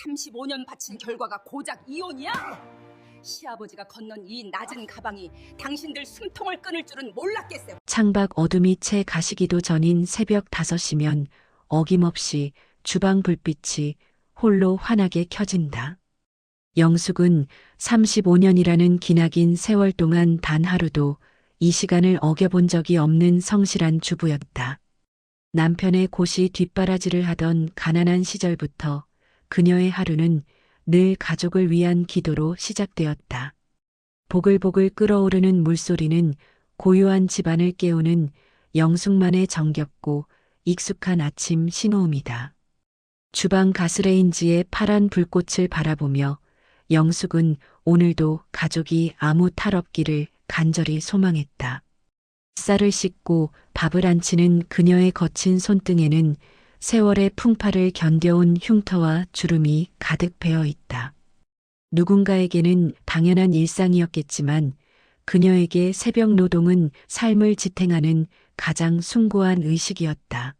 35년 바친 결과가 고작 이혼이야? 시아버지가 건넌 이 낮은 가방이 당신들 숨통을 끊을 줄은 몰랐겠어요. 창밖 어둠이 채 가시기도 전인 새벽 5시면 어김없이 주방 불빛이 홀로 환하게 켜진다. 영숙은 35년이라는 기나긴 세월 동안 단 하루도 이 시간을 어겨본 적이 없는 성실한 주부였다. 남편의 고시 뒷바라지를 하던 가난한 시절부터 그녀의 하루는 늘 가족을 위한 기도로 시작되었다. 보글보글 끓어오르는 물소리는 고요한 집안을 깨우는 영숙만의 정겹고 익숙한 아침 신호음이다. 주방 가스레인지의 파란 불꽃을 바라보며 영숙은 오늘도 가족이 아무 탈 없기를 간절히 소망했다. 쌀을 씻고 밥을 안치는 그녀의 거친 손등에는 세월의 풍파를 견뎌온 흉터와 주름이 가득 배어 있다. 누군가에게는 당연한 일상이었겠지만 그녀에게 새벽 노동은 삶을 지탱하는 가장 숭고한 의식이었다.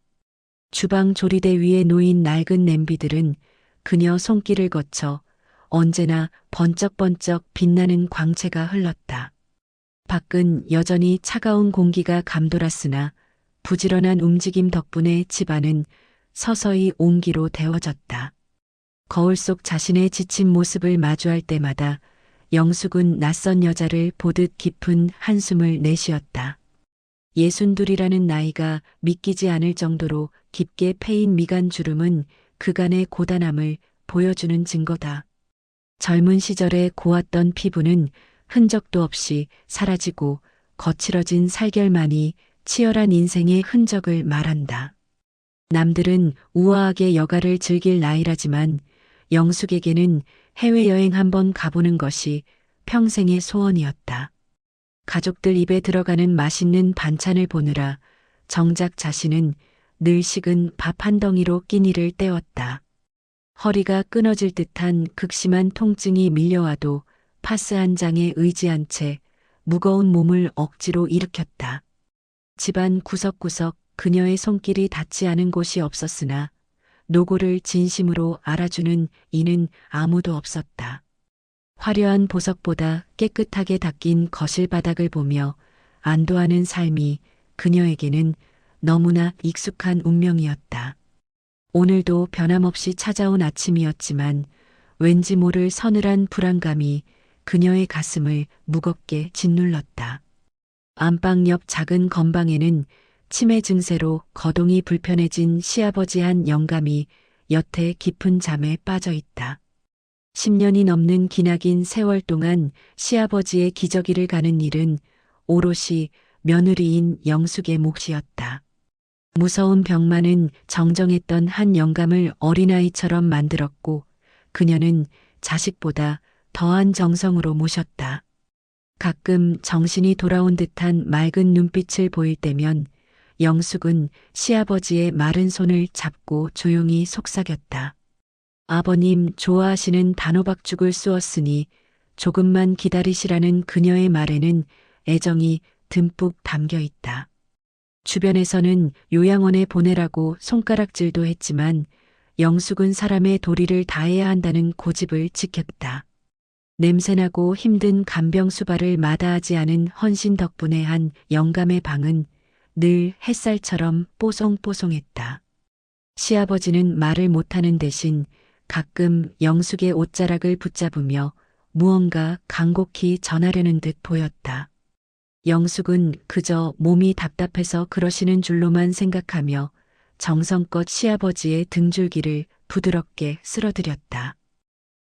주방 조리대 위에 놓인 낡은 냄비들은 그녀 손길을 거쳐 언제나 번쩍번쩍 빛나는 광채가 흘렀다. 밖은 여전히 차가운 공기가 감돌았으나 부지런한 움직임 덕분에 집안은 서서히 온기로 데워졌다. 거울 속 자신의 지친 모습을 마주할 때마다 영숙은 낯선 여자를 보듯 깊은 한숨을 내쉬었다. 62이라는 나이가 믿기지 않을 정도로 깊게 패인 미간 주름은 그간의 고단함을 보여주는 증거다. 젊은 시절에 고왔던 피부는 흔적도 없이 사라지고 거칠어진 살결만이 치열한 인생의 흔적을 말한다. 남들은 우아하게 여가를 즐길 나이라지만 영숙에게는 해외여행 한번 가보는 것이 평생의 소원이었다. 가족들 입에 들어가는 맛있는 반찬을 보느라 정작 자신은 늘 식은 밥 한 덩이로 끼니를 때웠다. 허리가 끊어질 듯한 극심한 통증이 밀려와도 파스 한 장에 의지한 채 무거운 몸을 억지로 일으켰다. 집안 구석구석 그녀의 손길이 닿지 않은 곳이 없었으나 노고를 진심으로 알아주는 이는 아무도 없었다. 화려한 보석보다 깨끗하게 닦인 거실 바닥을 보며 안도하는 삶이 그녀에게는 너무나 익숙한 운명이었다. 오늘도 변함없이 찾아온 아침이었지만 왠지 모를 서늘한 불안감이 그녀의 가슴을 무겁게 짓눌렀다. 안방 옆 작은 건방에는 치매 증세로 거동이 불편해진 시아버지 한 영감이 여태 깊은 잠에 빠져 있다. 10년이 넘는 기나긴 세월 동안 시아버지의 기저귀를 가는 일은 오롯이 며느리인 영숙의 몫이었다. 무서운 병만은 정정했던 한 영감을 어린아이처럼 만들었고 그녀는 자식보다 더한 정성으로 모셨다. 가끔 정신이 돌아온 듯한 맑은 눈빛을 보일 때면 영숙은 시아버지의 마른 손을 잡고 조용히 속삭였다. 아버님 좋아하시는 단호박죽을 쑤었으니 조금만 기다리시라는 그녀의 말에는 애정이 듬뿍 담겨 있다. 주변에서는 요양원에 보내라고 손가락질도 했지만 영숙은 사람의 도리를 다해야 한다는 고집을 지켰다. 냄새나고 힘든 간병 수발을 마다하지 않은 헌신 덕분에 한 영감의 방은 늘 햇살처럼 뽀송뽀송했다. 시아버지는 말을 못하는 대신 가끔 영숙의 옷자락을 붙잡으며 무언가 간곡히 전하려는 듯 보였다. 영숙은 그저 몸이 답답해서 그러시는 줄로만 생각하며 정성껏 시아버지의 등줄기를 부드럽게 쓸어들였다.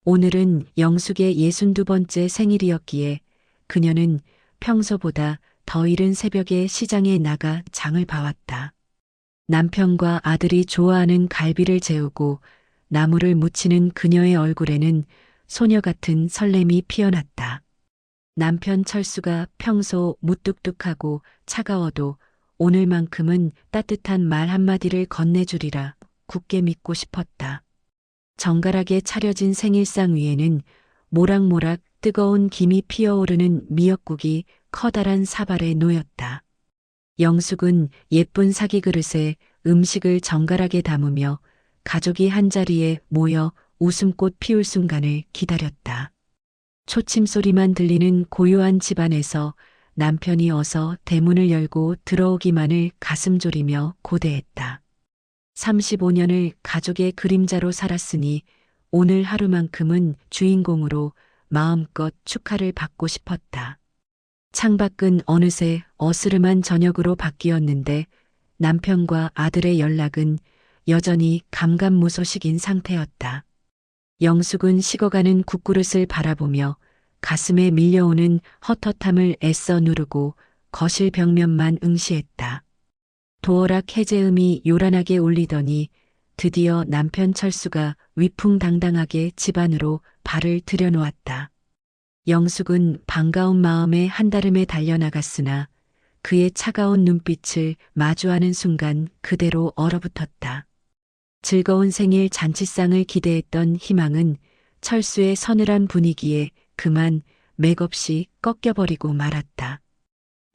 오늘은 영숙의 62번째 생일이었기에 그녀는 평소보다 더 이른 새벽에 시장에 나가 장을 봐왔다. 남편과 아들이 좋아하는 갈비를 재우고 나물을 무치는 그녀의 얼굴에는 소녀 같은 설렘이 피어났다. 남편 철수가 평소 무뚝뚝하고 차가워도 오늘만큼은 따뜻한 말 한마디를 건네주리라 굳게 믿고 싶었다. 정갈하게 차려진 생일상 위에는 모락모락 뜨거운 김이 피어오르는 미역국이 커다란 사발에 놓였다. 영숙은 예쁜 사기 그릇에 음식을 정갈하게 담으며 가족이 한자리에 모여 웃음꽃 피울 순간을 기다렸다. 초침 소리만 들리는 고요한 집안에서 남편이 어서 대문을 열고 들어오기만을 가슴 졸이며 고대했다. 35년을 가족의 그림자로 살았으니 오늘 하루만큼은 주인공으로 마음껏 축하를 받고 싶었다. 창밖은 어느새 어스름한 저녁으로 바뀌었는데 남편과 아들의 연락은 여전히 감감무소식인 상태였다. 영숙은 식어가는 국그릇을 바라보며 가슴에 밀려오는 헛헛함을 애써 누르고 거실 벽면만 응시했다. 도어락 해제음이 요란하게 울리더니 드디어 남편 철수가 위풍당당하게 집 안으로 발을 들여놓았다. 영숙은 반가운 마음에 한달음에 달려나갔으나 그의 차가운 눈빛을 마주하는 순간 그대로 얼어붙었다. 즐거운 생일 잔치상을 기대했던 희망은 철수의 서늘한 분위기에 그만 맥없이 꺾여버리고 말았다.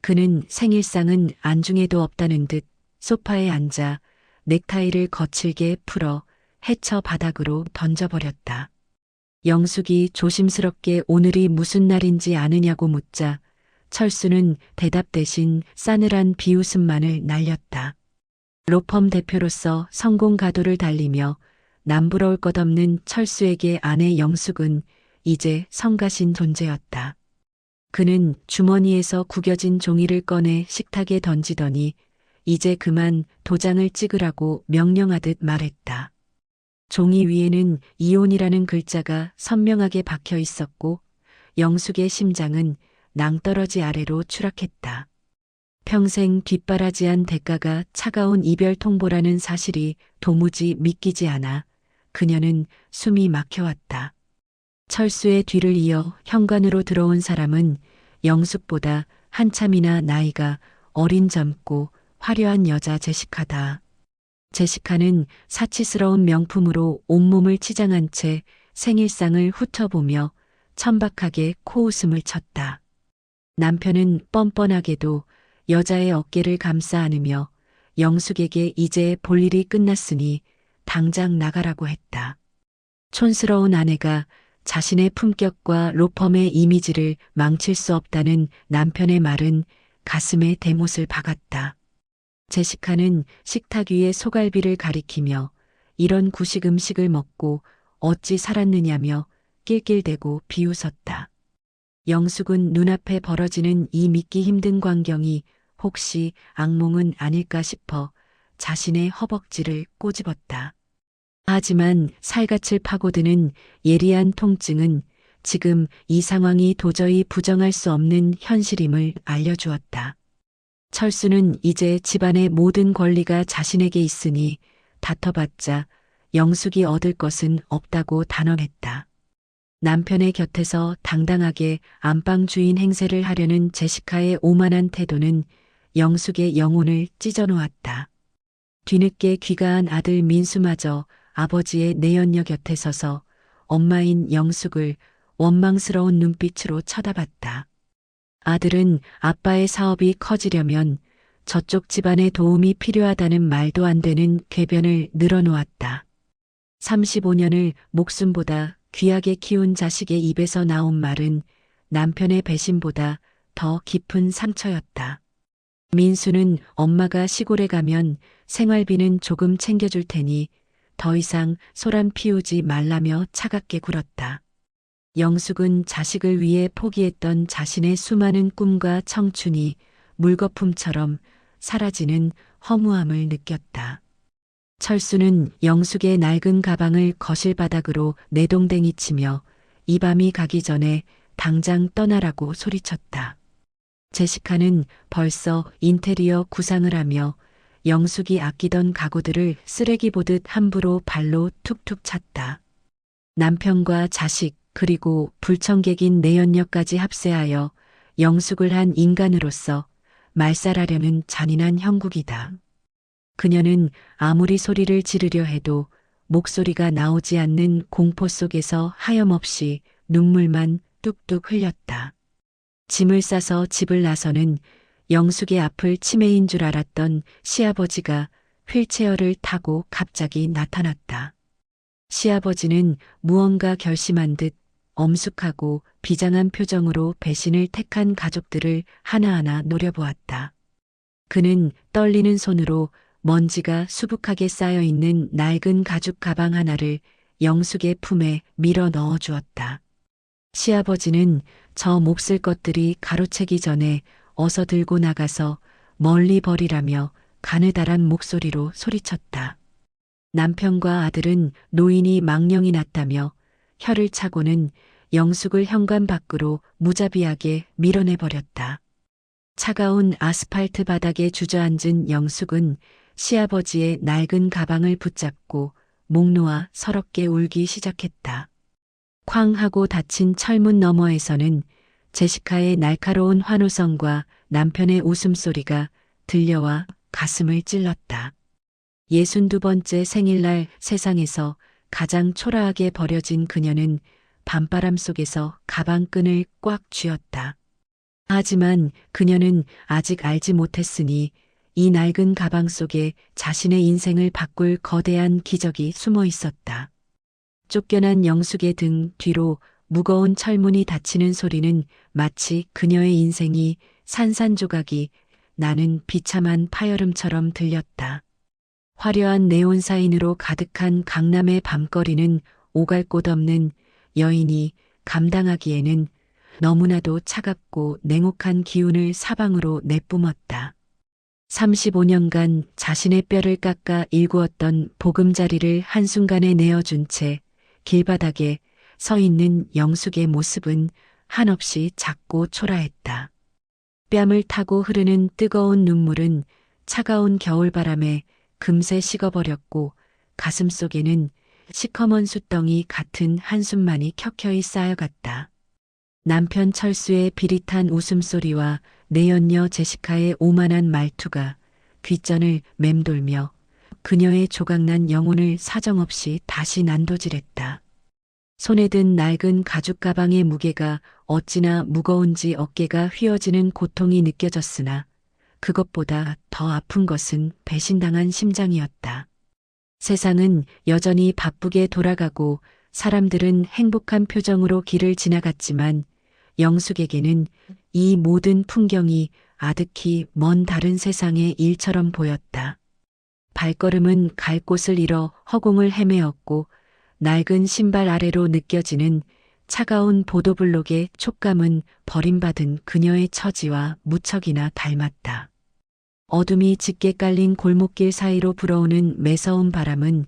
그는 생일상은 안중에도 없다는 듯 소파에 앉아 넥타이를 거칠게 풀어 헤쳐 바닥으로 던져버렸다. 영숙이 조심스럽게 오늘이 무슨 날인지 아느냐고 묻자 철수는 대답 대신 싸늘한 비웃음만을 날렸다. 로펌 대표로서 성공 가도를 달리며 남부러울 것 없는 철수에게 아내 영숙은 이제 성가신 존재였다. 그는 주머니에서 구겨진 종이를 꺼내 식탁에 던지더니 이제 그만 도장을 찍으라고 명령하듯 말했다. 종이 위에는 이혼이라는 글자가 선명하게 박혀 있었고 영숙의 심장은 낭떠러지 아래로 추락했다. 평생 뒷바라지한 대가가 차가운 이별 통보라는 사실이 도무지 믿기지 않아 그녀는 숨이 막혀왔다. 철수의 뒤를 이어 현관으로 들어온 사람은 영숙보다 한참이나 나이가 어린 젊고 화려한 여자 제시카다. 제시카는 사치스러운 명품으로 온몸을 치장한 채 생일상을 훑어보며 천박하게 코웃음을 쳤다. 남편은 뻔뻔하게도 여자의 어깨를 감싸 안으며 영숙에게 이제 볼 일이 끝났으니 당장 나가라고 했다. 촌스러운 아내가 자신의 품격과 로펌의 이미지를 망칠 수 없다는 남편의 말은 가슴에 대못을 박았다. 제시카는 식탁 위에 소갈비를 가리키며 이런 구식 음식을 먹고 어찌 살았느냐며 낄낄대고 비웃었다. 영숙은 눈앞에 벌어지는 이 믿기 힘든 광경이 혹시 악몽은 아닐까 싶어 자신의 허벅지를 꼬집었다. 하지만 살갗을 파고드는 예리한 통증은 지금 이 상황이 도저히 부정할 수 없는 현실임을 알려주었다. 철수는 이제 집안의 모든 권리가 자신에게 있으니 다퉈봤자 영숙이 얻을 것은 없다고 단언했다. 남편의 곁에서 당당하게 안방 주인 행세를 하려는 제시카의 오만한 태도는 영숙의 영혼을 찢어놓았다. 뒤늦게 귀가한 아들 민수마저 아버지의 내연녀 곁에 서서 엄마인 영숙을 원망스러운 눈빛으로 쳐다봤다. 아들은 아빠의 사업이 커지려면 저쪽 집안의 도움이 필요하다는 말도 안 되는 궤변을 늘어놓았다. 35년을 목숨보다 귀하게 키운 자식의 입에서 나온 말은 남편의 배신보다 더 깊은 상처였다. 민수는 엄마가 시골에 가면 생활비는 조금 챙겨줄 테니 더 이상 소란 피우지 말라며 차갑게 굴었다. 영숙은 자식을 위해 포기했던 자신의 수많은 꿈과 청춘이 물거품처럼 사라지는 허무함을 느꼈다. 철수는 영숙의 낡은 가방을 거실 바닥으로 내동댕이 치며 이 밤이 가기 전에 당장 떠나라고 소리쳤다. 제시카는 벌써 인테리어 구상을 하며 영숙이 아끼던 가구들을 쓰레기 보듯 함부로 발로 툭툭 찼다. 남편과 자식 그리고 불청객인 내연녀까지 합세하여 영숙을 한 인간으로서 말살하려는 잔인한 형국이다. 그녀는 아무리 소리를 지르려 해도 목소리가 나오지 않는 공포 속에서 하염없이 눈물만 뚝뚝 흘렸다. 짐을 싸서 집을 나서는 영숙의 앞을 치매인 줄 알았던 시아버지가 휠체어를 타고 갑자기 나타났다. 시아버지는 무언가 결심한 듯 엄숙하고 비장한 표정으로 배신을 택한 가족들을 하나하나 노려보았다. 그는 떨리는 손으로 먼지가 수북하게 쌓여 있는 낡은 가죽 가방 하나를 영숙의 품에 밀어 넣어 주었다. 시아버지는 저 몹쓸 것들이 가로채기 전에 어서 들고 나가서 멀리 버리라며 가느다란 목소리로 소리쳤다. 남편과 아들은 노인이 망령이 났다며 혀를 차고는 영숙을 현관 밖으로 무자비하게 밀어내버렸다. 차가운 아스팔트 바닥에 주저앉은 영숙은 시아버지의 낡은 가방을 붙잡고 목 놓아 서럽게 울기 시작했다. 쾅 하고 닫힌 철문 너머에서는 제시카의 날카로운 환호성과 남편의 웃음소리가 들려와 가슴을 찔렀다. 62번째 생일날 세상에서 가장 초라하게 버려진 그녀는 밤바람 속에서 가방끈을 꽉 쥐었다. 하지만 그녀는 아직 알지 못했으니 이 낡은 가방 속에 자신의 인생을 바꿀 거대한 기적이 숨어 있었다. 쫓겨난 영숙의 등 뒤로 무거운 철문이 닫히는 소리는 마치 그녀의 인생이 산산조각이 나는 비참한 파여름처럼 들렸다. 화려한 네온사인으로 가득한 강남의 밤거리는 오갈 곳 없는 여인이 감당하기에는 너무나도 차갑고 냉혹한 기운을 사방으로 내뿜었다. 35년간 자신의 뼈를 깎아 일구었던 보금자리를 한순간에 내어준 채 길바닥에 서 있는 영숙의 모습은 한없이 작고 초라했다. 뺨을 타고 흐르는 뜨거운 눈물은 차가운 겨울바람에 금세 식어버렸고 가슴 속에는 시커먼 숫덩이 같은 한숨만이 켜켜이 쌓여갔다. 남편 철수의 비릿한 웃음소리와 내연녀 제시카의 오만한 말투가 귓전을 맴돌며 그녀의 조각난 영혼을 사정없이 다시 난도질했다. 손에 든 낡은 가죽 가방의 무게가 어찌나 무거운지 어깨가 휘어지는 고통이 느껴졌으나 그것보다 더 아픈 것은 배신당한 심장이었다. 세상은 여전히 바쁘게 돌아가고 사람들은 행복한 표정으로 길을 지나갔지만 영숙에게는 이 모든 풍경이 아득히 먼 다른 세상의 일처럼 보였다. 발걸음은 갈 곳을 잃어 허공을 헤매었고 낡은 신발 아래로 느껴지는 차가운 보도블록의 촉감은 버림받은 그녀의 처지와 무척이나 닮았다. 어둠이 짙게 깔린 골목길 사이로 불어오는 매서운 바람은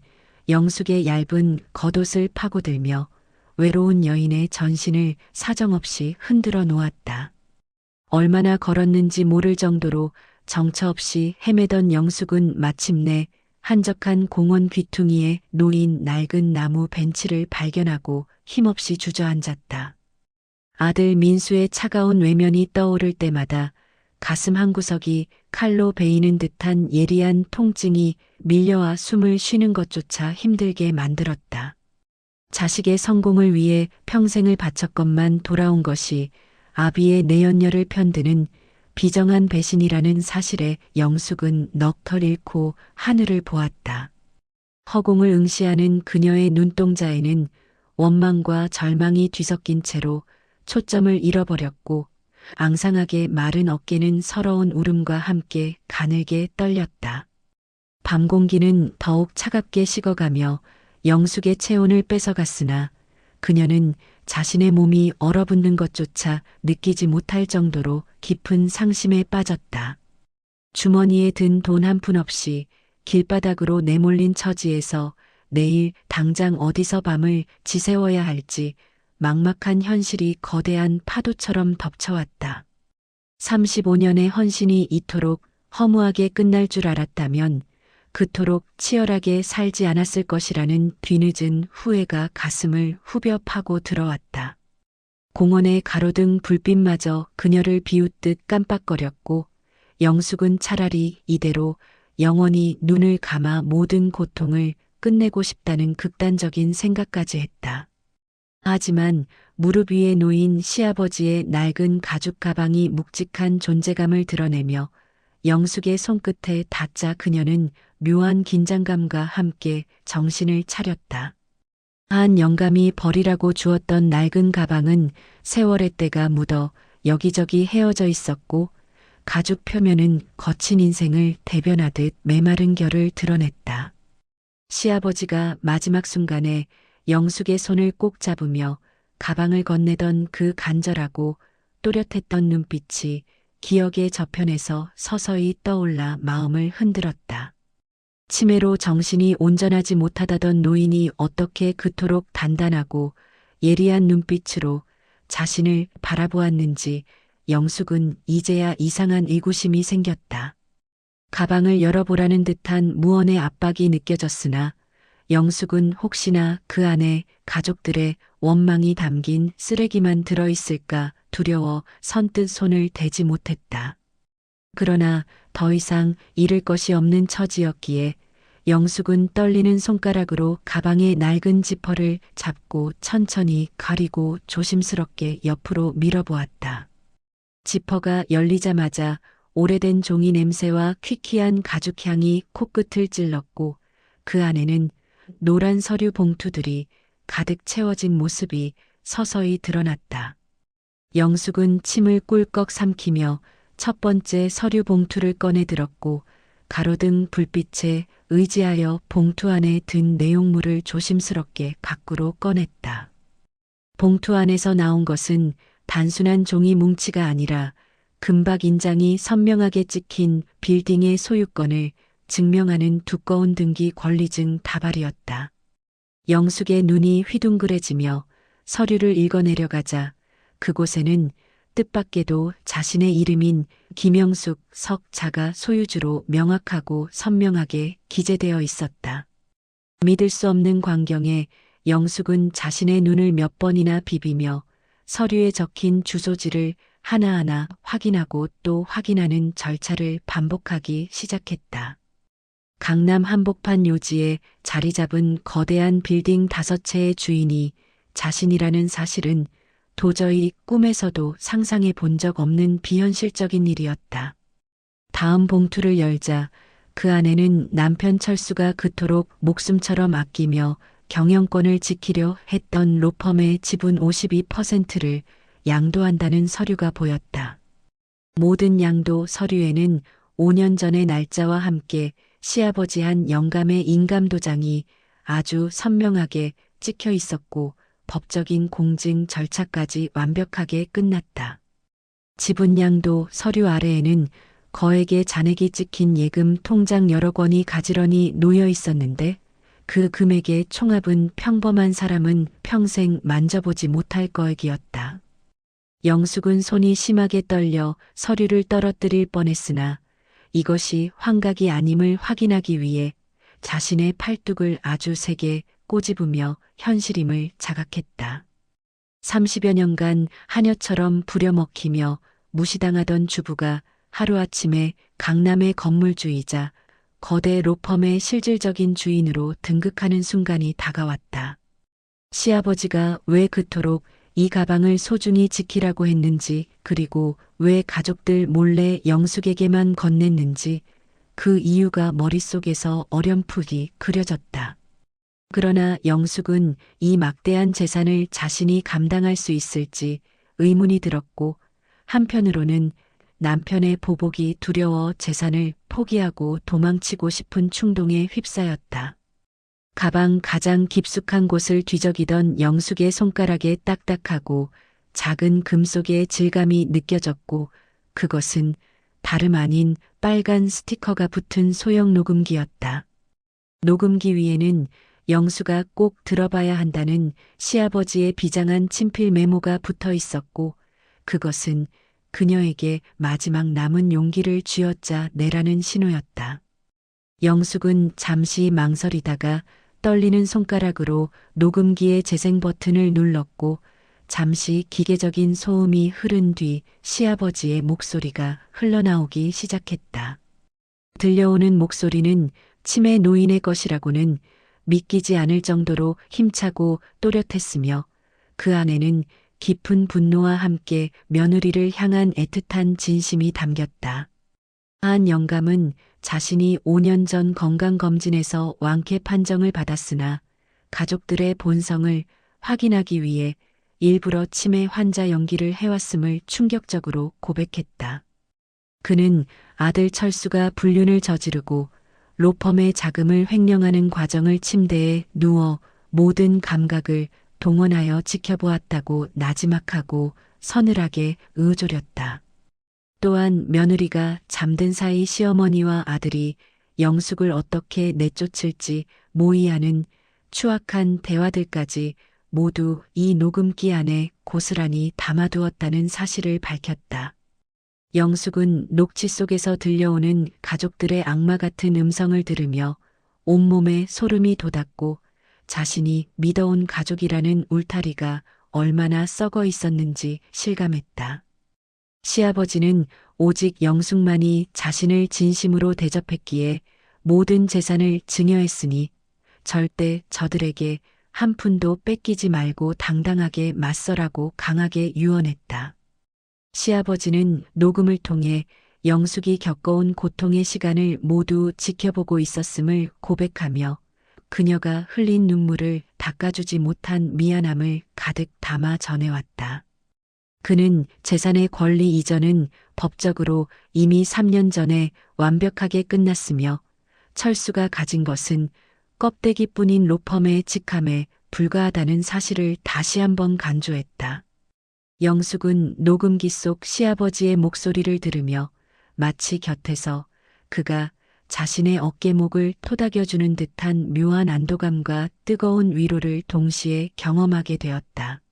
영숙의 얇은 겉옷을 파고들며 외로운 여인의 전신을 사정없이 흔들어 놓았다. 얼마나 걸었는지 모를 정도로 정처 없이 헤매던 영숙은 마침내 한적한 공원 귀퉁이에 놓인 낡은 나무 벤치를 발견하고 힘없이 주저앉았다. 아들 민수의 차가운 외면이 떠오를 때마다 가슴 한구석이 칼로 베이는 듯한 예리한 통증이 밀려와 숨을 쉬는 것조차 힘들게 만들었다. 자식의 성공을 위해 평생을 바쳤건만 돌아온 것이 아비의 내연녀를 편드는 비정한 배신이라는 사실에 영숙은 넋을 잃고 하늘을 보았다. 허공을 응시하는 그녀의 눈동자에는 원망과 절망이 뒤섞인 채로 초점을 잃어버렸고 앙상하게 마른 어깨는 서러운 울음과 함께 가늘게 떨렸다. 밤 공기는 더욱 차갑게 식어가며 영숙의 체온을 뺏어갔으나 그녀는 자신의 몸이 얼어붙는 것조차 느끼지 못할 정도로 깊은 상심에 빠졌다. 주머니에 든 돈 한 푼 없이 길바닥으로 내몰린 처지에서 내일 당장 어디서 밤을 지새워야 할지 막막한 현실이 거대한 파도처럼 덮쳐왔다. 35년의 헌신이 이토록 허무하게 끝날 줄 알았다면 그토록 치열하게 살지 않았을 것이라는 뒤늦은 후회가 가슴을 후벼 파고 들어왔다. 공원의 가로등 불빛마저 그녀를 비웃듯 깜빡거렸고 영숙은 차라리 이대로 영원히 눈을 감아 모든 고통을 끝내고 싶다는 극단적인 생각까지 했다. 하지만 무릎 위에 놓인 시아버지의 낡은 가죽 가방이 묵직한 존재감을 드러내며 영숙의 손끝에 닿자 그녀는 묘한 긴장감과 함께 정신을 차렸다. 한 영감이 버리라고 주었던 낡은 가방은 세월의 때가 묻어 여기저기 헤어져 있었고 가죽 표면은 거친 인생을 대변하듯 메마른 결을 드러냈다. 시아버지가 마지막 순간에 영숙의 손을 꼭 잡으며 가방을 건네던 그 간절하고 또렷했던 눈빛이 기억의 저편에서 서서히 떠올라 마음을 흔들었다. 치매로 정신이 온전하지 못하다던 노인이 어떻게 그토록 단단하고 예리한 눈빛으로 자신을 바라보았는지 영숙은 이제야 이상한 의구심이 생겼다. 가방을 열어보라는 듯한 무언의 압박이 느껴졌으나 영숙은 혹시나 그 안에 가족들의 원망이 담긴 쓰레기만 들어있을까 두려워 선뜻 손을 대지 못했다. 그러나 더 이상 잃을 것이 없는 처지였기에 영숙은 떨리는 손가락으로 가방의 낡은 지퍼를 잡고 천천히 가리고 조심스럽게 옆으로 밀어보았다. 지퍼가 열리자마자 오래된 종이 냄새와 퀴퀴한 가죽향이 코끝을 찔렀고 그 안에는 노란 서류 봉투들이 가득 채워진 모습이 서서히 드러났다. 영숙은 침을 꿀꺽 삼키며 첫 번째 서류 봉투를 꺼내 들었고 가로등 불빛에 의지하여 봉투 안에 든 내용물을 조심스럽게 밖으로 꺼냈다. 봉투 안에서 나온 것은 단순한 종이 뭉치가 아니라 금박 인장이 선명하게 찍힌 빌딩의 소유권을 증명하는 두꺼운 등기 권리증 다발이었다. 영숙의 눈이 휘둥그레지며 서류를 읽어내려가자 그곳에는 뜻밖에도 자신의 이름인 김영숙 석자가 소유주로 명확하고 선명하게 기재되어 있었다. 믿을 수 없는 광경에 영숙은 자신의 눈을 몇 번이나 비비며 서류에 적힌 주소지를 하나하나 확인하고 또 확인하는 절차를 반복하기 시작했다. 강남 한복판 요지에 자리 잡은 거대한 빌딩 5채의 주인이 자신이라는 사실은 도저히 꿈에서도 상상해 본 적 없는 비현실적인 일이었다. 다음 봉투를 열자 그 안에는 남편 철수가 그토록 목숨처럼 아끼며 경영권을 지키려 했던 로펌의 지분 52%를 양도한다는 서류가 보였다. 모든 양도 서류에는 5년 전의 날짜와 함께 시아버지한 영감의 인감도장이 아주 선명하게 찍혀 있었고 법적인 공증 절차까지 완벽하게 끝났다. 지분 양도 서류 아래에는 거액의 잔액이 찍힌 예금 통장 여러 권이 가지런히 놓여 있었는데 그 금액의 총합은 평범한 사람은 평생 만져보지 못할 거액이었다. 영숙은 손이 심하게 떨려 서류를 떨어뜨릴 뻔했으나 이것이 환각이 아님을 확인하기 위해 자신의 팔뚝을 아주 세게 꼬집으며 현실임을 자각했다. 30여 년간 하녀처럼 부려먹히며 무시당하던 주부가 하루아침에 강남의 건물주이자 거대 로펌의 실질적인 주인으로 등극하는 순간이 다가왔다. 시아버지가 왜 그토록 이 가방을 소중히 지키라고 했는지 그리고 왜 가족들 몰래 영숙에게만 건넸는지 그 이유가 머릿속에서 어렴풋이 그려졌다. 그러나 영숙은 이 막대한 재산을 자신이 감당할 수 있을지 의문이 들었고 한편으로는 남편의 보복이 두려워 재산을 포기하고 도망치고 싶은 충동에 휩싸였다. 가방 가장 깊숙한 곳을 뒤적이던 영숙의 손가락에 딱딱하고 작은 금속의 질감이 느껴졌고 그것은 다름 아닌 빨간 스티커가 붙은 소형 녹음기였다. 녹음기 위에는 영수가 꼭 들어봐야 한다는 시아버지의 비장한 친필 메모가 붙어 있었고 그것은 그녀에게 마지막 남은 용기를 쥐어짜 내라는 신호였다. 영숙은 잠시 망설이다가 떨리는 손가락으로 녹음기의 재생 버튼을 눌렀고 잠시 기계적인 소음이 흐른 뒤 시아버지의 목소리가 흘러나오기 시작했다. 들려오는 목소리는 치매 노인의 것이라고는 믿기지 않을 정도로 힘차고 또렷했으며 그 안에는 깊은 분노와 함께 며느리를 향한 애틋한 진심이 담겼다. 한 영감은 자신이 5년 전 건강검진에서 완쾌 판정을 받았으나 가족들의 본성을 확인하기 위해 일부러 치매 환자 연기를 해왔음을 충격적으로 고백했다. 그는 아들 철수가 불륜을 저지르고 로펌의 자금을 횡령하는 과정을 침대에 누워 모든 감각을 동원하여 지켜보았다고 나지막하고 서늘하게 의조렸다. 또한 며느리가 잠든 사이 시어머니와 아들이 영숙을 어떻게 내쫓을지 모의하는 추악한 대화들까지 모두 이 녹음기 안에 고스란히 담아두었다는 사실을 밝혔다. 영숙은 녹취 속에서 들려오는 가족들의 악마 같은 음성을 들으며 온몸에 소름이 돋았고 자신이 믿어온 가족이라는 울타리가 얼마나 썩어 있었는지 실감했다. 시아버지는 오직 영숙만이 자신을 진심으로 대접했기에 모든 재산을 증여했으니 절대 저들에게 한 푼도 뺏기지 말고 당당하게 맞서라고 강하게 유언했다. 시아버지는 녹음을 통해 영숙이 겪어온 고통의 시간을 모두 지켜보고 있었음을 고백하며 그녀가 흘린 눈물을 닦아주지 못한 미안함을 가득 담아 전해왔다. 그는 재산의 권리 이전은 법적으로 이미 3년 전에 완벽하게 끝났으며 철수가 가진 것은 껍데기뿐인 로펌의 직함에 불과하다는 사실을 다시 한번 강조했다. 영숙은 녹음기 속 시아버지의 목소리를 들으며 마치 곁에서 그가 자신의 어깨목을 토닥여주는 듯한 묘한 안도감과 뜨거운 위로를 동시에 경험하게 되었다.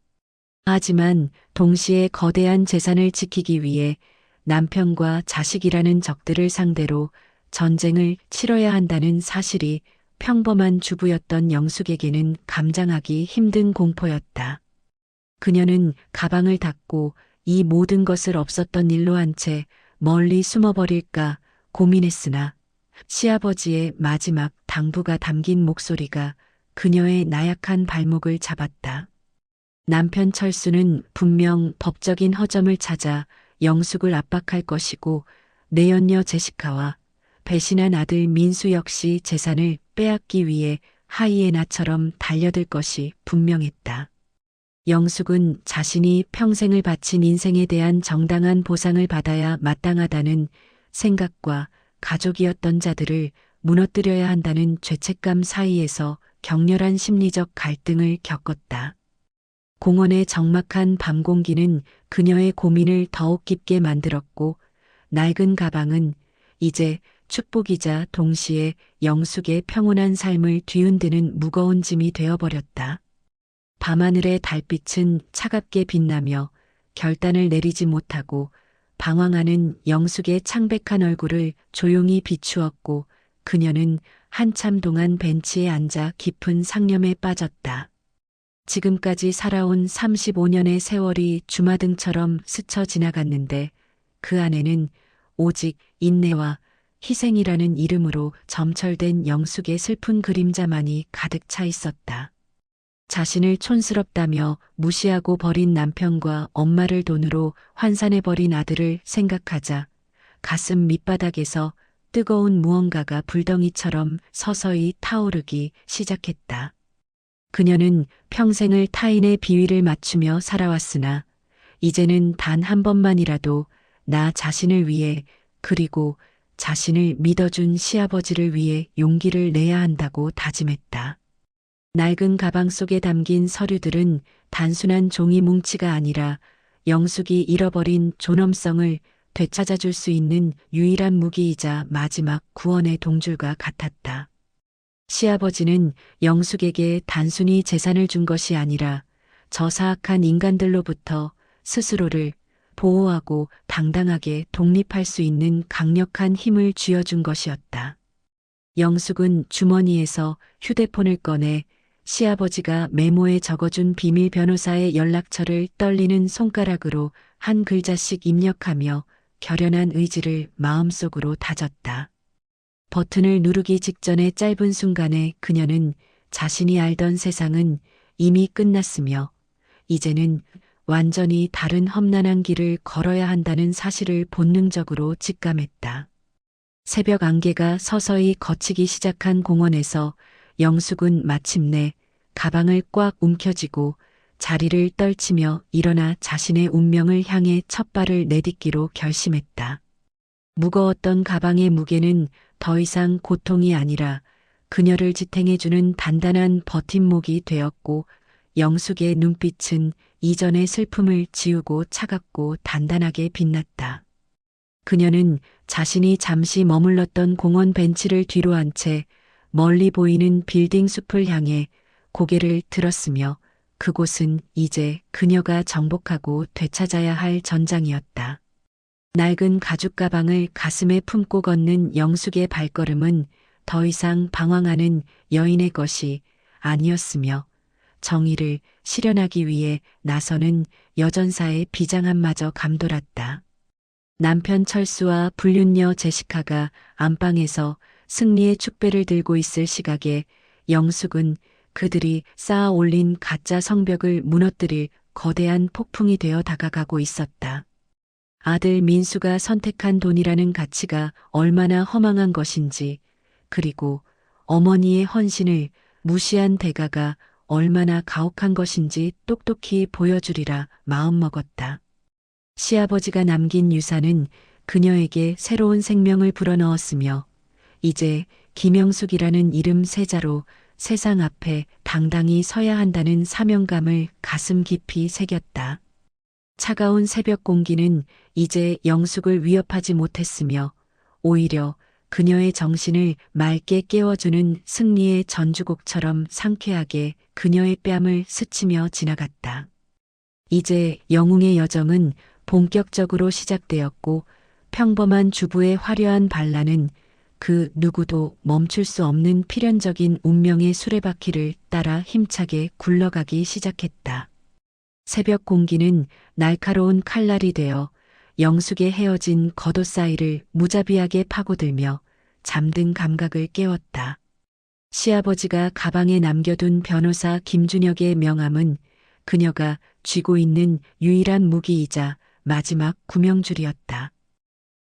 하지만 동시에 거대한 재산을 지키기 위해 남편과 자식이라는 적들을 상대로 전쟁을 치러야 한다는 사실이 평범한 주부였던 영숙에게는 감당하기 힘든 공포였다. 그녀는 가방을 닫고 이 모든 것을 없었던 일로 한 채 멀리 숨어버릴까 고민했으나 시아버지의 마지막 당부가 담긴 목소리가 그녀의 나약한 발목을 잡았다. 남편 철수는 분명 법적인 허점을 찾아 영숙을 압박할 것이고 내연녀 제시카와 배신한 아들 민수 역시 재산을 빼앗기 위해 하이에나처럼 달려들 것이 분명했다. 영숙은 자신이 평생을 바친 인생에 대한 정당한 보상을 받아야 마땅하다는 생각과 가족이었던 자들을 무너뜨려야 한다는 죄책감 사이에서 격렬한 심리적 갈등을 겪었다. 공원의 적막한 밤 공기는 그녀의 고민을 더욱 깊게 만들었고 낡은 가방은 이제 축복이자 동시에 영숙의 평온한 삶을 뒤흔드는 무거운 짐이 되어버렸다. 밤하늘의 달빛은 차갑게 빛나며 결단을 내리지 못하고 방황하는 영숙의 창백한 얼굴을 조용히 비추었고 그녀는 한참 동안 벤치에 앉아 깊은 상념에 빠졌다. 지금까지 살아온 35년의 세월이 주마등처럼 스쳐 지나갔는데 그 안에는 오직 인내와 희생이라는 이름으로 점철된 영숙의 슬픈 그림자만이 가득 차 있었다. 자신을 촌스럽다며 무시하고 버린 남편과 엄마를 돈으로 환산해버린 아들을 생각하자 가슴 밑바닥에서 뜨거운 무언가가 불덩이처럼 서서히 타오르기 시작했다. 그녀는 평생을 타인의 비위를 맞추며 살아왔으나 이제는 단 한 번만이라도 나 자신을 위해 그리고 자신을 믿어준 시아버지를 위해 용기를 내야 한다고 다짐했다. 낡은 가방 속에 담긴 서류들은 단순한 종이 뭉치가 아니라 영숙이 잃어버린 존엄성을 되찾아줄 수 있는 유일한 무기이자 마지막 구원의 동줄과 같았다. 시아버지는 영숙에게 단순히 재산을 준 것이 아니라 저 사악한 인간들로부터 스스로를 보호하고 당당하게 독립할 수 있는 강력한 힘을 쥐어준 것이었다. 영숙은 주머니에서 휴대폰을 꺼내 시아버지가 메모에 적어준 비밀 변호사의 연락처를 떨리는 손가락으로 한 글자씩 입력하며 결연한 의지를 마음속으로 다졌다. 버튼을 누르기 직전의 짧은 순간에 그녀는 자신이 알던 세상은 이미 끝났으며 이제는 완전히 다른 험난한 길을 걸어야 한다는 사실을 본능적으로 직감했다. 새벽 안개가 서서히 걷히기 시작한 공원에서 영숙은 마침내 가방을 꽉 움켜쥐고 자리를 떨치며 일어나 자신의 운명을 향해 첫 발을 내딛기로 결심했다. 무거웠던 가방의 무게는 더 이상 고통이 아니라 그녀를 지탱해주는 단단한 버팀목이 되었고, 영숙의 눈빛은 이전의 슬픔을 지우고 차갑고 단단하게 빛났다. 그녀는 자신이 잠시 머물렀던 공원 벤치를 뒤로 한 채 멀리 보이는 빌딩 숲을 향해 고개를 들었으며, 그곳은 이제 그녀가 정복하고 되찾아야 할 전장이었다. 낡은 가죽 가방을 가슴에 품고 걷는 영숙의 발걸음은 더 이상 방황하는 여인의 것이 아니었으며, 정의를 실현하기 위해 나서는 여전사의 비장함마저 감돌았다. 남편 철수와 불륜녀 제시카가 안방에서 승리의 축배를 들고 있을 시각에 영숙은 그들이 쌓아 올린 가짜 성벽을 무너뜨릴 거대한 폭풍이 되어 다가가고 있었다. 아들 민수가 선택한 돈이라는 가치가 얼마나 허망한 것인지, 그리고 어머니의 헌신을 무시한 대가가 얼마나 가혹한 것인지 똑똑히 보여주리라 마음먹었다. 시아버지가 남긴 유산은 그녀에게 새로운 생명을 불어넣었으며, 이제 김영숙이라는 이름 세자로 세상 앞에 당당히 서야 한다는 사명감을 가슴 깊이 새겼다. 차가운 새벽 공기는 이제 영숙을 위협하지 못했으며, 오히려 그녀의 정신을 맑게 깨워주는 승리의 전주곡처럼 상쾌하게 그녀의 뺨을 스치며 지나갔다. 이제 영웅의 여정은 본격적으로 시작되었고, 평범한 주부의 화려한 반란은 그 누구도 멈출 수 없는 필연적인 운명의 수레바퀴를 따라 힘차게 굴러가기 시작했다. 새벽 공기는 날카로운 칼날이 되어 영숙의 헤어진 겉옷 사이를 무자비하게 파고들며 잠든 감각을 깨웠다. 시아버지가 가방에 남겨둔 변호사 김준혁의 명함은 그녀가 쥐고 있는 유일한 무기이자 마지막 구명줄이었다.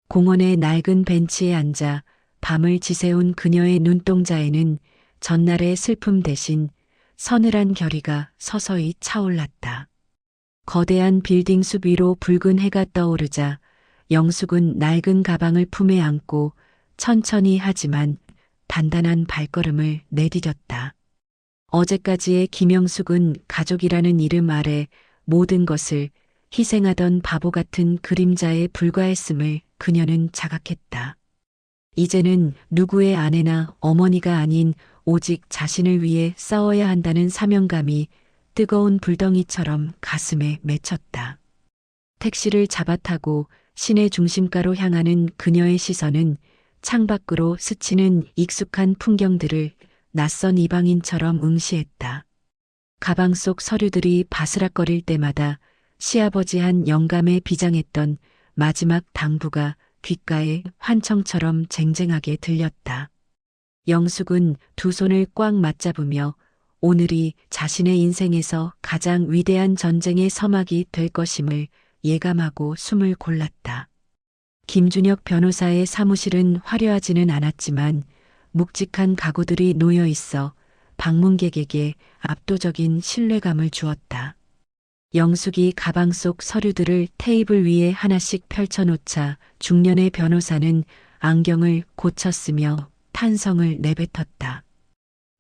공원의 낡은 벤치에 앉아 밤을 지새운 그녀의 눈동자에는 전날의 슬픔 대신 서늘한 결의가 서서히 차올랐다. 거대한 빌딩 숲 위로 붉은 해가 떠오르자 영숙은 낡은 가방을 품에 안고 천천히 하지만 단단한 발걸음을 내디뎠다. 어제까지의 김영숙은 가족이라는 이름 아래 모든 것을 희생하던 바보 같은 그림자에 불과했음을 그녀는 자각했다. 이제는 누구의 아내나 어머니가 아닌 오직 자신을 위해 싸워야 한다는 사명감이 뜨거운 불덩이처럼 가슴에 맺혔다. 택시를 잡아타고 시내 중심가로 향하는 그녀의 시선은 창밖으로 스치는 익숙한 풍경들을 낯선 이방인처럼 응시했다. 가방 속 서류들이 바스락거릴 때마다 시아버지 한 영감에 비장했던 마지막 당부가 귓가에 환청처럼 쟁쟁하게 들렸다. 영숙은 두 손을 꽉 맞잡으며 오늘이 자신의 인생에서 가장 위대한 전쟁의 서막이 될 것임을 예감하고 숨을 골랐다. 김준혁 변호사의 사무실은 화려하지는 않았지만 묵직한 가구들이 놓여 있어 방문객에게 압도적인 신뢰감을 주었다. 영숙이 가방 속 서류들을 테이블 위에 하나씩 펼쳐놓자 중년의 변호사는 안경을 고쳤으며 탄성을 내뱉었다.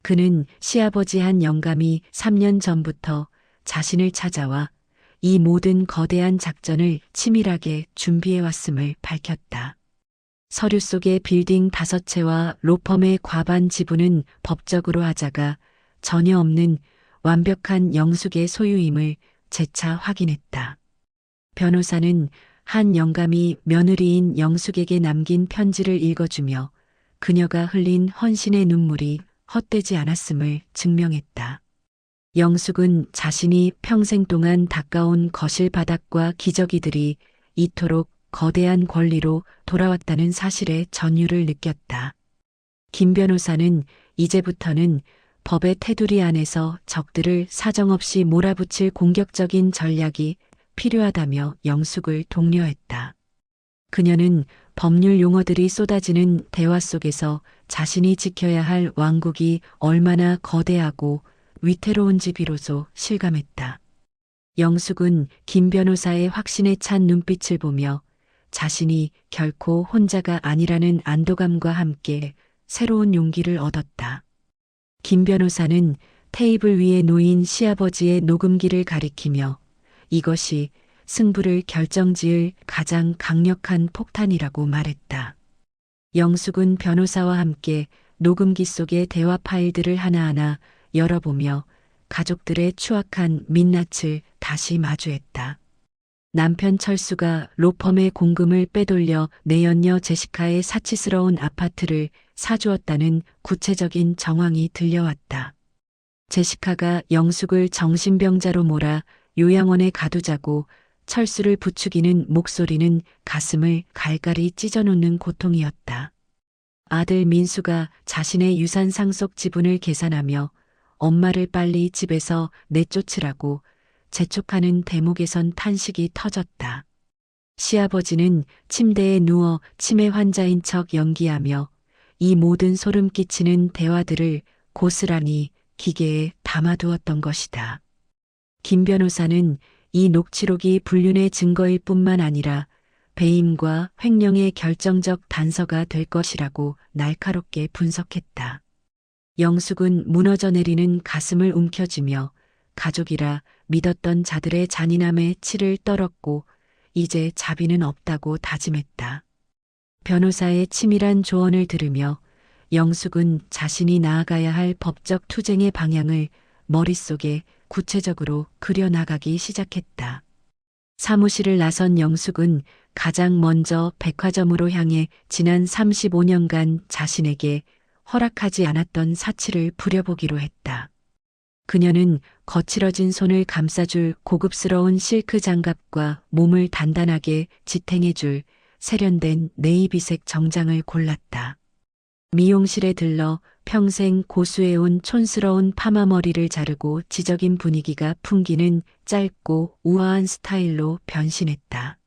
그는 시아버지 한 영감이 3년 전부터 자신을 찾아와 이 모든 거대한 작전을 치밀하게 준비해왔음을 밝혔다. 서류 속의 빌딩 5채와 로펌의 과반 지분은 법적으로 하자가 전혀 없는 완벽한 영숙의 소유임을 재차 확인했다. 변호사는 한 영감이 며느리인 영숙에게 남긴 편지를 읽어주며 그녀가 흘린 헌신의 눈물이 헛되지 않았음을 증명했다. 영숙은 자신이 평생 동안 닦아온 거실 바닥과 기저귀들이 이토록 거대한 권리로 돌아왔다는 사실의 전율을 느꼈다. 김 변호사는 이제부터는 법의 테두리 안에서 적들을 사정없이 몰아붙일 공격적인 전략이 필요하다며 영숙을 독려했다. 그녀는 법률 용어들이 쏟아지는 대화 속에서 자신이 지켜야 할 왕국이 얼마나 거대하고 위태로운지 비로소 실감했다. 영숙은 김 변호사의 확신에 찬 눈빛을 보며 자신이 결코 혼자가 아니라는 안도감과 함께 새로운 용기를 얻었다. 김 변호사는 테이블 위에 놓인 시아버지의 녹음기를 가리키며 이것이 승부를 결정지을 가장 강력한 폭탄이라고 말했다. 영숙은 변호사와 함께 녹음기 속의 대화 파일들을 하나하나 열어보며 가족들의 추악한 민낯을 다시 마주했다. 남편 철수가 로펌의 공금을 빼돌려 내연녀 제시카의 사치스러운 아파트를 사주었다는 구체적인 정황이 들려왔다. 제시카가 영숙을 정신병자로 몰아 요양원에 가두자고 철수를 부추기는 목소리는 가슴을 갈갈이 찢어놓는 고통이었다. 아들 민수가 자신의 유산 상속 지분을 계산하며 엄마를 빨리 집에서 내쫓으라고 재촉하는 대목에선 탄식이 터졌다. 시아버지는 침대에 누워 치매 환자인 척 연기하며 이 모든 소름 끼치는 대화들을 고스란히 기계에 담아두었던 것이다. 김 변호사는 이 녹취록이 불륜의 증거일 뿐만 아니라 배임과 횡령의 결정적 단서가 될 것이라고 날카롭게 분석했다. 영숙은 무너져 내리는 가슴을 움켜쥐며 가족이라 믿었던 자들의 잔인함에 치를 떨었고 이제 자비는 없다고 다짐했다. 변호사의 치밀한 조언을 들으며 영숙은 자신이 나아가야 할 법적 투쟁의 방향을 머릿속에 구체적으로 그려나가기 시작했다. 사무실을 나선 영숙은 가장 먼저 백화점으로 향해 지난 35년간 자신에게 허락하지 않았던 사치를 부려보기로 했다. 그녀는 거칠어진 손을 감싸줄 고급스러운 실크 장갑과 몸을 단단하게 지탱해줄 세련된 네이비색 정장을 골랐다. 미용실에 들러 평생 고수해온 촌스러운 파마 머리를 자르고 지적인 분위기가 풍기는 짧고 우아한 스타일로 변신했다.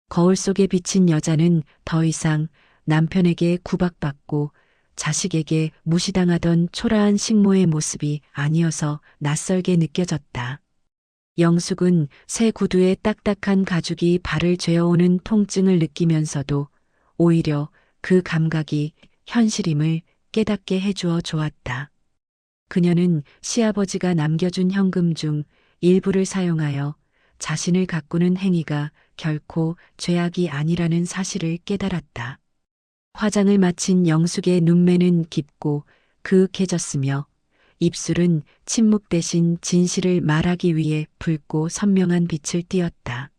거울 속에 비친 여자는 더 이상 남편에게 구박받고 자식에게 무시당하던 초라한 식모의 모습이 아니어서 낯설게 느껴졌다. 영숙은 새 구두에 딱딱한 가죽이 발을 죄어오는 통증을 느끼면서도 오히려 그 감각이 현실임을 깨닫게 해주어 좋았다. 그녀는 시아버지가 남겨준 현금 중 일부를 사용하여 자신을 가꾸는 행위가 결코 죄악이 아니라는 사실을 깨달았다. 화장을 마친 영숙의 눈매는 깊고 그윽해졌으며 입술은 침묵 대신 진실을 말하기 위해 붉고 선명한 빛을 띠었다.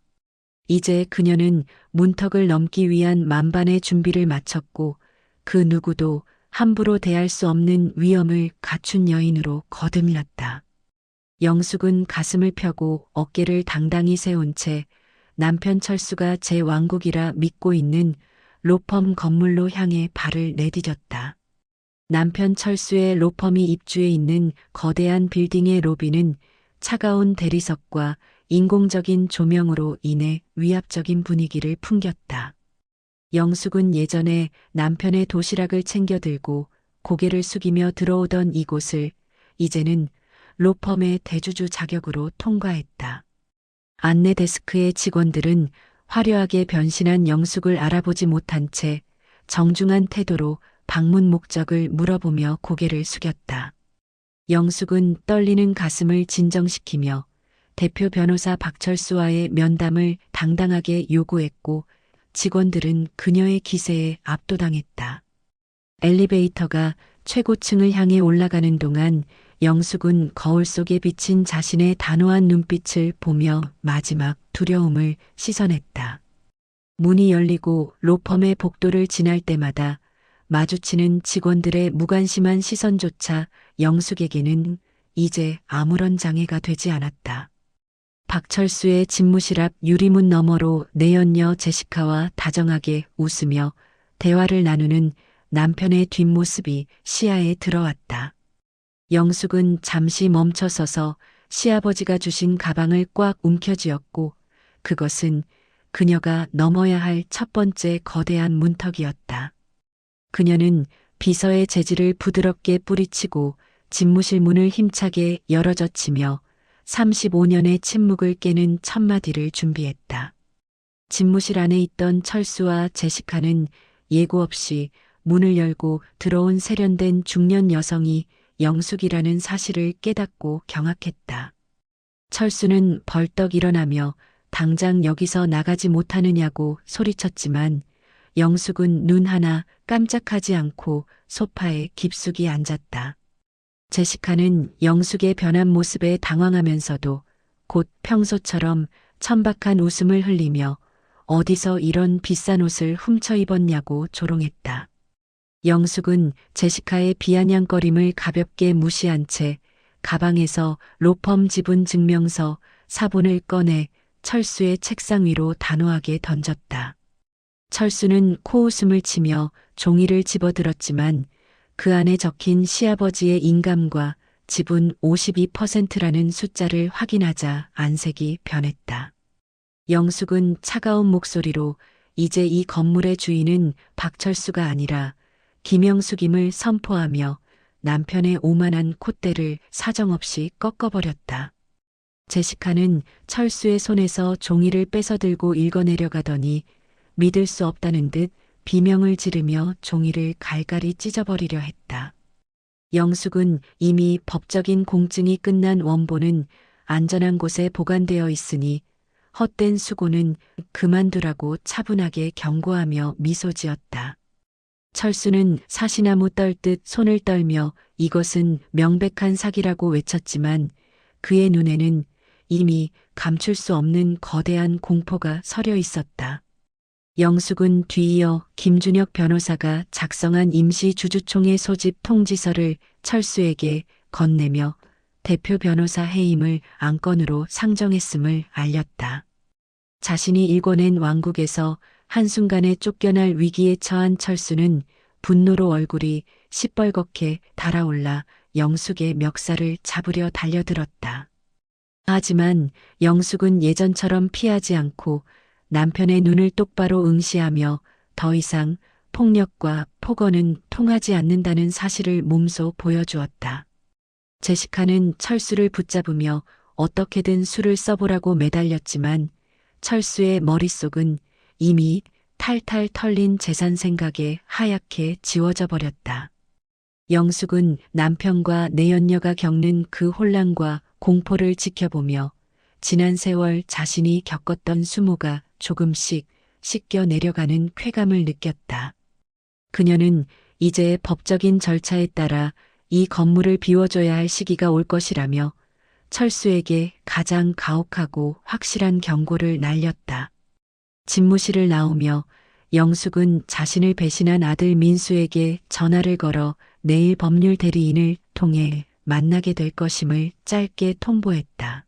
이제 그녀는 문턱을 넘기 위한 만반의 준비를 마쳤고 그 누구도 함부로 대할 수 없는 위엄을 갖춘 여인으로 거듭났다. 영숙은 가슴을 펴고 어깨를 당당히 세운 채 남편 철수가 제 왕국이라 믿고 있는 로펌 건물로 향해 발을 내디뎠다. 남편 철수의 로펌이 입주해 있는 거대한 빌딩의 로비는 차가운 대리석과 인공적인 조명으로 인해 위압적인 분위기를 풍겼다. 영숙은 예전에 남편의 도시락을 챙겨 들고 고개를 숙이며 들어오던 이곳을 이제는 로펌의 대주주 자격으로 통과했다. 안내 데스크의 직원들은 화려하게 변신한 영숙을 알아보지 못한 채 정중한 태도로 방문 목적을 물어보며 고개를 숙였다. 영숙은 떨리는 가슴을 진정시키며 대표 변호사 박철수와의 면담을 당당하게 요구했고 직원들은 그녀의 기세에 압도당했다. 엘리베이터가 최고층을 향해 올라가는 동안 영숙은 거울 속에 비친 자신의 단호한 눈빛을 보며 마지막 두려움을 씻어냈다. 문이 열리고 로펌의 복도를 지날 때마다 마주치는 직원들의 무관심한 시선조차 영숙에게는 이제 아무런 장애가 되지 않았다. 박철수의 집무실 앞 유리문 너머로 내연녀 제시카와 다정하게 웃으며 대화를 나누는 남편의 뒷모습이 시야에 들어왔다. 영숙은 잠시 멈춰서서 시아버지가 주신 가방을 꽉 움켜쥐었고 그것은 그녀가 넘어야 할 첫 번째 거대한 문턱이었다. 그녀는 비서의 재질을 부드럽게 뿌리치고 집무실 문을 힘차게 열어젖히며 35년의 침묵을 깨는 첫마디를 준비했다. 집무실 안에 있던 철수와 제시카는 예고 없이 문을 열고 들어온 세련된 중년 여성이 영숙이라는 사실을 깨닫고 경악했다. 철수는 벌떡 일어나며 당장 여기서 나가지 못하느냐고 소리쳤지만 영숙은 눈 하나 깜짝하지 않고 소파에 깊숙이 앉았다. 제시카는 영숙의 변한 모습에 당황하면서도 곧 평소처럼 천박한 웃음을 흘리며 어디서 이런 비싼 옷을 훔쳐 입었냐고 조롱했다. 영숙은 제시카의 비아냥거림을 가볍게 무시한 채 가방에서 로펌 지분 증명서 사본을 꺼내 철수의 책상 위로 단호하게 던졌다. 철수는 코웃음을 치며 종이를 집어들었지만 그 안에 적힌 시아버지의 인감과 지분 52%라는 숫자를 확인하자 안색이 변했다. 영숙은 차가운 목소리로 이제 이 건물의 주인은 박철수가 아니라 김영숙임을 선포하며 남편의 오만한 콧대를 사정없이 꺾어버렸다. 제시카는 철수의 손에서 종이를 뺏어들고 읽어내려가더니 믿을 수 없다는 듯 비명을 지르며 종이를 갈갈이 찢어버리려 했다. 영숙은 이미 법적인 공증이 끝난 원본은 안전한 곳에 보관되어 있으니 헛된 수고는 그만두라고 차분하게 경고하며 미소 지었다. 철수는 사시나무 떨듯 손을 떨며 이것은 명백한 사기라고 외쳤지만 그의 눈에는 이미 감출 수 없는 거대한 공포가 서려 있었다. 영숙은 뒤이어 김준혁 변호사가 작성한 임시 주주총회 소집 통지서를 철수에게 건네며 대표 변호사 해임을 안건으로 상정했음을 알렸다. 자신이 일궈낸 왕국에서 한순간에 쫓겨날 위기에 처한 철수는 분노로 얼굴이 시뻘겋게 달아올라 영숙의 멱살을 잡으려 달려들었다. 하지만 영숙은 예전처럼 피하지 않고 남편의 눈을 똑바로 응시하며 더 이상 폭력과 폭언은 통하지 않는다는 사실을 몸소 보여주었다. 제시카는 철수를 붙잡으며 어떻게든 수를 써보라고 매달렸지만 철수의 머릿속은 이미 탈탈 털린 재산 생각에 하얗게 지워져 버렸다. 영숙은 남편과 내연녀가 겪는 그 혼란과 공포를 지켜보며 지난 세월 자신이 겪었던 수모가 조금씩 씻겨 내려가는 쾌감을 느꼈다. 그녀는 이제 법적인 절차에 따라 이 건물을 비워줘야 할 시기가 올 것이라며 철수에게 가장 가혹하고 확실한 경고를 날렸다. 집무실을 나오며 영숙은 자신을 배신한 아들 민수에게 전화를 걸어 내일 법률 대리인을 통해 만나게 될 것임을 짧게 통보했다.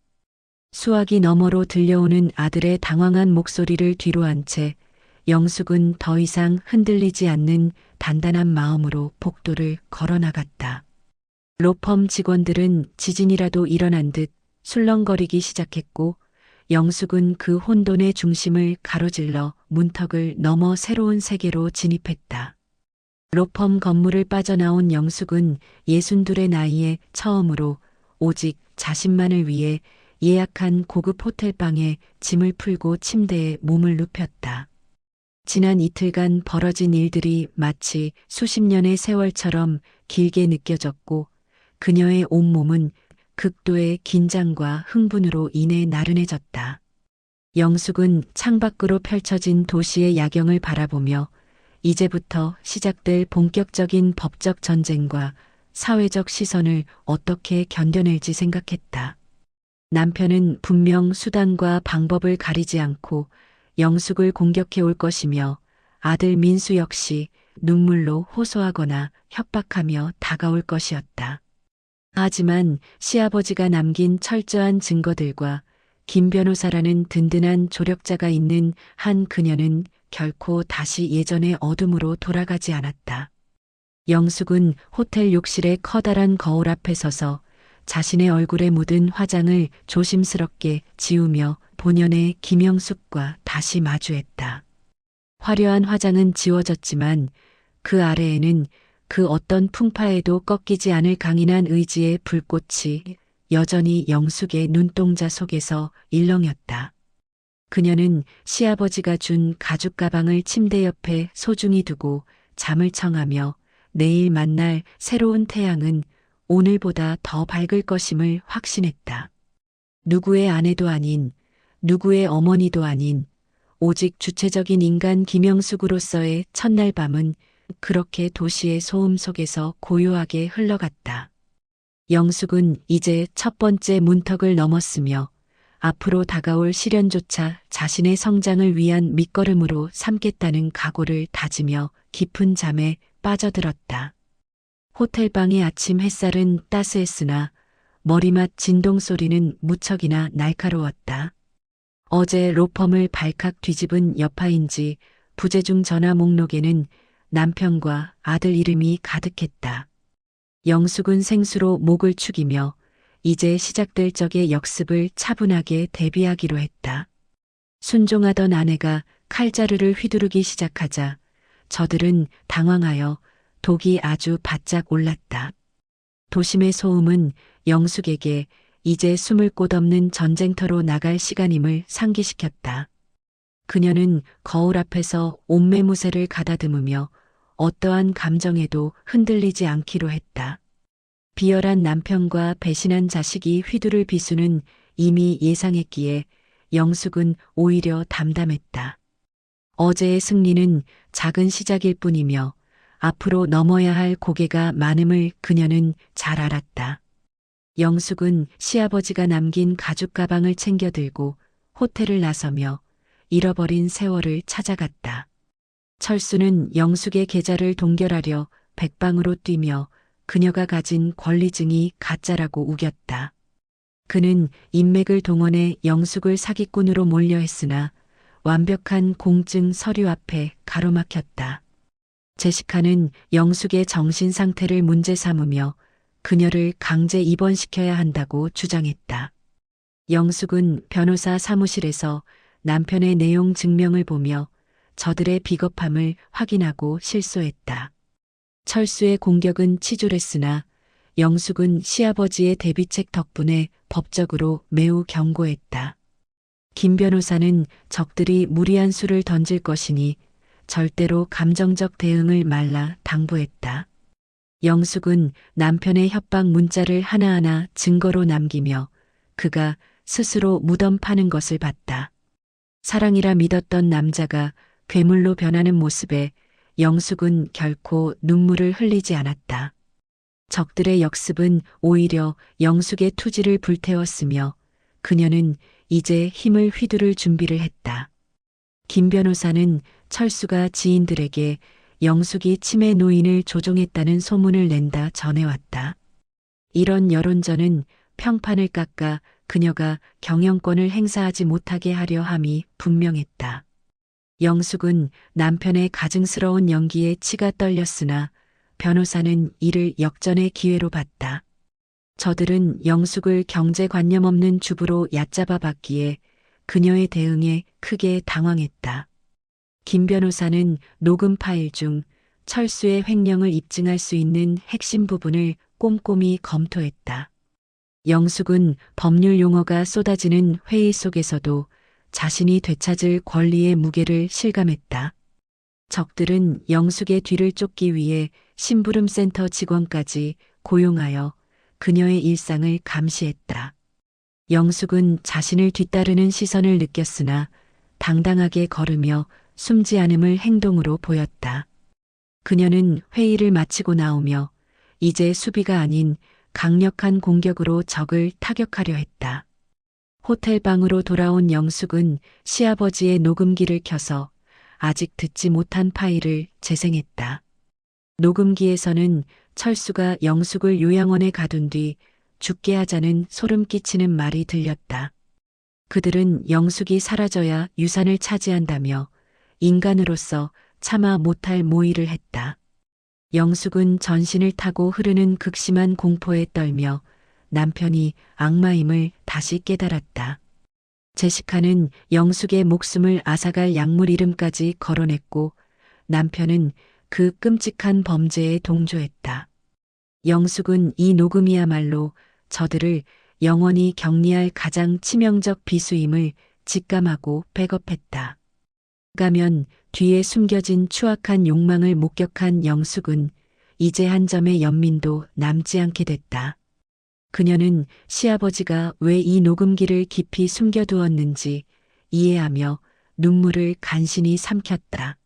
수화기 너머로 들려오는 아들의 당황한 목소리를 뒤로한 채 영숙은 더 이상 흔들리지 않는 단단한 마음으로 복도를 걸어나갔다. 로펌 직원들은 지진이라도 일어난 듯 술렁거리기 시작했고 영숙은 그 혼돈의 중심을 가로질러 문턱을 넘어 새로운 세계로 진입했다. 로펌 건물을 빠져나온 영숙은 62의 나이에 처음으로 오직 자신만을 위해 예약한 고급 호텔방에 짐을 풀고 침대에 몸을 눕혔다. 지난 이틀간 벌어진 일들이 마치 수십 년의 세월처럼 길게 느껴졌고 그녀의 온몸은 극도의 긴장과 흥분으로 인해 나른해졌다. 영숙은 창밖으로 펼쳐진 도시의 야경을 바라보며 이제부터 시작될 본격적인 법적 전쟁과 사회적 시선을 어떻게 견뎌낼지 생각했다. 남편은 분명 수단과 방법을 가리지 않고 영숙을 공격해 올 것이며 아들 민수 역시 눈물로 호소하거나 협박하며 다가올 것이었다. 하지만 시아버지가 남긴 철저한 증거들과 김 변호사라는 든든한 조력자가 있는 한 그녀는 결코 다시 예전의 어둠으로 돌아가지 않았다. 영숙은 호텔 욕실의 커다란 거울 앞에 서서 자신의 얼굴에 묻은 화장을 조심스럽게 지우며 본연의 김영숙과 다시 마주했다. 화려한 화장은 지워졌지만 그 아래에는 그 어떤 풍파에도 꺾이지 않을 강인한 의지의 불꽃이 여전히 영숙의 눈동자 속에서 일렁였다. 그녀는 시아버지가 준 가죽 가방을 침대 옆에 소중히 두고 잠을 청하며 내일 만날 새로운 태양은 오늘보다 더 밝을 것임을 확신했다. 누구의 아내도 아닌, 누구의 어머니도 아닌, 오직 주체적인 인간 김영숙으로서의 첫날 밤은 그렇게 도시의 소음 속에서 고요하게 흘러갔다. 영숙은 이제 첫 번째 문턱을 넘었으며 앞으로 다가올 시련조차 자신의 성장을 위한 밑거름으로 삼겠다는 각오를 다지며 깊은 잠에 빠져들었다. 호텔방의 아침 햇살은 따스했으나 머리맡 진동 소리는 무척이나 날카로웠다. 어제 로펌을 발칵 뒤집은 여파인지 부재중 전화 목록에는 남편과 아들 이름이 가득했다. 영숙은 생수로 목을 축이며 이제 시작될 적의 역습을 차분하게 대비하기로 했다. 순종하던 아내가 칼자루를 휘두르기 시작하자 저들은 당황하여 독이 아주 바짝 올랐다. 도심의 소음은 영숙에게 이제 숨을 곳 없는 전쟁터로 나갈 시간임을 상기시켰다. 그녀는 거울 앞에서 옷매무새를 가다듬으며 어떠한 감정에도 흔들리지 않기로 했다. 비열한 남편과 배신한 자식이 휘두를 비수는 이미 예상했기에 영숙은 오히려 담담했다. 어제의 승리는 작은 시작일 뿐이며 앞으로 넘어야 할 고개가 많음을 그녀는 잘 알았다. 영숙은 시아버지가 남긴 가죽 가방을 챙겨 들고 호텔을 나서며 잃어버린 세월을 찾아갔다. 철수는 영숙의 계좌를 동결하려 백방으로 뛰며 그녀가 가진 권리증이 가짜라고 우겼다. 그는 인맥을 동원해 영숙을 사기꾼으로 몰려 했으나 완벽한 공증 서류 앞에 가로막혔다. 제시카는 영숙의 정신 상태를 문제 삼으며 그녀를 강제 입원시켜야 한다고 주장했다. 영숙은 변호사 사무실에서 남편의 내용 증명을 보며 저들의 비겁함을 확인하고 실소했다. 철수의 공격은 치졸했으나 영숙은 시아버지의 대비책 덕분에 법적으로 매우 견고했다. 김 변호사는 적들이 무리한 수를 던질 것이니 절대로 감정적 대응을 말라 당부했다. 영숙은 남편의 협박 문자를 하나하나 증거로 남기며 그가 스스로 무덤 파는 것을 봤다. 사랑이라 믿었던 남자가 괴물로 변하는 모습에 영숙은 결코 눈물을 흘리지 않았다. 적들의 역습은 오히려 영숙의 투지를 불태웠으며 그녀는 이제 힘을 휘두를 준비를 했다. 김 변호사는 철수가 지인들에게 영숙이 치매 노인을 조종했다는 소문을 낸다 전해왔다. 이런 여론전은 평판을 깎아 그녀가 경영권을 행사하지 못하게 하려 함이 분명했다. 영숙은 남편의 가증스러운 연기에 치가 떨렸으나 변호사는 이를 역전의 기회로 봤다. 저들은 영숙을 경제관념 없는 주부로 얕잡아 봤기에 그녀의 대응에 크게 당황했다. 김 변호사는 녹음 파일 중 철수의 횡령을 입증할 수 있는 핵심 부분을 꼼꼼히 검토했다. 영숙은 법률 용어가 쏟아지는 회의 속에서도 자신이 되찾을 권리의 무게를 실감했다. 적들은 영숙의 뒤를 쫓기 위해 심부름센터 직원까지 고용하여 그녀의 일상을 감시했다. 영숙은 자신을 뒤따르는 시선을 느꼈으나 당당하게 걸으며 숨지 않음을 행동으로 보였다. 그녀는 회의를 마치고 나오며 이제 수비가 아닌 강력한 공격으로 적을 타격하려 했다. 호텔 방으로 돌아온 영숙은 시아버지의 녹음기를 켜서 아직 듣지 못한 파일을 재생했다. 녹음기에서는 철수가 영숙을 요양원에 가둔 뒤 죽게 하자는 소름 끼치는 말이 들렸다. 그들은 영숙이 사라져야 유산을 차지한다며 인간으로서 참아 못할 모의를 했다. 영숙은 전신을 타고 흐르는 극심한 공포에 떨며 남편이 악마임을 다시 깨달았다. 제시카는 영숙의 목숨을 앗아갈 약물 이름까지 거론했고 남편은 그 끔찍한 범죄에 동조했다. 영숙은 이 녹음이야말로 저들을 영원히 격리할 가장 치명적 비수임을 직감하고 백업했다. 가면 뒤에 숨겨진 추악한 욕망을 목격한 영숙은 이제 한 점의 연민도 남지 않게 됐다. 그녀는 시아버지가 왜 이 녹음기를 깊이 숨겨두었는지 이해하며 눈물을 간신히 삼켰다.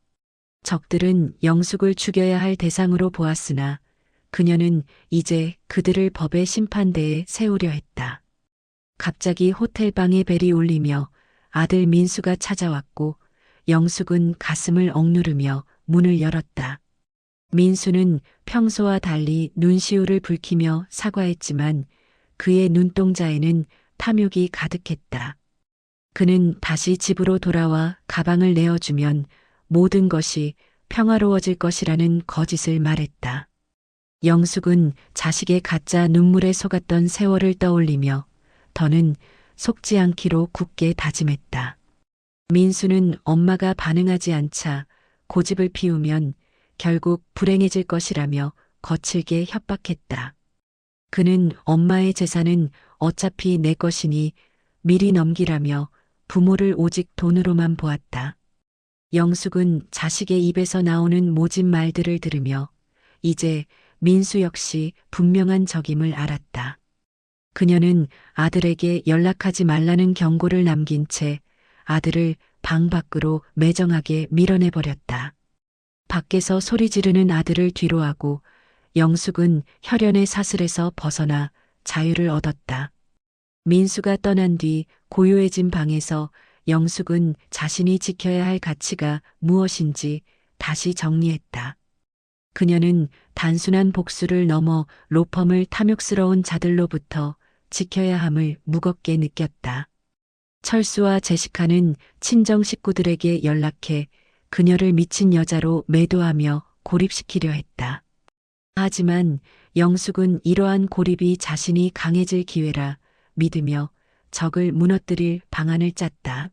적들은 영숙을 죽여야 할 대상으로 보았으나 그녀는 이제 그들을 법의 심판대에 세우려 했다. 갑자기 호텔방에 벨이 울리며 아들 민수가 찾아왔고 영숙은 가슴을 억누르며 문을 열었다. 민수는 평소와 달리 눈시울을 붉히며 사과했지만 그의 눈동자에는 탐욕이 가득했다. 그는 다시 집으로 돌아와 가방을 내어주면 모든 것이 평화로워질 것이라는 거짓을 말했다. 영숙은 자식의 가짜 눈물에 속았던 세월을 떠올리며 더는 속지 않기로 굳게 다짐했다. 민수는 엄마가 반응하지 않자 고집을 피우면 결국 불행해질 것이라며 거칠게 협박했다. 그는 엄마의 재산은 어차피 내 것이니 미리 넘기라며 부모를 오직 돈으로만 보았다. 영숙은 자식의 입에서 나오는 모진 말들을 들으며 이제 민수 역시 분명한 적임을 알았다. 그녀는 아들에게 연락하지 말라는 경고를 남긴 채 아들을 방 밖으로 매정하게 밀어내버렸다. 밖에서 소리 지르는 아들을 뒤로하고 영숙은 혈연의 사슬에서 벗어나 자유를 얻었다. 민수가 떠난 뒤 고요해진 방에서 영숙은 자신이 지켜야 할 가치가 무엇인지 다시 정리했다. 그녀는 단순한 복수를 넘어 로펌을 탐욕스러운 자들로부터 지켜야 함을 무겁게 느꼈다. 철수와 제시카는 친정 식구들에게 연락해 그녀를 미친 여자로 매도하며 고립시키려 했다. 하지만 영숙은 이러한 고립이 자신이 강해질 기회라 믿으며 적을 무너뜨릴 방안을 짰다.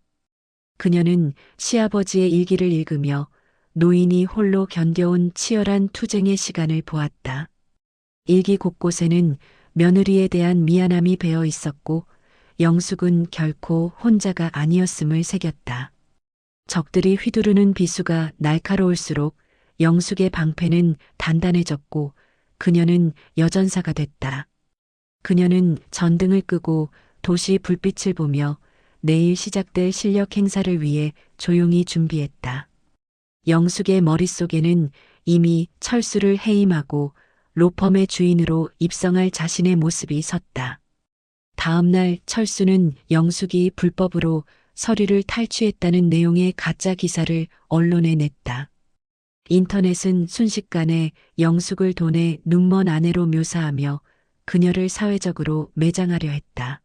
그녀는 시아버지의 일기를 읽으며 노인이 홀로 견뎌온 치열한 투쟁의 시간을 보았다. 일기 곳곳에는 며느리에 대한 미안함이 배어 있었고 영숙은 결코 혼자가 아니었음을 새겼다. 적들이 휘두르는 비수가 날카로울수록 영숙의 방패는 단단해졌고 그녀는 여전사가 됐다. 그녀는 전등을 끄고 도시 불빛을 보며 내일 시작될 실력 행사를 위해 조용히 준비했다. 영숙의 머릿속에는 이미 철수를 해임하고 로펌의 주인으로 입성할 자신의 모습이 섰다. 다음 날 철수는 영숙이 불법으로 서류를 탈취했다는 내용의 가짜 기사를 언론에 냈다. 인터넷은 순식간에 영숙을 돈의 눈먼 아내로 묘사하며 그녀를 사회적으로 매장하려 했다.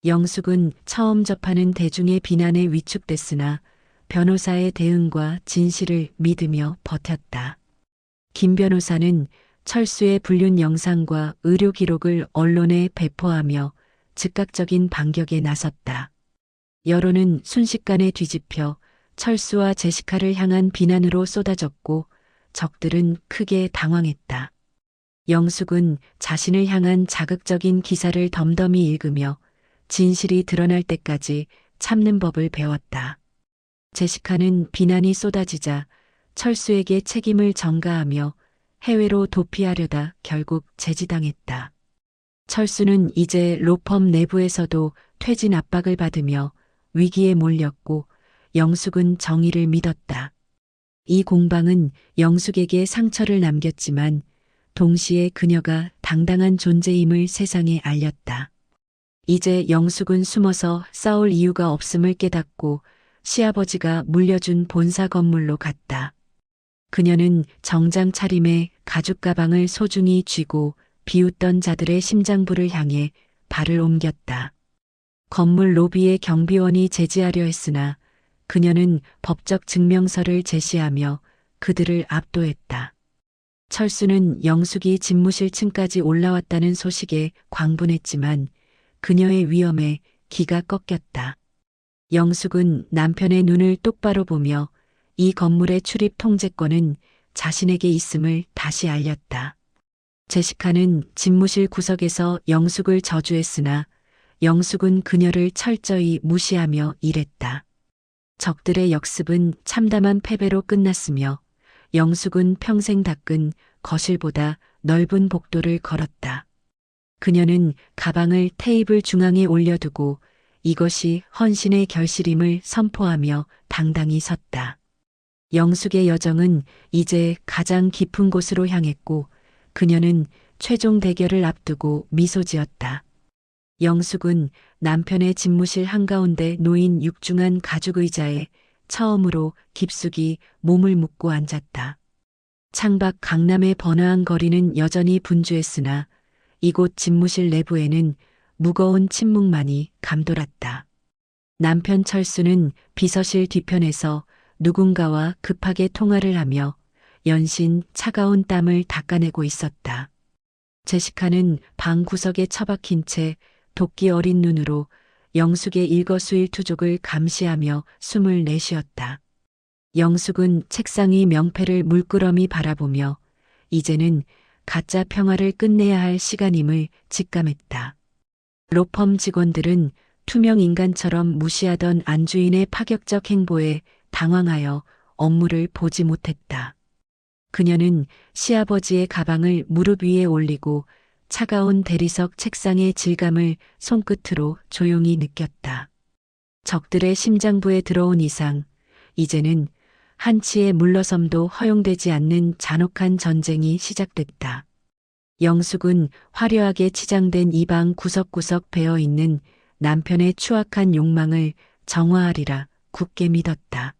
영숙은 처음 접하는 대중의 비난에 위축됐으나 변호사의 대응과 진실을 믿으며 버텼다. 김 변호사는 철수의 불륜 영상과 의료 기록을 언론에 배포하며 즉각적인 반격에 나섰다. 여론은 순식간에 뒤집혀 철수와 제시카를 향한 비난으로 쏟아졌고 적들은 크게 당황했다. 영숙은 자신을 향한 자극적인 기사를 덤덤히 읽으며 진실이 드러날 때까지 참는 법을 배웠다. 제시카는 비난이 쏟아지자 철수에게 책임을 전가하며 해외로 도피하려다 결국 제지당했다. 철수는 이제 로펌 내부에서도 퇴진 압박을 받으며 위기에 몰렸고 영숙은 정의를 믿었다. 이 공방은 영숙에게 상처를 남겼지만 동시에 그녀가 당당한 존재임을 세상에 알렸다. 이제 영숙은 숨어서 싸울 이유가 없음을 깨닫고 시아버지가 물려준 본사 건물로 갔다. 그녀는 정장 차림에 가죽 가방을 소중히 쥐고 비웃던 자들의 심장부를 향해 발을 옮겼다. 건물 로비에 경비원이 제지하려 했으나 그녀는 법적 증명서를 제시하며 그들을 압도했다. 철수는 영숙이 집무실 층까지 올라왔다는 소식에 광분했지만 그녀의 위험에 기가 꺾였다. 영숙은 남편의 눈을 똑바로 보며 이 건물의 출입 통제권은 자신에게 있음을 다시 알렸다. 제시카는 집무실 구석에서 영숙을 저주했으나 영숙은 그녀를 철저히 무시하며 일했다. 적들의 역습은 참담한 패배로 끝났으며 영숙은 평생 닦은 거실보다 넓은 복도를 걸었다. 그녀는 가방을 테이블 중앙에 올려두고 이것이 헌신의 결실임을 선포하며 당당히 섰다. 영숙의 여정은 이제 가장 깊은 곳으로 향했고 그녀는 최종 대결을 앞두고 미소 지었다. 영숙은 남편의 집무실 한가운데 놓인 육중한 가죽 의자에 처음으로 깊숙이 몸을 묻고 앉았다. 창밖 강남의 번화한 거리는 여전히 분주했으나 이곳 집무실 내부에는 무거운 침묵만이 감돌았다. 남편 철수는 비서실 뒤편에서 누군가와 급하게 통화를 하며 연신 차가운 땀을 닦아내고 있었다. 제시카는 방 구석에 처박힌 채 도끼 어린 눈으로 영숙의 일거수일투족을 감시하며 숨을 내쉬었다. 영숙은 책상 위 명패를 물끄러미 바라보며 이제는 가짜 평화를 끝내야 할 시간임을 직감했다. 로펌 직원들은 투명 인간처럼 무시하던 안주인의 파격적 행보에 당황하여 업무를 보지 못했다. 그녀는 시아버지의 가방을 무릎 위에 올리고 차가운 대리석 책상의 질감을 손끝으로 조용히 느꼈다. 적들의 심장부에 들어온 이상, 이제는 한치의 물러섬도 허용되지 않는 잔혹한 전쟁이 시작됐다. 영숙은 화려하게 치장된 이 방 구석구석 배어있는 남편의 추악한 욕망을 정화하리라 굳게 믿었다.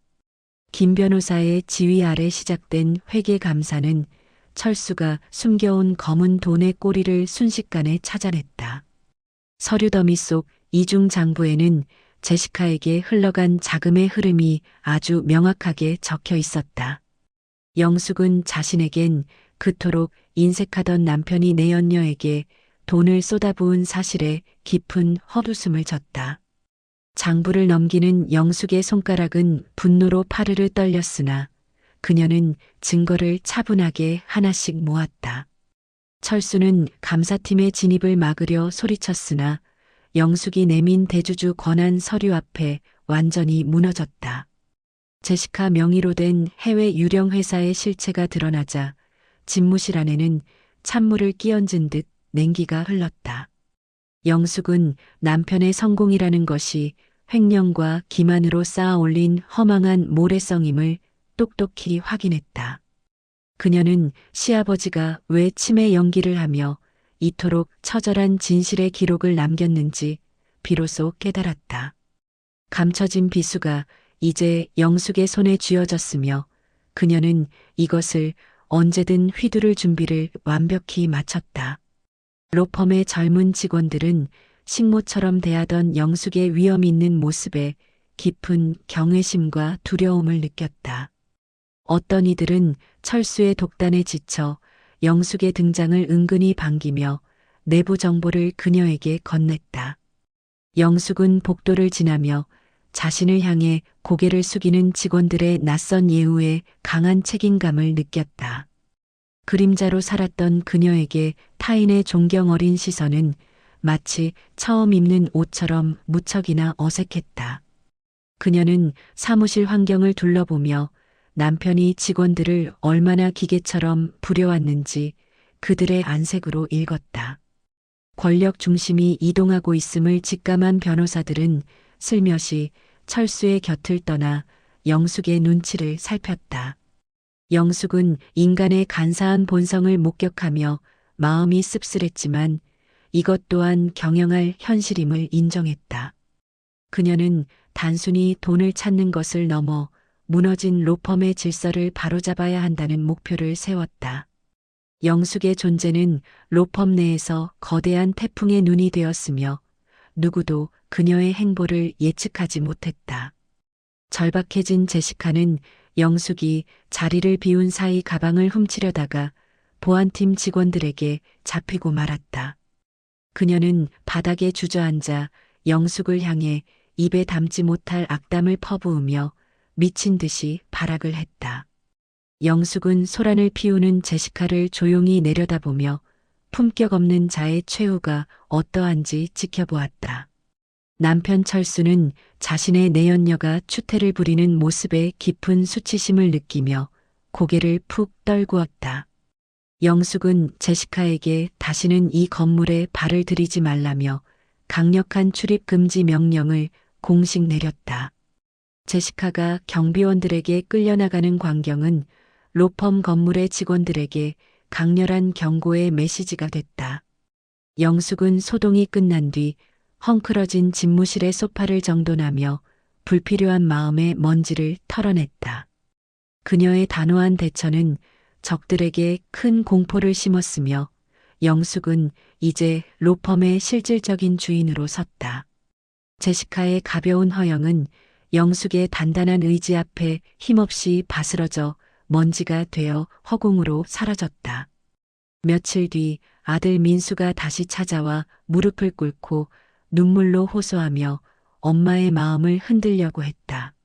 김 변호사의 지휘 아래 시작된 회계 감사는 철수가 숨겨온 검은 돈의 꼬리를 순식간에 찾아냈다. 서류 더미 속 이중 장부에는 제시카에게 흘러간 자금의 흐름이 아주 명확하게 적혀 있었다. 영숙은 자신에겐 그토록 인색하던 남편이 내연녀에게 돈을 쏟아부은 사실에 깊은 헛웃음을 졌다. 장부를 넘기는 영숙의 손가락은 분노로 파르르 떨렸으나 그녀는 증거를 차분하게 하나씩 모았다. 철수는 감사팀의 진입을 막으려 소리쳤으나 영숙이 내민 대주주 권한 서류 앞에 완전히 무너졌다. 제시카 명의로 된 해외 유령 회사의 실체가 드러나자 집무실 안에는 찬물을 끼얹은 듯 냉기가 흘렀다. 영숙은 남편의 성공이라는 것이 횡령과 기만으로 쌓아 올린 허망한 모래성임을 똑똑히 확인했다. 그녀는 시아버지가 왜 치매 연기를 하며 이토록 처절한 진실의 기록을 남겼는지 비로소 깨달았다. 감춰진 비수가 이제 영숙의 손에 쥐어졌으며 그녀는 이것을 언제든 휘두를 준비를 완벽히 마쳤다. 로펌의 젊은 직원들은 식모처럼 대하던 영숙의 위험 있는 모습에 깊은 경외심과 두려움을 느꼈다. 어떤 이들은 철수의 독단에 지쳐 영숙의 등장을 은근히 반기며 내부 정보를 그녀에게 건넸다. 영숙은 복도를 지나며 자신을 향해 고개를 숙이는 직원들의 낯선 예우에 강한 책임감을 느꼈다. 그림자로 살았던 그녀에게 타인의 존경 어린 시선은 마치 처음 입는 옷처럼 무척이나 어색했다. 그녀는 사무실 환경을 둘러보며 남편이 직원들을 얼마나 기계처럼 부려왔는지 그들의 안색으로 읽었다. 권력 중심이 이동하고 있음을 직감한 변호사들은 슬며시 철수의 곁을 떠나 영숙의 눈치를 살폈다. 영숙은 인간의 간사한 본성을 목격하며 마음이 씁쓸했지만 이것 또한 경영할 현실임을 인정했다. 그녀는 단순히 돈을 찾는 것을 넘어 무너진 로펌의 질서를 바로잡아야 한다는 목표를 세웠다. 영숙의 존재는 로펌 내에서 거대한 태풍의 눈이 되었으며 누구도 그녀의 행보를 예측하지 못했다. 절박해진 제시카는 영숙이 자리를 비운 사이 가방을 훔치려다가 보안팀 직원들에게 잡히고 말았다. 그녀는 바닥에 주저앉아 영숙을 향해 입에 담지 못할 악담을 퍼부으며 미친 듯이 발악을 했다. 영숙은 소란을 피우는 제시카를 조용히 내려다보며 품격 없는 자의 최후가 어떠한지 지켜보았다. 남편 철수는 자신의 내연녀가 추태를 부리는 모습에 깊은 수치심을 느끼며 고개를 푹 떨구었다. 영숙은 제시카에게 다시는 이 건물에 발을 들이지 말라며 강력한 출입 금지 명령을 공식 내렸다. 제시카가 경비원들에게 끌려나가는 광경은 로펌 건물의 직원들에게 강렬한 경고의 메시지가 됐다. 영숙은 소동이 끝난 뒤 헝클어진 집무실의 소파를 정돈하며 불필요한 마음의 먼지를 털어냈다. 그녀의 단호한 대처는 적들에게 큰 공포를 심었으며 영숙은 이제 로펌의 실질적인 주인으로 섰다. 제시카의 가벼운 허영은 영숙의 단단한 의지 앞에 힘없이 바스러져 먼지가 되어 허공으로 사라졌다. 며칠 뒤 아들 민수가 다시 찾아와 무릎을 꿇고 눈물로 호소하며 엄마의 마음을 흔들려고 했다.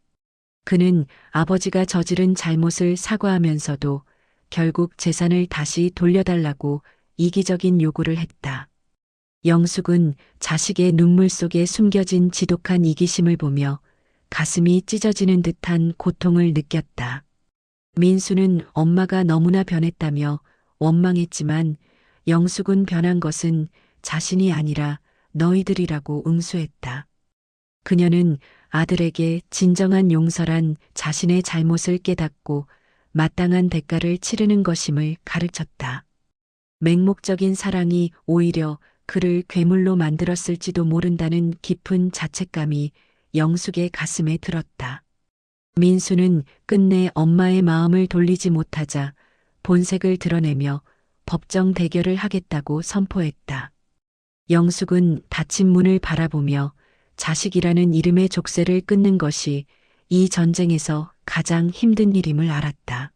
그는 아버지가 저지른 잘못을 사과하면서도 결국 재산을 다시 돌려달라고 이기적인 요구를 했다. 영숙은 자식의 눈물 속에 숨겨진 지독한 이기심을 보며 가슴이 찢어지는 듯한 고통을 느꼈다. 민수는 엄마가 너무나 변했다며 원망했지만 영숙은 변한 것은 자신이 아니라 너희들이라고 응수했다. 그녀는 아들에게 진정한 용서란 자신의 잘못을 깨닫고 마땅한 대가를 치르는 것임을 가르쳤다. 맹목적인 사랑이 오히려 그를 괴물로 만들었을지도 모른다는 깊은 자책감이 영숙의 가슴에 들었다. 민수는 끝내 엄마의 마음을 돌리지 못하자 본색을 드러내며 법정 대결을 하겠다고 선포했다. 영숙은 닫힌 문을 바라보며 자식이라는 이름의 족쇄를 끊는 것이 이 전쟁에서 가장 힘든 일임을 알았다.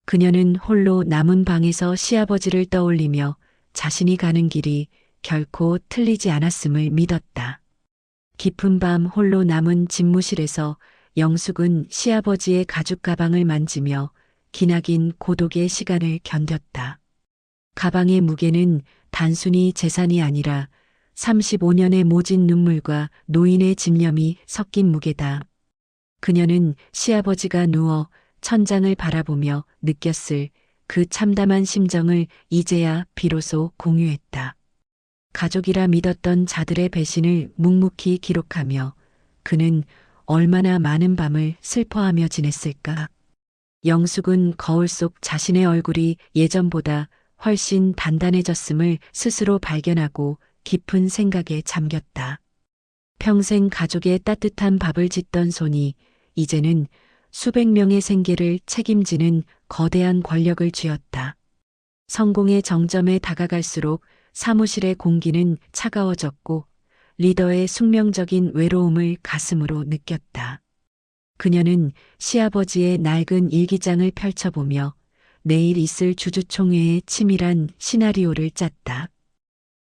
그녀는 홀로 남은 방에서 시아버지를 떠올리며 자신이 가는 길이 결코 틀리지 않았음을 믿었다. 깊은 밤 홀로 남은 집무실에서 영숙은 시아버지의 가죽 가방을 만지며 기나긴 고독의 시간을 견뎠다. 가방의 무게는 단순히 재산이 아니라 35년의 모진 눈물과 노인의 집념이 섞인 무게다. 그녀는 시아버지가 누워 천장을 바라보며 느꼈을 그 참담한 심정을 이제야 비로소 공유했다. 가족이라 믿었던 자들의 배신을 묵묵히 기록하며 그는 얼마나 많은 밤을 슬퍼하며 지냈을까. 영숙은 거울 속 자신의 얼굴이 예전보다 훨씬 단단해졌음을 스스로 발견하고 깊은 생각에 잠겼다. 평생 가족의 따뜻한 밥을 짓던 손이 이제는 수백 명의 생계를 책임지는 거대한 권력을 쥐었다. 성공의 정점에 다가갈수록 사무실의 공기는 차가워졌고 리더의 숙명적인 외로움을 가슴으로 느꼈다. 그녀는 시아버지의 낡은 일기장을 펼쳐보며 내일 있을 주주총회의 치밀한 시나리오를 짰다.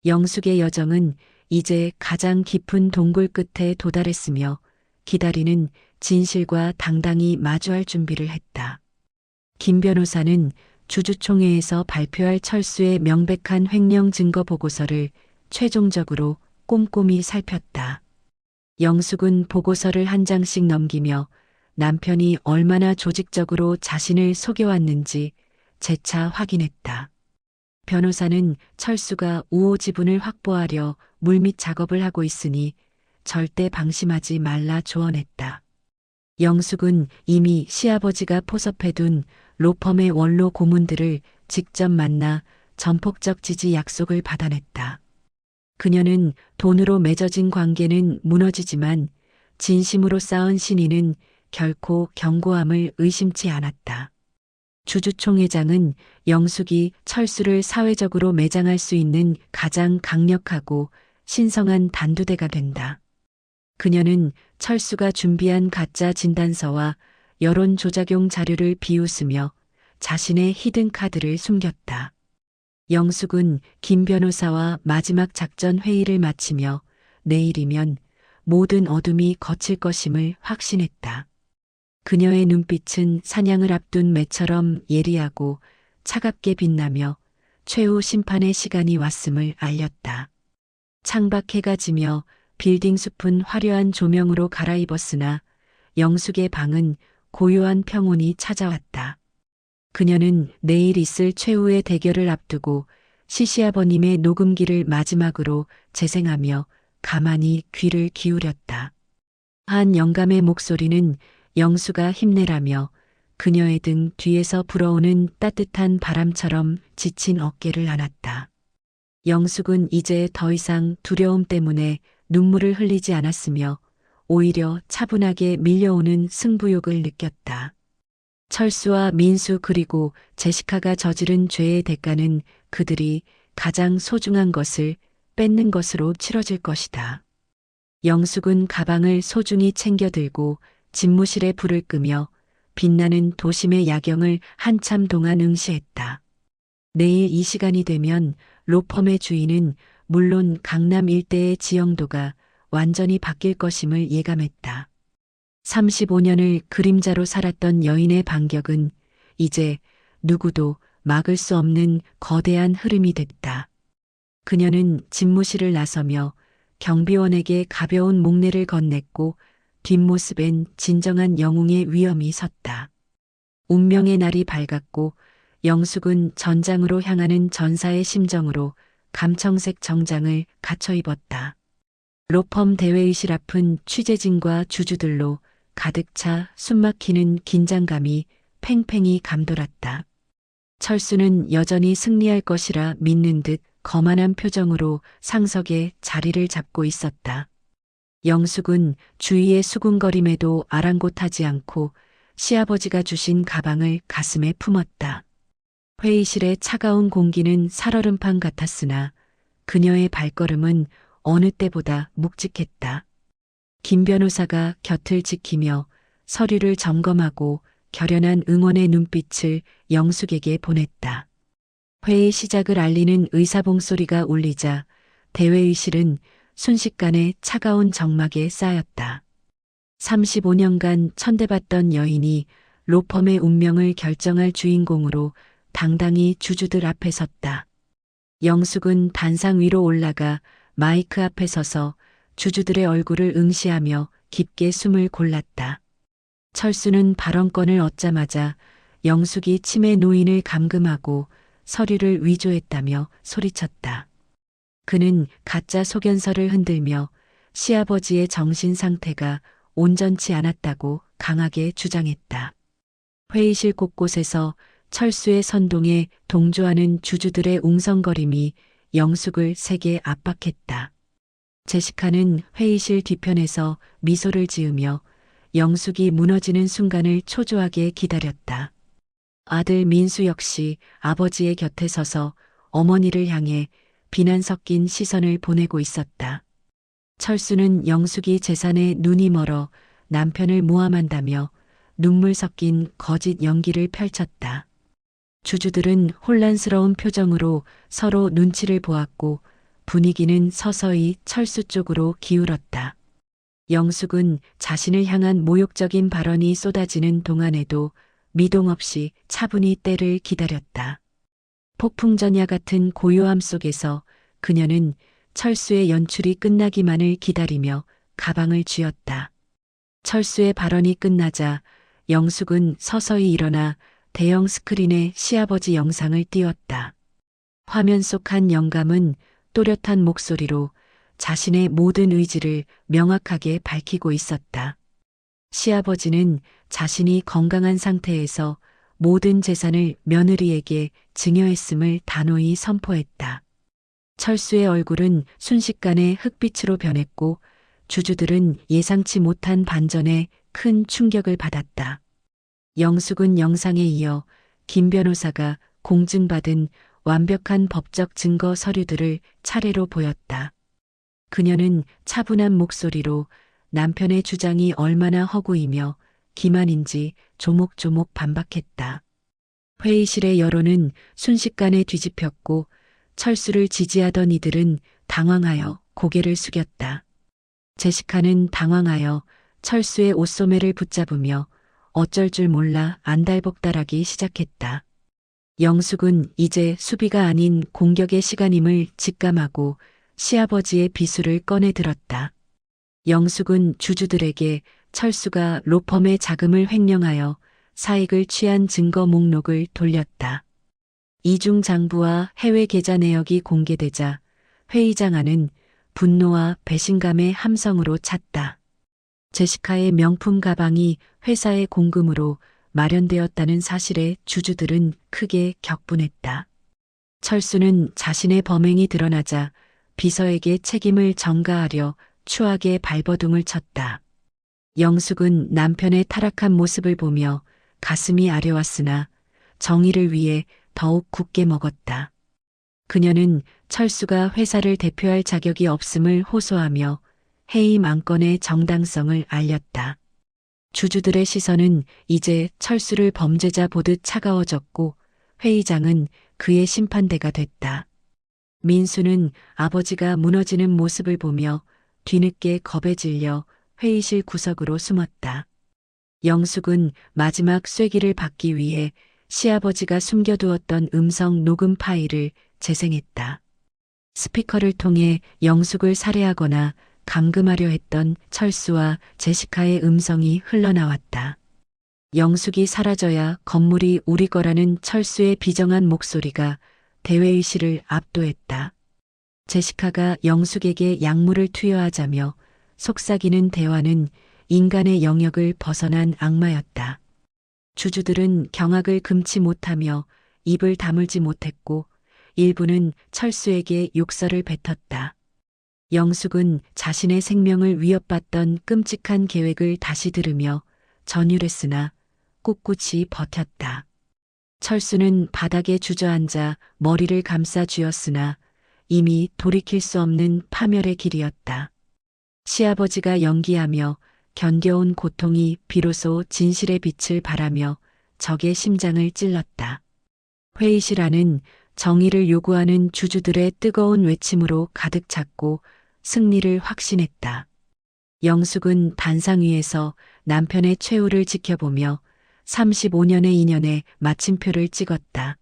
영숙의 여정은 이제 가장 깊은 동굴 끝에 도달했으며 기다리는 진실과 당당히 마주할 준비를 했다. 김 변호사는 주주총회에서 발표할 철수의 명백한 횡령 증거 보고서를 최종적으로 꼼꼼히 살폈다. 영숙은 보고서를 한 장씩 넘기며 남편이 얼마나 조직적으로 자신을 속여왔는지 재차 확인했다. 변호사는 철수가 우호 지분을 확보하려 물밑 작업을 하고 있으니 절대 방심하지 말라 조언했다. 영숙은 이미 시아버지가 포섭해둔 로펌의 원로 고문들을 직접 만나 전폭적 지지 약속을 받아냈다. 그녀는 돈으로 맺어진 관계는 무너지지만 진심으로 쌓은 신의는 결코 견고함을 의심치 않았다. 주주총회장은 영숙이 철수를 사회적으로 매장할 수 있는 가장 강력하고 신성한 단두대가 된다. 그녀는 철수가 준비한 가짜 진단서와 여론 조작용 자료를 비웃으며 자신의 히든 카드를 숨겼다. 영숙은 김 변호사와 마지막 작전 회의를 마치며 내일이면 모든 어둠이 거칠 것임을 확신했다. 그녀의 눈빛은 사냥을 앞둔 매처럼 예리하고 차갑게 빛나며 최후 심판의 시간이 왔음을 알렸다. 창밖 해가 지며 빌딩 숲은 화려한 조명으로 갈아입었으나 영숙의 방은 고요한 평온이 찾아왔다. 그녀는 내일 있을 최후의 대결을 앞두고 시시아버님의 녹음기를 마지막으로 재생하며 가만히 귀를 기울였다. 한 영감의 목소리는 영수가 힘내라며 그녀의 등 뒤에서 불어오는 따뜻한 바람처럼 지친 어깨를 안았다. 영숙은 이제 더 이상 두려움 때문에 눈물을 흘리지 않았으며 오히려 차분하게 밀려오는 승부욕을 느꼈다. 철수와 민수 그리고 제시카가 저지른 죄의 대가는 그들이 가장 소중한 것을 뺏는 것으로 치러질 것이다. 영숙은 가방을 소중히 챙겨 들고 집무실에 불을 끄며 빛나는 도심의 야경을 한참 동안 응시했다. 내일 이 시간이 되면 로펌의 주인은 물론 강남 일대의 지형도가 완전히 바뀔 것임을 예감했다. 35년을 그림자로 살았던 여인의 반격은 이제 누구도 막을 수 없는 거대한 흐름이 됐다. 그녀는 집무실을 나서며 경비원에게 가벼운 목례를 건넸고 뒷모습엔 진정한 영웅의 위엄이 섰다. 운명의 날이 밝았고 영숙은 전장으로 향하는 전사의 심정으로 감청색 정장을 갖춰 입었다. 로펌 대회의실 앞은 취재진과 주주들로 가득 차 숨막히는 긴장감이 팽팽히 감돌았다. 철수는 여전히 승리할 것이라 믿는 듯 거만한 표정으로 상석에 자리를 잡고 있었다. 영숙은 주위의 수군거림에도 아랑곳하지 않고 시아버지가 주신 가방을 가슴에 품었다. 회의실의 차가운 공기는 살얼음판 같았으나 그녀의 발걸음은 어느 때보다 묵직했다. 김 변호사가 곁을 지키며 서류를 점검하고 결연한 응원의 눈빛을 영숙에게 보냈다. 회의 시작을 알리는 의사봉 소리가 울리자 대회의실은 순식간에 차가운 정막에 쌓였다. 35년간 천대받던 여인이 로펌의 운명을 결정할 주인공으로 당당히 주주들 앞에 섰다. 영숙은 단상 위로 올라가 마이크 앞에 서서 주주들의 얼굴을 응시하며 깊게 숨을 골랐다. 철수는 발언권을 얻자마자 영숙이 치매 노인을 감금하고 서류를 위조했다며 소리쳤다. 그는 가짜 소견서를 흔들며 시아버지의 정신 상태가 온전치 않았다고 강하게 주장했다. 회의실 곳곳에서 철수의 선동에 동조하는 주주들의 웅성거림이 영숙을 세게 압박했다. 제시카는 회의실 뒤편에서 미소를 지으며 영숙이 무너지는 순간을 초조하게 기다렸다. 아들 민수 역시 아버지의 곁에 서서 어머니를 향해 비난 섞인 시선을 보내고 있었다. 철수는 영숙이 재산에 눈이 멀어 남편을 모함한다며 눈물 섞인 거짓 연기를 펼쳤다. 주주들은 혼란스러운 표정으로 서로 눈치를 보았고 분위기는 서서히 철수 쪽으로 기울었다. 영숙은 자신을 향한 모욕적인 발언이 쏟아지는 동안에도 미동 없이 차분히 때를 기다렸다. 폭풍전야 같은 고요함 속에서 그녀는 철수의 연출이 끝나기만을 기다리며 가방을 쥐었다. 철수의 발언이 끝나자 영숙은 서서히 일어나 대형 스크린에 시아버지 영상을 띄웠다. 화면 속 한 영감은 또렷한 목소리로 자신의 모든 의지를 명확하게 밝히고 있었다. 시아버지는 자신이 건강한 상태에서 모든 재산을 며느리에게 증여했음을 단호히 선포했다. 철수의 얼굴은 순식간에 흑빛으로 변했고 주주들은 예상치 못한 반전에 큰 충격을 받았다. 영숙은 영상에 이어 김 변호사가 공증받은 완벽한 법적 증거 서류들을 차례로 보였다. 그녀는 차분한 목소리로 남편의 주장이 얼마나 허구이며 기만인지 조목조목 반박했다. 회의실의 여론은 순식간에 뒤집혔고 철수를 지지하던 이들은 당황하여 고개를 숙였다. 제시카는 당황하여 철수의 옷소매를 붙잡으며 어쩔 줄 몰라 안달복달하기 시작했다. 영숙은 이제 수비가 아닌 공격의 시간임을 직감하고 시아버지의 비수를 꺼내 들었다. 영숙은 주주들에게 철수가 로펌의 자금을 횡령하여 사익을 취한 증거 목록을 돌렸다. 이중 장부와 해외 계좌 내역이 공개되자 회의장 안은 분노와 배신감의 함성으로 찼다. 제시카의 명품 가방이 회사의 공금으로 마련되었다는 사실에 주주들은 크게 격분했다. 철수는 자신의 범행이 드러나자 비서에게 책임을 전가하려 추하게 발버둥을 쳤다. 영숙은 남편의 타락한 모습을 보며 가슴이 아려왔으나 정의를 위해 더욱 굳게 먹었다. 그녀는 철수가 회사를 대표할 자격이 없음을 호소하며 해임 안건의 정당성을 알렸다. 주주들의 시선은 이제 철수를 범죄자 보듯 차가워졌고 회의장은 그의 심판대가 됐다. 민수는 아버지가 무너지는 모습을 보며 뒤늦게 겁에 질려 회의실 구석으로 숨었다. 영숙은 마지막 쐐기를 받기 위해 시아버지가 숨겨두었던 음성 녹음 파일을 재생했다. 스피커를 통해 영숙을 살해하거나 감금하려 했던 철수와 제시카의 음성이 흘러나왔다. 영숙이 사라져야 건물이 우리 거라는 철수의 비정한 목소리가 대회의실을 압도했다. 제시카가 영숙에게 약물을 투여하자며 속삭이는 대화는 인간의 영역을 벗어난 악마였다. 주주들은 경악을 금치 못하며 입을 다물지 못했고 일부는 철수에게 욕설을 뱉었다. 영숙은 자신의 생명을 위협받던 끔찍한 계획을 다시 들으며 전율했으나 꿋꿋이 버텼다. 철수는 바닥에 주저앉아 머리를 감싸 쥐었으나 이미 돌이킬 수 없는 파멸의 길이었다. 시아버지가 연기하며 견뎌온 고통이 비로소 진실의 빛을 발하며 적의 심장을 찔렀다. 회의실 안은 정의를 요구하는 주주들의 뜨거운 외침으로 가득 찼고 승리를 확신했다. 영숙은 단상 위에서 남편의 최후를 지켜보며 35년의 인연에 마침표를 찍었다.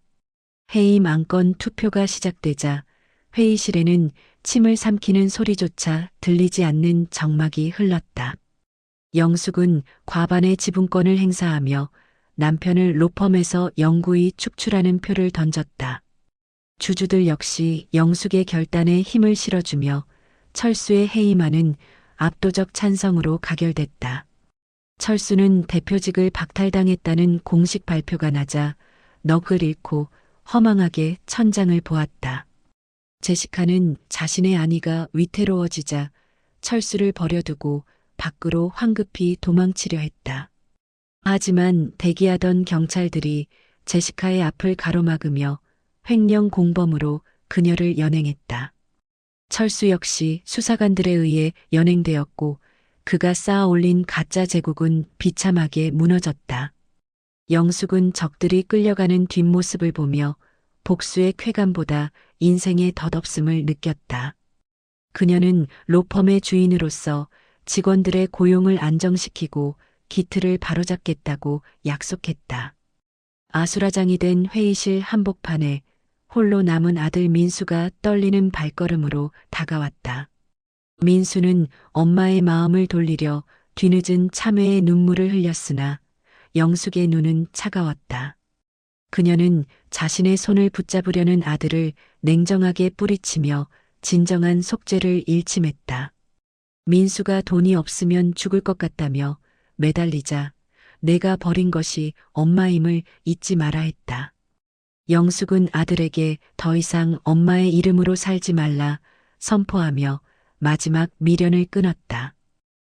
해임 안건 투표가 시작되자 회의실에는 침을 삼키는 소리조차 들리지 않는 적막이 흘렀다. 영숙은 과반의 지분권을 행사하며 남편을 로펌에서 영구히 축출하는 표를 던졌다. 주주들 역시 영숙의 결단에 힘을 실어주며 철수의 해임안은 압도적 찬성으로 가결됐다. 철수는 대표직을 박탈당했다는 공식 발표가 나자 넋을 잃고 허망하게 천장을 보았다. 제시카는 자신의 아내가 위태로워지자 철수를 버려두고 밖으로 황급히 도망치려 했다. 하지만 대기하던 경찰들이 제시카의 앞을 가로막으며 횡령 공범으로 그녀를 연행했다. 철수 역시 수사관들에 의해 연행되었고 그가 쌓아 올린 가짜 제국은 비참하게 무너졌다. 영숙은 적들이 끌려가는 뒷모습을 보며 복수의 쾌감보다 인생의 덧없음을 느꼈다. 그녀는 로펌의 주인으로서 직원들의 고용을 안정시키고 기틀을 바로잡겠다고 약속했다. 아수라장이 된 회의실 한복판에 홀로 남은 아들 민수가 떨리는 발걸음으로 다가왔다. 민수는 엄마의 마음을 돌리려 뒤늦은 참회의 눈물을 흘렸으나 영숙의 눈은 차가웠다. 그녀는 자신의 손을 붙잡으려는 아들을 냉정하게 뿌리치며 진정한 속죄를 일침했다. 민수가 돈이 없으면 죽을 것 같다며 매달리자 내가 버린 것이 엄마임을 잊지 마라 했다. 영숙은 아들에게 더 이상 엄마의 이름으로 살지 말라 선포하며 마지막 미련을 끊었다.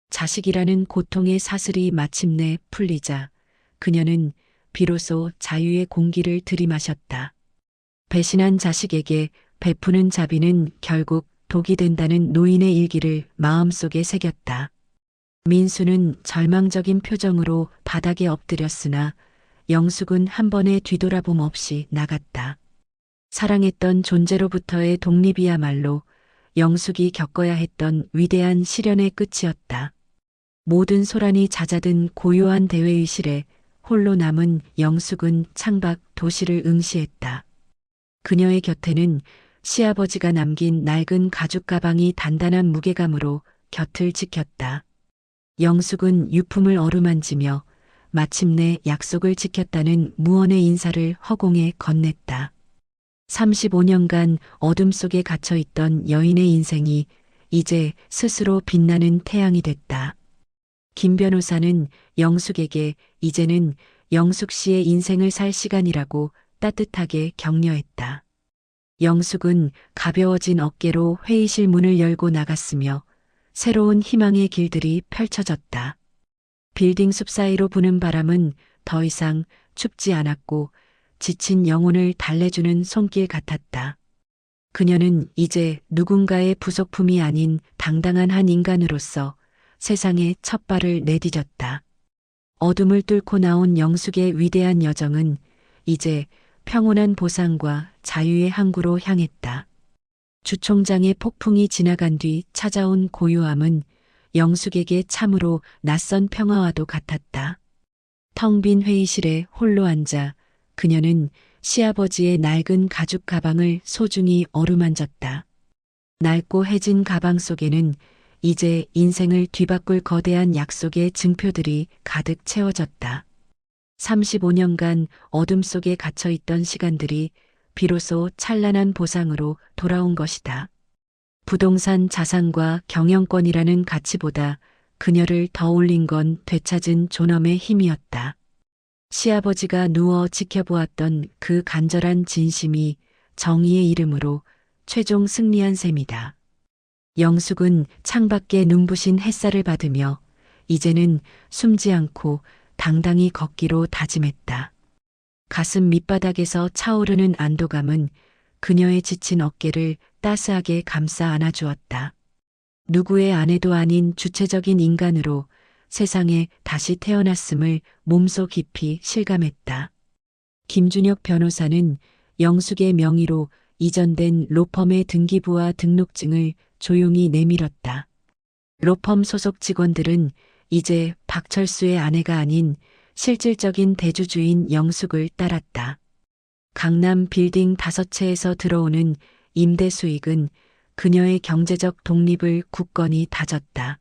자식이라는 고통의 사슬이 마침내 풀리자 그녀는 비로소 자유의 공기를 들이마셨다. 배신한 자식에게 베푸는 자비는 결국 독이 된다는 노인의 일기를 마음속에 새겼다. 민수는 절망적인 표정으로 바닥에 엎드렸으나 영숙은 한 번의 뒤돌아봄 없이 나갔다. 사랑했던 존재로부터의 독립이야말로 영숙이 겪어야 했던 위대한 시련의 끝이었다. 모든 소란이 잦아든 고요한 대회의실에 홀로 남은 영숙은 창밖 도시를 응시했다. 그녀의 곁에는 시아버지가 남긴 낡은 가죽 가방이 단단한 무게감으로 곁을 지켰다. 영숙은 유품을 어루만지며 마침내 약속을 지켰다는 무언의 인사를 허공에 건넸다. 35년간 어둠 속에 갇혀 있던 여인의 인생이 이제 스스로 빛나는 태양이 됐다. 김 변호사는 영숙에게 이제는 영숙 씨의 인생을 살 시간이라고 따뜻하게 격려했다. 영숙은 가벼워진 어깨로 회의실 문을 열고 나갔으며 새로운 희망의 길들이 펼쳐졌다. 빌딩 숲 사이로 부는 바람은 더 이상 춥지 않았고 지친 영혼을 달래주는 손길 같았다. 그녀는 이제 누군가의 부속품이 아닌 당당한 한 인간으로서 세상에 첫 발을 내디뎠다. 어둠을 뚫고 나온 영숙의 위대한 여정은 이제 평온한 보상과 자유의 항구로 향했다. 주 총장의 폭풍이 지나간 뒤 찾아온 고요함은 영숙에게 참으로 낯선 평화와도 같았다. 텅 빈 회의실에 홀로 앉아 그녀는 시아버지의 낡은 가죽 가방을 소중히 어루만졌다. 낡고 해진 가방 속에는 이제 인생을 뒤바꿀 거대한 약속의 증표들이 가득 채워졌다. 35년간 어둠 속에 갇혀있던 시간들이 비로소 찬란한 보상으로 돌아온 것이다. 부동산 자산과 경영권이라는 가치보다 그녀를 더 올린 건 되찾은 존엄의 힘이었다. 시아버지가 누워 지켜보았던 그 간절한 진심이 정의의 이름으로 최종 승리한 셈이다. 영숙은 창밖에 눈부신 햇살을 받으며 이제는 숨지 않고 당당히 걷기로 다짐했다. 가슴 밑바닥에서 차오르는 안도감은 그녀의 지친 어깨를 따스하게 감싸 안아주었다. 누구의 아내도 아닌 주체적인 인간으로 세상에 다시 태어났음을 몸소 깊이 실감했다. 김준혁 변호사는 영숙의 명의로 이전된 로펌의 등기부와 등록증을 조용히 내밀었다. 로펌 소속 직원들은 이제 박철수의 아내가 아닌 실질적인 대주주인 영숙을 따랐다. 강남 빌딩 5채에서 들어오는 임대 수익은 그녀의 경제적 독립을 굳건히 다졌다.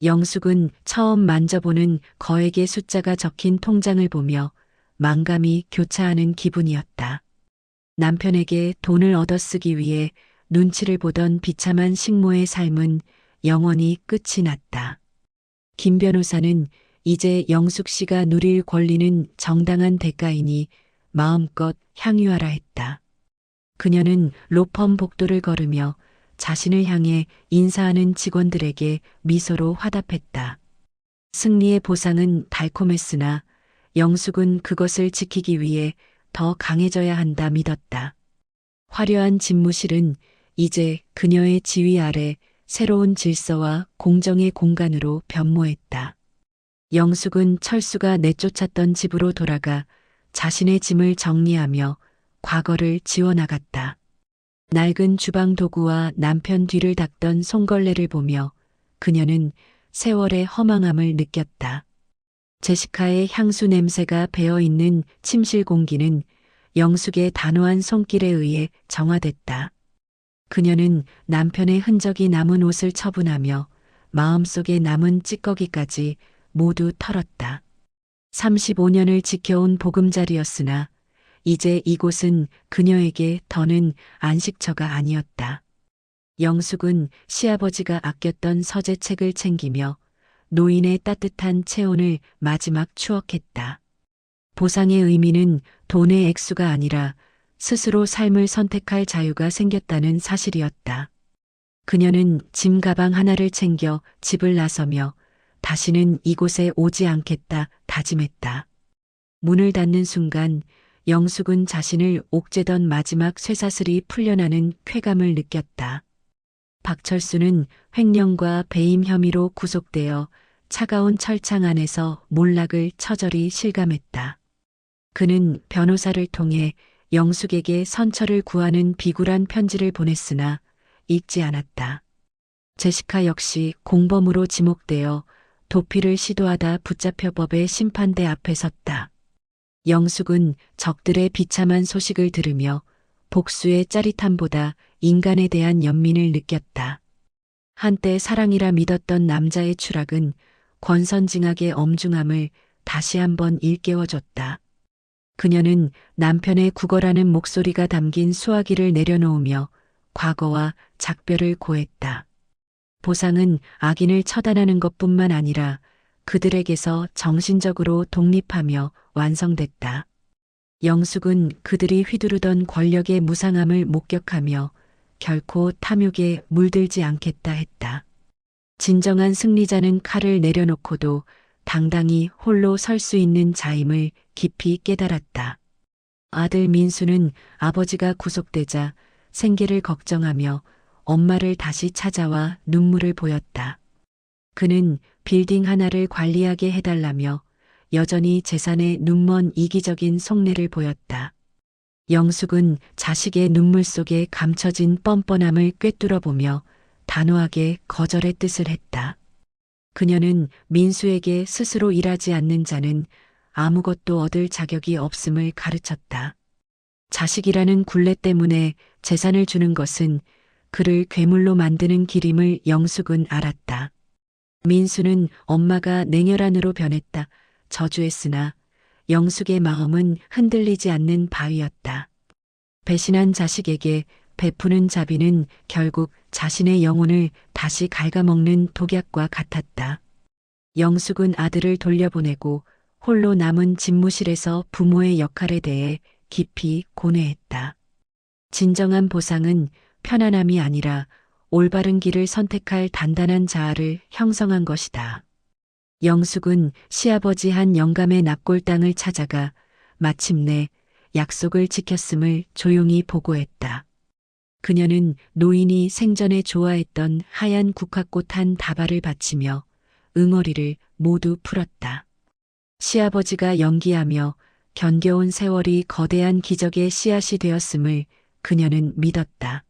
영숙은 처음 만져보는 거액의 숫자가 적힌 통장을 보며 만감이 교차하는 기분이었다. 남편에게 돈을 얻어쓰기 위해 눈치를 보던 비참한 식모의 삶은 영원히 끝이 났다. 김 변호사는 이제 영숙 씨가 누릴 권리는 정당한 대가이니 마음껏 향유하라 했다. 그녀는 로펌 복도를 걸으며 자신을 향해 인사하는 직원들에게 미소로 화답했다. 승리의 보상은 달콤했으나 영숙은 그것을 지키기 위해 더 강해져야 한다 믿었다. 화려한 집무실은 이제 그녀의 지휘 아래 새로운 질서와 공정의 공간으로 변모했다. 영숙은 철수가 내쫓았던 집으로 돌아가 자신의 짐을 정리하며 과거를 지워나갔다. 낡은 주방 도구와 남편 뒤를 닦던 손걸레를 보며 그녀는 세월의 허망함을 느꼈다. 제시카의 향수 냄새가 배어있는 침실 공기는 영숙의 단호한 손길에 의해 정화됐다. 그녀는 남편의 흔적이 남은 옷을 처분하며 마음속에 남은 찌꺼기까지 모두 털었다. 35년을 지켜온 보금자리였으나 이제 이곳은 그녀에게 더는 안식처가 아니었다. 영숙은 시아버지가 아꼈던 서재책을 챙기며 노인의 따뜻한 체온을 마지막 추억했다. 보상의 의미는 돈의 액수가 아니라 스스로 삶을 선택할 자유가 생겼다는 사실이었다. 그녀는 짐 가방 하나를 챙겨 집을 나서며 다시는 이곳에 오지 않겠다 다짐했다. 문을 닫는 순간 영숙은 자신을 옥죄던 마지막 쇠사슬이 풀려나는 쾌감을 느꼈다. 박철수는 횡령과 배임 혐의로 구속되어 차가운 철창 안에서 몰락을 처절히 실감했다. 그는 변호사를 통해 영숙에게 선처를 구하는 비굴한 편지를 보냈으나 읽지 않았다. 제시카 역시 공범으로 지목되어 도피를 시도하다 붙잡혀 법의 심판대 앞에 섰다. 영숙은 적들의 비참한 소식을 들으며 복수의 짜릿함보다 인간에 대한 연민을 느꼈다. 한때 사랑이라 믿었던 남자의 추락은 권선징악의 엄중함을 다시 한번 일깨워줬다. 그녀는 남편의 구걸하는 목소리가 담긴 수화기를 내려놓으며 과거와 작별을 고했다. 보상은 악인을 처단하는 것뿐만 아니라 그들에게서 정신적으로 독립하며 완성됐다. 영숙은 그들이 휘두르던 권력의 무상함을 목격하며 결코 탐욕에 물들지 않겠다 했다. 진정한 승리자는 칼을 내려놓고도 당당히 홀로 설 수 있는 자임을 깊이 깨달았다. 아들 민수는 아버지가 구속되자 생계를 걱정하며 엄마를 다시 찾아와 눈물을 보였다. 그는 빌딩 하나를 관리하게 해달라며 여전히 재산에 눈먼 이기적인 속내를 보였다. 영숙은 자식의 눈물 속에 감춰진 뻔뻔함을 꿰뚫어 보며 단호하게 거절의 뜻을 했다. 그녀는 민수에게 스스로 일하지 않는 자는 아무것도 얻을 자격이 없음을 가르쳤다. 자식이라는 굴레 때문에 재산을 주는 것은 그를 괴물로 만드는 길임을 영숙은 알았다. 민수는 엄마가 냉혈한으로 변했다 저주했으나 영숙의 마음은 흔들리지 않는 바위였다. 배신한 자식에게 베푸는 자비는 결국 자신의 영혼을 다시 갉아먹는 독약과 같았다. 영숙은 아들을 돌려보내고 홀로 남은 집무실에서 부모의 역할에 대해 깊이 고뇌했다. 진정한 보상은 편안함이 아니라 올바른 길을 선택할 단단한 자아를 형성한 것이다. 영숙은 시아버지 한 영감의 납골당을 찾아가 마침내 약속을 지켰음을 조용히 보고했다. 그녀는 노인이 생전에 좋아했던 하얀 국화꽃 한 다발을 바치며 응어리를 모두 풀었다. 시아버지가 연기하며 견뎌온 세월이 거대한 기적의 씨앗이 되었음을 그녀는 믿었다.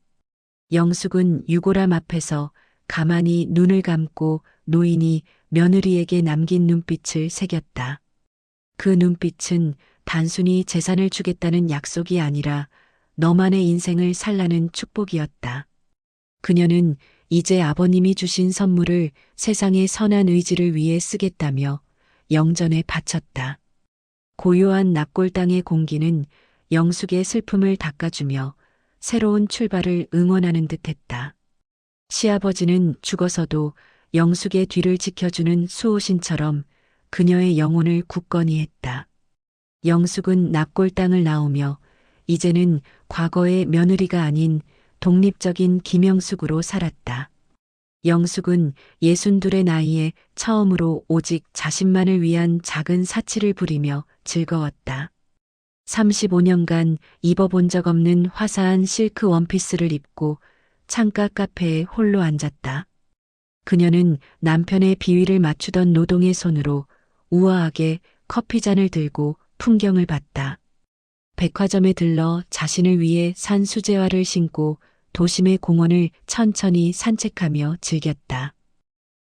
영숙은 유골함 앞에서 가만히 눈을 감고 노인이 며느리에게 남긴 눈빛을 새겼다. 그 눈빛은 단순히 재산을 주겠다는 약속이 아니라 너만의 인생을 살라는 축복이었다. 그녀는 이제 아버님이 주신 선물을 세상의 선한 의지를 위해 쓰겠다며 영전에 바쳤다. 고요한 납골당의 공기는 영숙의 슬픔을 닦아주며 새로운 출발을 응원하는 듯했다. 시아버지는 죽어서도 영숙의 뒤를 지켜주는 수호신처럼 그녀의 영혼을 굳건히 했다. 영숙은 납골당을 나오며 이제는 과거의 며느리가 아닌 독립적인 김영숙으로 살았다. 영숙은 62의 나이에 처음으로 오직 자신만을 위한 작은 사치를 부리며 즐거웠다. 35년간 입어본 적 없는 화사한 실크 원피스를 입고 창가 카페에 홀로 앉았다. 그녀는 남편의 비위를 맞추던 노동의 손으로 우아하게 커피잔을 들고 풍경을 봤다. 백화점에 들러 자신을 위해 산 수제화를 신고 도심의 공원을 천천히 산책하며 즐겼다.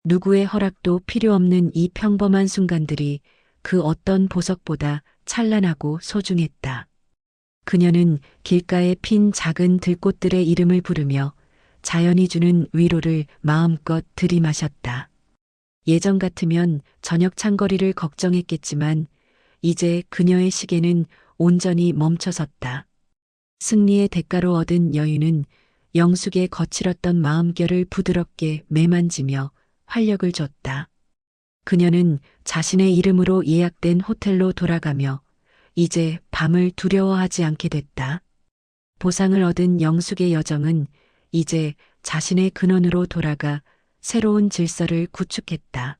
누구의 허락도 필요 없는 이 평범한 순간들이 그 어떤 보석보다 찬란하고 소중했다. 그녀는 길가에 핀 작은 들꽃들의 이름을 부르며 자연이 주는 위로를 마음껏 들이마셨다. 예전 같으면 저녁 창거리를 걱정했겠지만 이제 그녀의 시계는 온전히 멈춰섰다. 승리의 대가로 얻은 여유는 영숙의 거칠었던 마음결을 부드럽게 매만지며 활력을 줬다. 그녀는 자신의 이름으로 예약된 호텔로 돌아가며 이제 밤을 두려워하지 않게 됐다. 보상을 얻은 영숙의 여정은 이제 자신의 근원으로 돌아가 새로운 질서를 구축했다.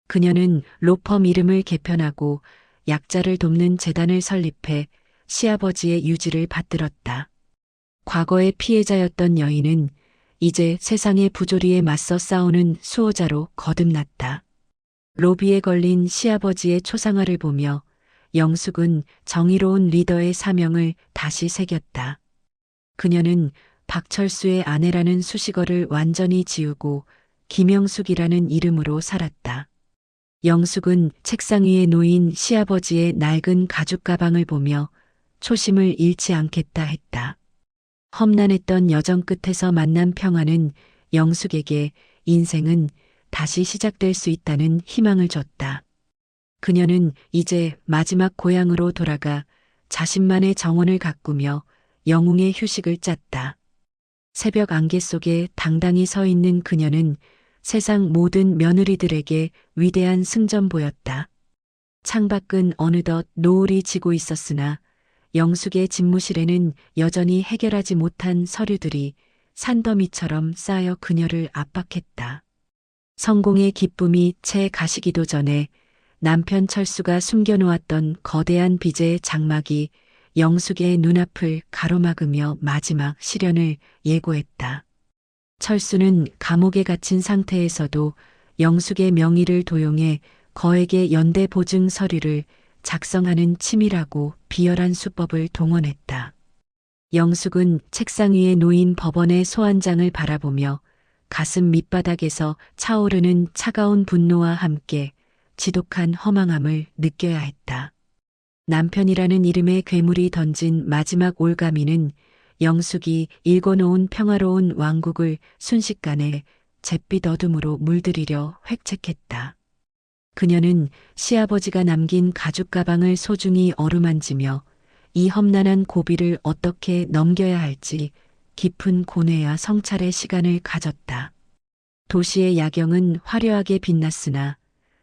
그녀는 로펌 이름을 개편하고 약자를 돕는 재단을 설립해 시아버지의 유지를 받들었다. 과거의 피해자였던 여인은 이제 세상의 부조리에 맞서 싸우는 수호자로 거듭났다. 로비에 걸린 시아버지의 초상화를 보며 영숙은 정의로운 리더의 사명을 다시 새겼다. 그녀는 박철수의 아내라는 수식어를 완전히 지우고 김영숙이라는 이름으로 살았다. 영숙은 책상 위에 놓인 시아버지의 낡은 가죽 가방을 보며 초심을 잃지 않겠다 했다. 험난했던 여정 끝에서 만난 평화는 영숙에게 인생은 다시 시작될 수 있다는 희망을 줬다. 그녀는 이제 마지막 고향으로 돌아가 자신만의 정원을 가꾸며 영웅의 휴식을 짰다. 새벽 안개 속에 당당히 서 있는 그녀는 세상 모든 며느리들에게 위대한 승전보였다. 창밖은 어느덧 노을이 지고 있었으나 영숙의 집무실에는 여전히 해결하지 못한 서류들이 산더미처럼 쌓여 그녀를 압박했다. 성공의 기쁨이 채 가시기도 전에 남편 철수가 숨겨놓았던 거대한 빚의 장막이 영숙의 눈앞을 가로막으며 마지막 시련을 예고했다. 철수는 감옥에 갇힌 상태에서도 영숙의 명의를 도용해 거액의 연대 보증 서류를 작성하는 치밀하고 비열한 수법을 동원했다. 영숙은 책상 위에 놓인 법원의 소환장을 바라보며 가슴 밑바닥에서 차오르는 차가운 분노와 함께 지독한 허망함을 느껴야 했다. 남편이라는 이름의 괴물이 던진 마지막 올가미는 영숙이 일궈놓은 평화로운 왕국을 순식간에 잿빛 어둠으로 물들이려 획책했다. 그녀는 시아버지가 남긴 가죽 가방을 소중히 어루만지며 이 험난한 고비를 어떻게 넘겨야 할지 깊은 고뇌와 성찰의 시간을 가졌다. 도시의 야경은 화려하게 빛났으나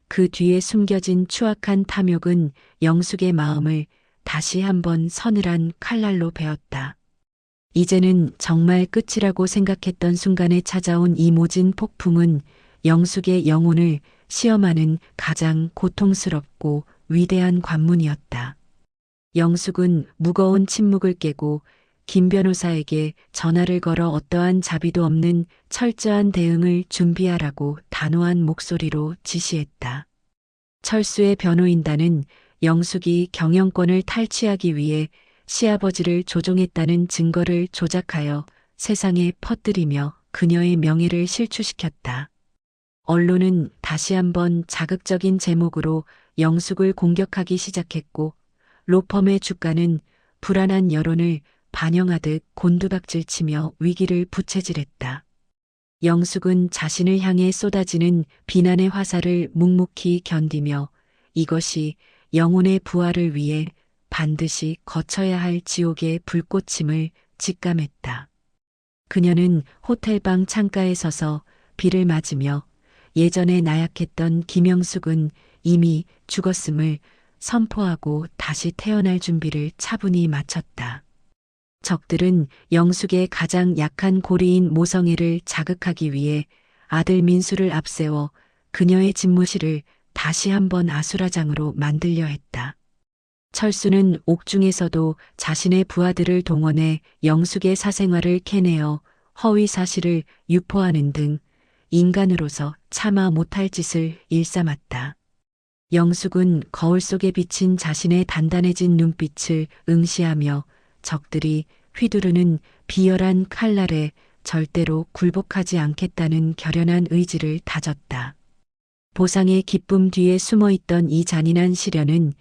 그 뒤에 숨겨진 추악한 탐욕은 영숙의 마음을 다시 한번 서늘한 칼날로 베었다. 이제는 정말 끝이라고 생각했던 순간에 찾아온 이 모진 폭풍은 영숙의 영혼을 시험하는 가장 고통스럽고 위대한 관문이었다. 영숙은 무거운 침묵을 깨고 김 변호사에게 전화를 걸어 어떠한 자비도 없는 철저한 대응을 준비하라고 단호한 목소리로 지시했다. 철수의 변호인단은 영숙이 경영권을 탈취하기 위해 시아버지를 조종했다는 증거를 조작하여 세상에 퍼뜨리며 그녀의 명예를 실추시켰다. 언론은 다시 한번 자극적인 제목으로 영숙을 공격하기 시작했고 로펌의 주가는 불안한 여론을 반영하듯 곤두박질치며 위기를 부채질했다. 영숙은 자신을 향해 쏟아지는 비난의 화살을 묵묵히 견디며 이것이 영혼의 부활을 위해 반드시 거쳐야 할 지옥의 불꽃임을 직감했다. 그녀는 호텔방 창가에 서서 비를 맞으며 예전에 나약했던 김영숙은 이미 죽었음을 선포하고 다시 태어날 준비를 차분히 마쳤다. 적들은 영숙의 가장 약한 고리인 모성애를 자극하기 위해 아들 민수를 앞세워 그녀의 집무실을 다시 한번 아수라장으로 만들려 했다. 철수는 옥중에서도 자신의 부하들을 동원해 영숙의 사생활을 캐내어 허위 사실을 유포하는 등 인간으로서 차마 못할 짓을 일삼았다. 영숙은 거울 속에 비친 자신의 단단해진 눈빛을 응시하며 적들이 휘두르는 비열한 칼날에 절대로 굴복하지 않겠다는 결연한 의지를 다졌다. 보상의 기쁨 뒤에 숨어있던 이 잔인한 시련은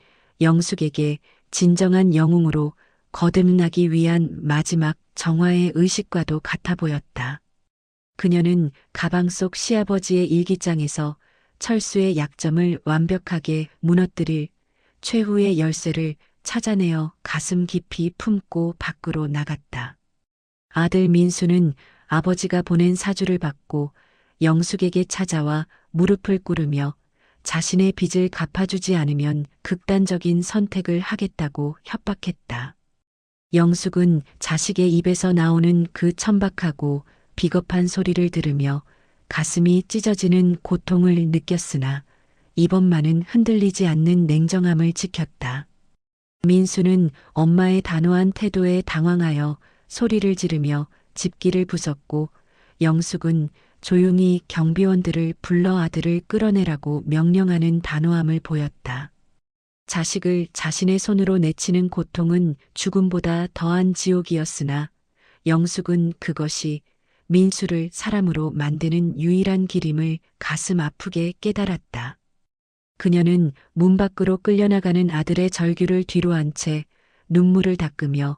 영숙에게 진정한 영웅으로 거듭나기 위한 마지막 정화의 의식과도 같아 보였다. 그녀는 가방 속 시아버지의 일기장에서 철수의 약점을 완벽하게 무너뜨릴 최후의 열쇠를 찾아내어 가슴 깊이 품고 밖으로 나갔다. 아들 민수는 아버지가 보낸 사주를 받고 영숙에게 찾아와 무릎을 꿇으며 자신의 빚을 갚아주지 않으면 극단적인 선택을 하겠다고 협박했다. 영숙은 자식의 입에서 나오는 그 천박하고 비겁한 소리를 들으며 가슴이 찢어지는 고통을 느꼈으나 이번만은 흔들리지 않는 냉정함을 지켰다. 민수는 엄마의 단호한 태도에 당황하여 소리를 지르며 집기를 부쉈고 영숙은 조용히 경비원들을 불러 아들을 끌어내라고 명령하는 단호함을 보였다. 자식을 자신의 손으로 내치는 고통은 죽음보다 더한 지옥이었으나 영숙은 그것이 민수를 사람으로 만드는 유일한 길임을 가슴 아프게 깨달았다. 그녀는 문 밖으로 끌려나가는 아들의 절규를 뒤로 한 채 눈물을 닦으며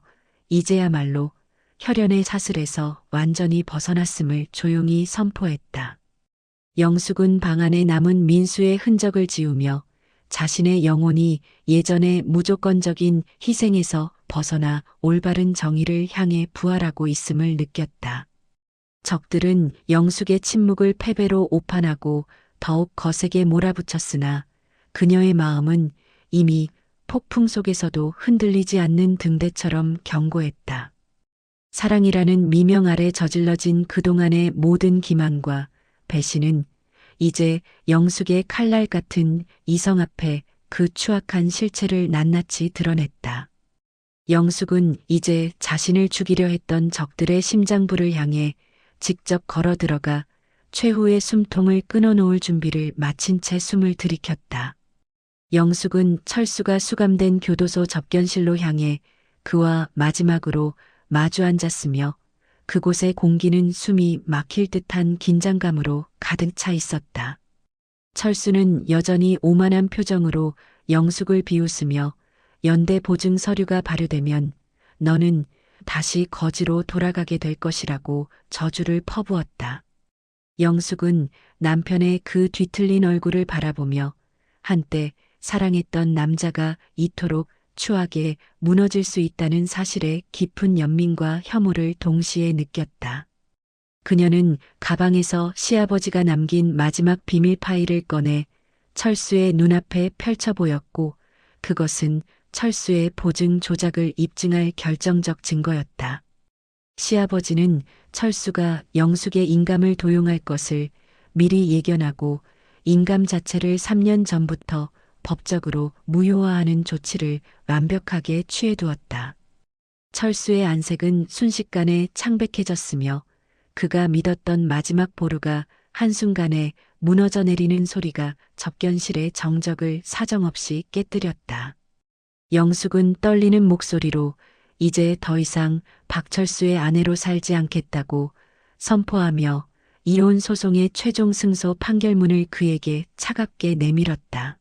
이제야말로 혈연의 사슬에서 완전히 벗어났음을 조용히 선포했다. 영숙은 방 안에 남은 민수의 흔적을 지우며 자신의 영혼이 예전의 무조건적인 희생에서 벗어나 올바른 정의를 향해 부활하고 있음을 느꼈다. 적들은 영숙의 침묵을 패배로 오판하고 더욱 거세게 몰아붙였으나 그녀의 마음은 이미 폭풍 속에서도 흔들리지 않는 등대처럼 견고했다. 사랑이라는 미명 아래 저질러진 그동안의 모든 기만과 배신은 이제 영숙의 칼날 같은 이성 앞에 그 추악한 실체를 낱낱이 드러냈다. 영숙은 이제 자신을 죽이려 했던 적들의 심장부를 향해 직접 걸어 들어가 최후의 숨통을 끊어놓을 준비를 마친 채 숨을 들이켰다. 영숙은 철수가 수감된 교도소 접견실로 향해 그와 마지막으로 마주 앉았으며 그곳의 공기는 숨이 막힐 듯한 긴장감으로 가득 차 있었다. 철수는 여전히 오만한 표정으로 영숙을 비웃으며 연대 보증 서류가 발효되면 너는 다시 거지로 돌아가게 될 것이라고 저주를 퍼부었다. 영숙은 남편의 그 뒤틀린 얼굴을 바라보며 한때 사랑했던 남자가 이토록 추하게 무너질 수 있다는 사실에 깊은 연민과 혐오를 동시에 느꼈다. 그녀는 가방에서 시아버지가 남긴 마지막 비밀 파일을 꺼내 철수의 눈앞에 펼쳐 보였고 그것은 철수의 보증 조작을 입증할 결정적 증거였다. 시아버지는 철수가 영숙의 인감을 도용할 것을 미리 예견하고 인감 자체를 3년 전부터 법적으로 무효화하는 조치를 완벽하게 취해두었다. 철수의 안색은 순식간에 창백해졌으며 그가 믿었던 마지막 보루가 한순간에 무너져 내리는 소리가 접견실의 정적을 사정없이 깨뜨렸다. 영숙은 떨리는 목소리로 이제 더 이상 박철수의 아내로 살지 않겠다고 선포하며 이혼 소송의 최종 승소 판결문을 그에게 차갑게 내밀었다.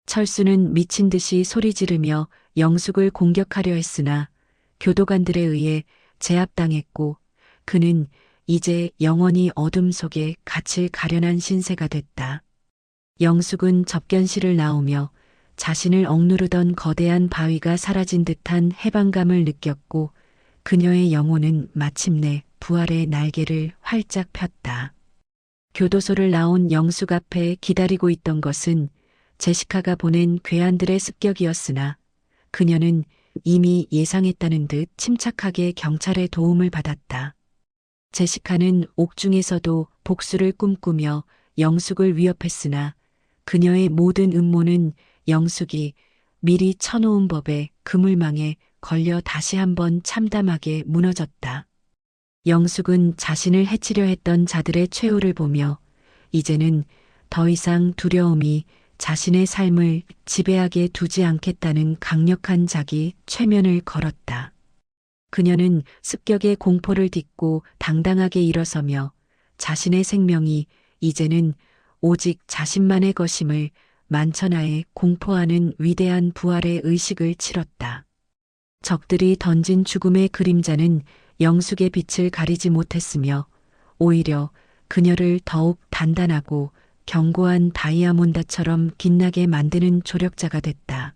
철수는 미친 듯이 소리 지르며 영숙을 공격하려 했으나 교도관들에 의해 제압당했고 그는 이제 영원히 어둠 속에 갇힐 가련한 신세가 됐다. 영숙은 접견실을 나오며 자신을 억누르던 거대한 바위가 사라진 듯한 해방감을 느꼈고 그녀의 영혼은 마침내 부활의 날개를 활짝 폈다. 교도소를 나온 영숙 앞에 기다리고 있던 것은 제시카가 보낸 괴한들의 습격이었으나 그녀는 이미 예상했다는 듯 침착하게 경찰의 도움을 받았다. 제시카는 옥중에서도 복수를 꿈꾸며 영숙을 위협했으나 그녀의 모든 음모는 영숙이 미리 쳐놓은 법에 그물망에 걸려 다시 한번 참담하게 무너졌다. 영숙은 자신을 해치려 했던 자들의 최후를 보며 이제는 더 이상 두려움이 자신의 삶을 지배하게 두지 않겠다는 강력한 자기 최면을 걸었다. 그녀는 습격의 공포를 딛고 당당하게 일어서며 자신의 생명이 이제는 오직 자신만의 것임을 만천하에 공포하는 위대한 부활의 의식을 치렀다. 적들이 던진 죽음의 그림자는 영숙의 빛을 가리지 못했으며 오히려 그녀를 더욱 단단하고 견고한 다이아몬드처럼 빛나게 만드는 조력자가 됐다.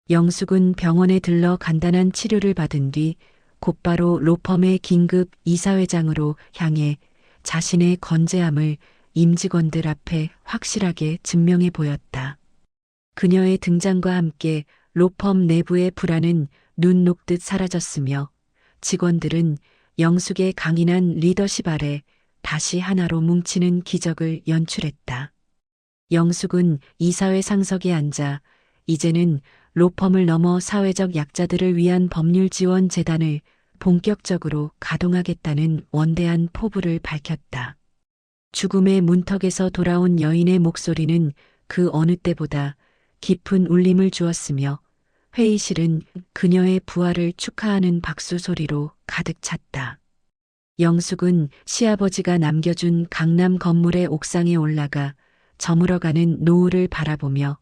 영숙은 병원에 들러 간단한 치료를 받은 뒤 곧바로 로펌의 긴급 이사회장으로 향해 자신의 건재함을 임직원들 앞에 확실하게 증명해 보였다. 그녀의 등장과 함께 로펌 내부의 불안은 눈 녹듯 사라졌으며 직원들은 영숙의 강인한 리더십 아래 다시 하나로 뭉치는 기적을 연출했다. 영숙은 이사회 상석에 앉아 이제는 로펌을 넘어 사회적 약자들을 위한 법률 지원 재단을 본격적으로 가동하겠다는 원대한 포부를 밝혔다. 죽음의 문턱에서 돌아온 여인의 목소리는 그 어느 때보다 깊은 울림을 주었으며 회의실은 그녀의 부활을 축하하는 박수 소리로 가득 찼다. 영숙은 시아버지가 남겨준 강남 건물의 옥상에 올라가 저물어가는 노을을 바라보며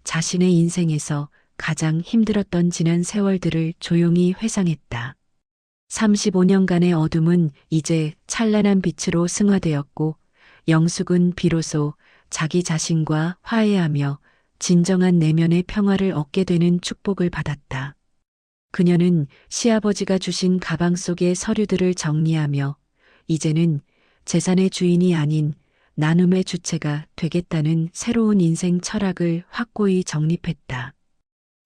자신의 인생에서 가장 힘들었던 지난 세월들을 조용히 회상했다. 35년간의 어둠은 이제 찬란한 빛으로 승화되었고 영숙은 비로소 자기 자신과 화해하며 진정한 내면의 평화를 얻게 되는 축복을 받았다. 그녀는 시아버지가 주신 가방 속의 서류들을 정리하며 이제는 재산의 주인이 아닌 나눔의 주체가 되겠다는 새로운 인생 철학을 확고히 정립했다.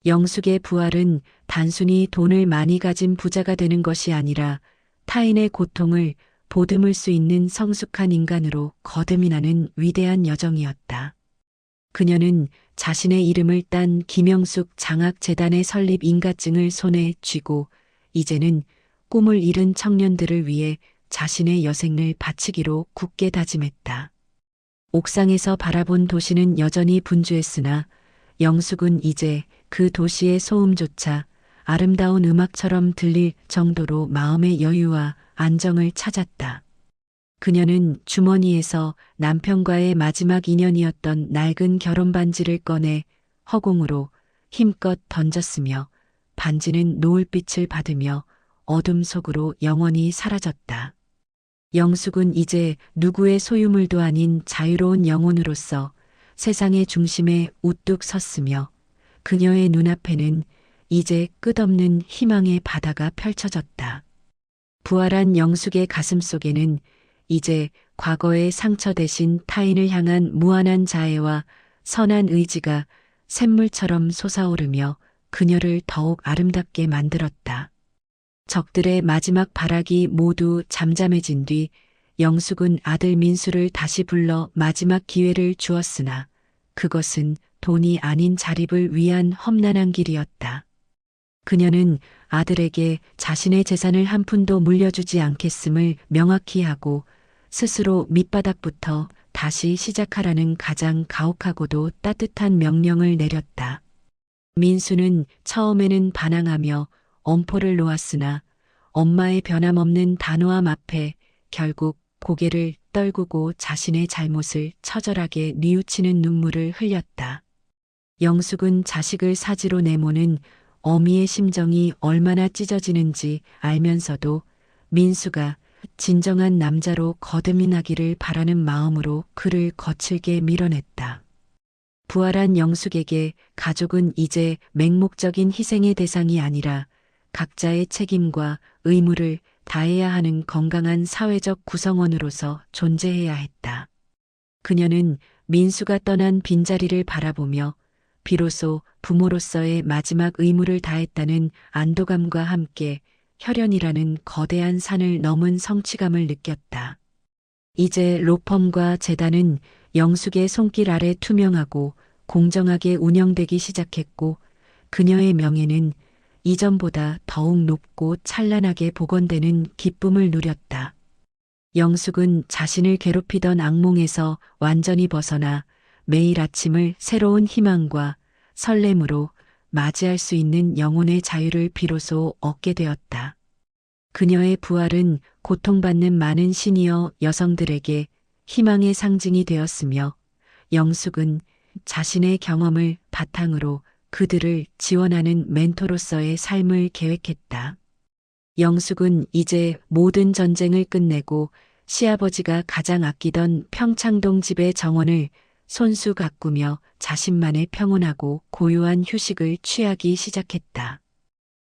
영숙의 부활은 단순히 돈을 많이 가진 부자가 되는 것이 아니라 타인의 고통을 보듬을 수 있는 성숙한 인간으로 거듭이 나는 위대한 여정이었다. 그녀는 자신의 이름을 딴 김영숙 장학재단의 설립 인가증을 손에 쥐고 이제는 꿈을 잃은 청년들을 위해 자신의 여생을 바치기로 굳게 다짐했다. 옥상에서 바라본 도시는 여전히 분주했으나 영숙은 이제 그 도시의 소음조차 아름다운 음악처럼 들릴 정도로 마음의 여유와 안정을 찾았다. 그녀는 주머니에서 남편과의 마지막 인연이었던 낡은 결혼 반지를 꺼내 허공으로 힘껏 던졌으며 반지는 노을빛을 받으며 어둠 속으로 영원히 사라졌다. 영숙은 이제 누구의 소유물도 아닌 자유로운 영혼으로서 세상의 중심에 우뚝 섰으며 그녀의 눈앞에는 이제 끝없는 희망의 바다가 펼쳐졌다. 부활한 영숙의 가슴 속에는 이제 과거의 상처 대신 타인을 향한 무한한 자애와 선한 의지가 샘물처럼 솟아오르며 그녀를 더욱 아름답게 만들었다. 적들의 마지막 발악이 모두 잠잠해진 뒤 영숙은 아들 민수를 다시 불러 마지막 기회를 주었으나 그것은 돈이 아닌 자립을 위한 험난한 길이었다. 그녀는 아들에게 자신의 재산을 한 푼도 물려주지 않겠음을 명확히 하고 스스로 밑바닥부터 다시 시작하라는 가장 가혹하고도 따뜻한 명령을 내렸다. 민수는 처음에는 반항하며 엄포를 놓았으나 엄마의 변함없는 단호함 앞에 결국 고개를 떨구고 자신의 잘못을 처절하게 뉘우치는 눈물을 흘렸다. 영숙은 자식을 사지로 내모는 어미의 심정이 얼마나 찢어지는지 알면서도 민수가 진정한 남자로 거듭이 나기를 바라는 마음으로 그를 거칠게 밀어냈다. 부활한 영숙에게 가족은 이제 맹목적인 희생의 대상이 아니라 각자의 책임과 의무를 다해야 하는 건강한 사회적 구성원으로서 존재해야 했다. 그녀는 민수가 떠난 빈자리를 바라보며 비로소 부모로서의 마지막 의무를 다했다는 안도감과 함께 혈연이라는 거대한 산을 넘은 성취감을 느꼈다. 이제 로펌과 재단은 영숙의 손길 아래 투명하고 공정하게 운영되기 시작했고 그녀의 명예는 이전보다 더욱 높고 찬란하게 복원되는 기쁨을 누렸다. 영숙은 자신을 괴롭히던 악몽에서 완전히 벗어나 매일 아침을 새로운 희망과 설렘으로 맞이할 수 있는 영혼의 자유를 비로소 얻게 되었다. 그녀의 부활은 고통받는 많은 시니어 여성들에게 희망의 상징이 되었으며 영숙은 자신의 경험을 바탕으로 그들을 지원하는 멘토로서의 삶을 계획했다. 영숙은 이제 모든 전쟁을 끝내고 시아버지가 가장 아끼던 평창동 집의 정원을 손수 가꾸며 자신만의 평온하고 고요한 휴식을 취하기 시작했다.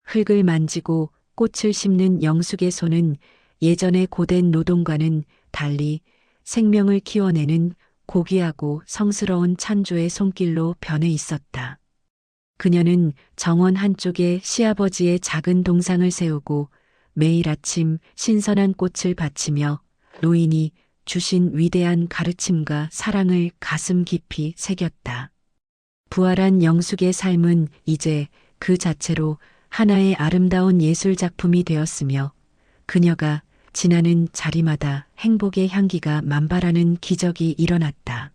흙을 만지고 꽃을 심는 영숙의 손은 예전의 고된 노동과는 달리 생명을 키워내는 고귀하고 성스러운 찬조의 손길로 변해 있었다. 그녀는 정원 한쪽에 시아버지의 작은 동상을 세우고 매일 아침 신선한 꽃을 바치며 노인이 주신 위대한 가르침과 사랑을 가슴 깊이 새겼다. 부활한 영숙의 삶은 이제 그 자체로 하나의 아름다운 예술 작품이 되었으며 그녀가 지나는 자리마다 행복의 향기가 만발하는 기적이 일어났다.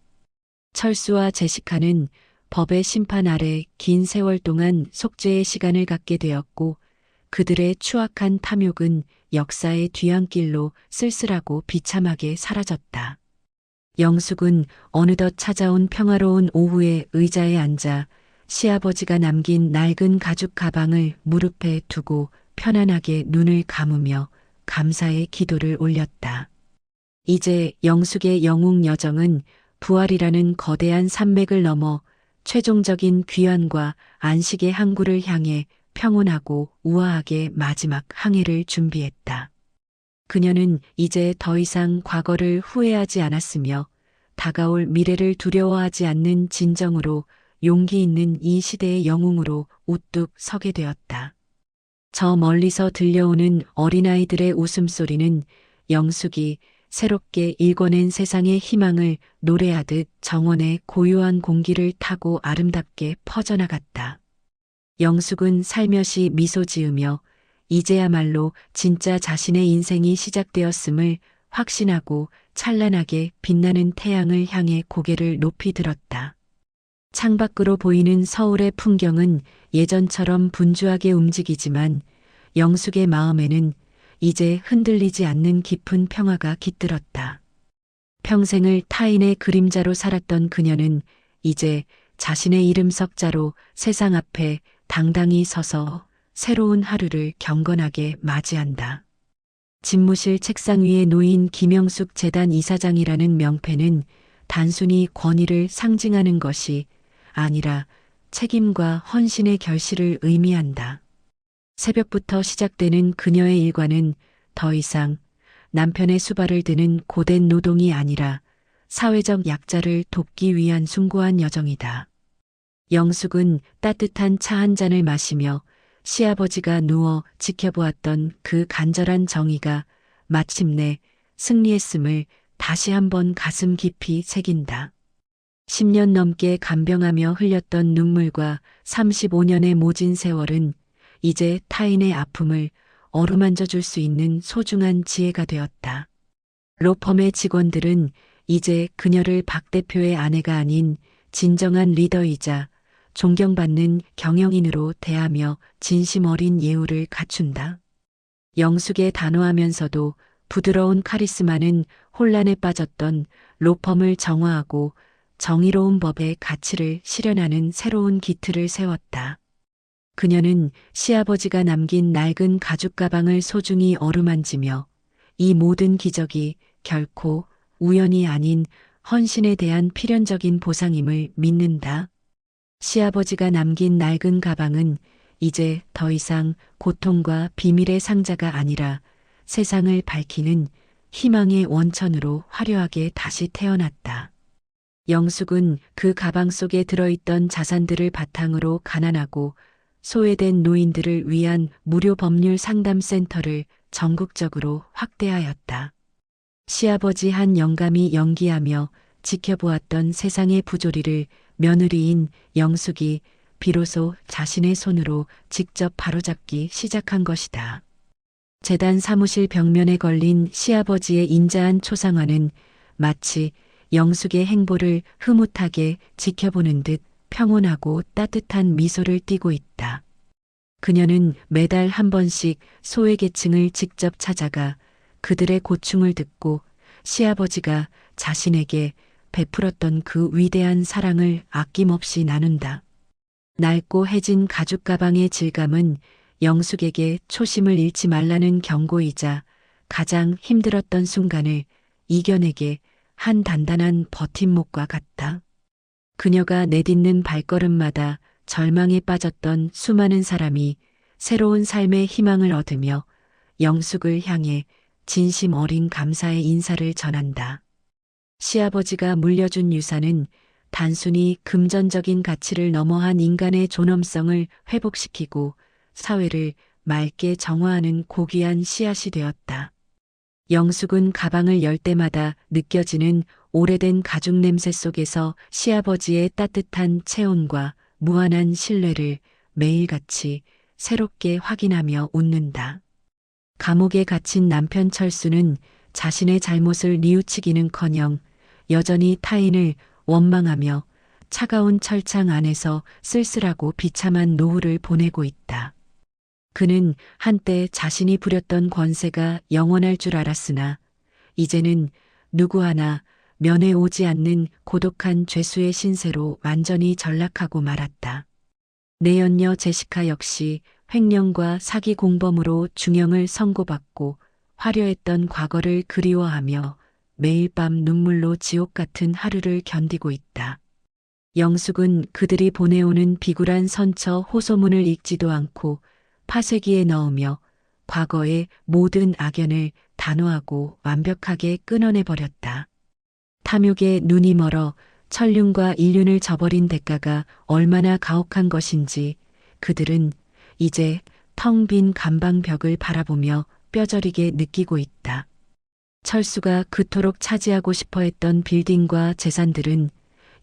철수와 제시카는 법의 심판 아래 긴 세월 동안 속죄의 시간을 갖게 되었고 그들의 추악한 탐욕은 역사의 뒤안길로 쓸쓸하고 비참하게 사라졌다. 영숙은 어느덧 찾아온 평화로운 오후에 의자에 앉아 시아버지가 남긴 낡은 가죽 가방을 무릎에 두고 편안하게 눈을 감으며 감사의 기도를 올렸다. 이제 영숙의 영웅 여정은 부활이라는 거대한 산맥을 넘어 최종적인 귀환과 안식의 항구를 향해 평온하고 우아하게 마지막 항해를 준비했다. 그녀는 이제 더 이상 과거를 후회하지 않았으며 다가올 미래를 두려워하지 않는 진정으로 용기 있는 이 시대의 영웅으로 우뚝 서게 되었다. 저 멀리서 들려오는 어린아이들의 웃음소리는 영숙이 새롭게 일궈낸 세상의 희망을 노래하듯 정원의 고요한 공기를 타고 아름답게 퍼져나갔다. 영숙은 살며시 미소 지으며 이제야말로 진짜 자신의 인생이 시작되었음을 확신하고 찬란하게 빛나는 태양을 향해 고개를 높이 들었다. 창밖으로 보이는 서울의 풍경은 예전처럼 분주하게 움직이지만 영숙의 마음에는 이제 흔들리지 않는 깊은 평화가 깃들었다. 평생을 타인의 그림자로 살았던 그녀는 이제 자신의 이름 석자로 세상 앞에 당당히 서서 새로운 하루를 경건하게 맞이한다. 집무실 책상 위에 놓인 김영숙 재단 이사장이라는 명패는 단순히 권위를 상징하는 것이 아니라 책임과 헌신의 결실을 의미한다. 새벽부터 시작되는 그녀의 일과는 더 이상 남편의 수발을 드는 고된 노동이 아니라 사회적 약자를 돕기 위한 숭고한 여정이다. 영숙은 따뜻한 차 한 잔을 마시며 시아버지가 누워 지켜보았던 그 간절한 정의가 마침내 승리했음을 다시 한번 가슴 깊이 새긴다. 10년 넘게 간병하며 흘렸던 눈물과 35년의 모진 세월은 이제 타인의 아픔을 어루만져 줄 수 있는 소중한 지혜가 되었다. 로펌의 직원들은 이제 그녀를 박 대표의 아내가 아닌 진정한 리더이자 존경받는 경영인으로 대하며 진심 어린 예우를 갖춘다. 영숙의 단호하면서도 부드러운 카리스마는 혼란에 빠졌던 로펌을 정화하고 정의로운 법의 가치를 실현하는 새로운 기틀을 세웠다. 그녀는 시아버지가 남긴 낡은 가죽 가방을 소중히 어루만지며 이 모든 기적이 결코 우연이 아닌 헌신에 대한 필연적인 보상임을 믿는다. 시아버지가 남긴 낡은 가방은 이제 더 이상 고통과 비밀의 상자가 아니라 세상을 밝히는 희망의 원천으로 화려하게 다시 태어났다. 영숙은 그 가방 속에 들어있던 자산들을 바탕으로 가난하고 소외된 노인들을 위한 무료 법률 상담 센터를 전국적으로 확대하였다. 시아버지 한 영감이 연기하며 지켜보았던 세상의 부조리를 며느리인 영숙이 비로소 자신의 손으로 직접 바로잡기 시작한 것이다. 재단 사무실 벽면에 걸린 시아버지의 인자한 초상화는 마치 영숙의 행보를 흐뭇하게 지켜보는 듯 평온하고 따뜻한 미소를 띠고 있다. 그녀는 매달 한 번씩 소외계층을 직접 찾아가 그들의 고충을 듣고 시아버지가 자신에게 베풀었던 그 위대한 사랑을 아낌없이 나눈다. 낡고 해진 가죽 가방의 질감은 영숙에게 초심을 잃지 말라는 경고이자 가장 힘들었던 순간을 이겨내게 한 단단한 버팀목과 같다. 그녀가 내딛는 발걸음마다 절망에 빠졌던 수많은 사람이 새로운 삶의 희망을 얻으며 영숙을 향해 진심 어린 감사의 인사를 전한다. 시아버지가 물려준 유산은 단순히 금전적인 가치를 넘어한 인간의 존엄성을 회복시키고 사회를 맑게 정화하는 고귀한 씨앗이 되었다. 영숙은 가방을 열 때마다 느껴지는 오래된 가죽 냄새 속에서 시아버지의 따뜻한 체온과 무한한 신뢰를 매일같이 새롭게 확인하며 웃는다. 감옥에 갇힌 남편 철수는 자신의 잘못을 뉘우치기는커녕 여전히 타인을 원망하며 차가운 철창 안에서 쓸쓸하고 비참한 노후를 보내고 있다. 그는 한때 자신이 부렸던 권세가 영원할 줄 알았으나 이제는 누구 하나 면회 오지 않는 고독한 죄수의 신세로 완전히 전락하고 말았다. 내연녀 제시카 역시 횡령과 사기 공범으로 중형을 선고받고 화려했던 과거를 그리워하며 매일 밤 눈물로 지옥 같은 하루를 견디고 있다. 영숙은 그들이 보내오는 비굴한 선처 호소문을 읽지도 않고 파쇄기에 넣으며 과거의 모든 악연을 단호하고 완벽하게 끊어내버렸다. 탐욕에 눈이 멀어 천륜과 인륜을 저버린 대가가 얼마나 가혹한 것인지 그들은 이제 텅 빈 감방벽을 바라보며 뼈저리게 느끼고 있다. 철수가 그토록 차지하고 싶어 했던 빌딩과 재산들은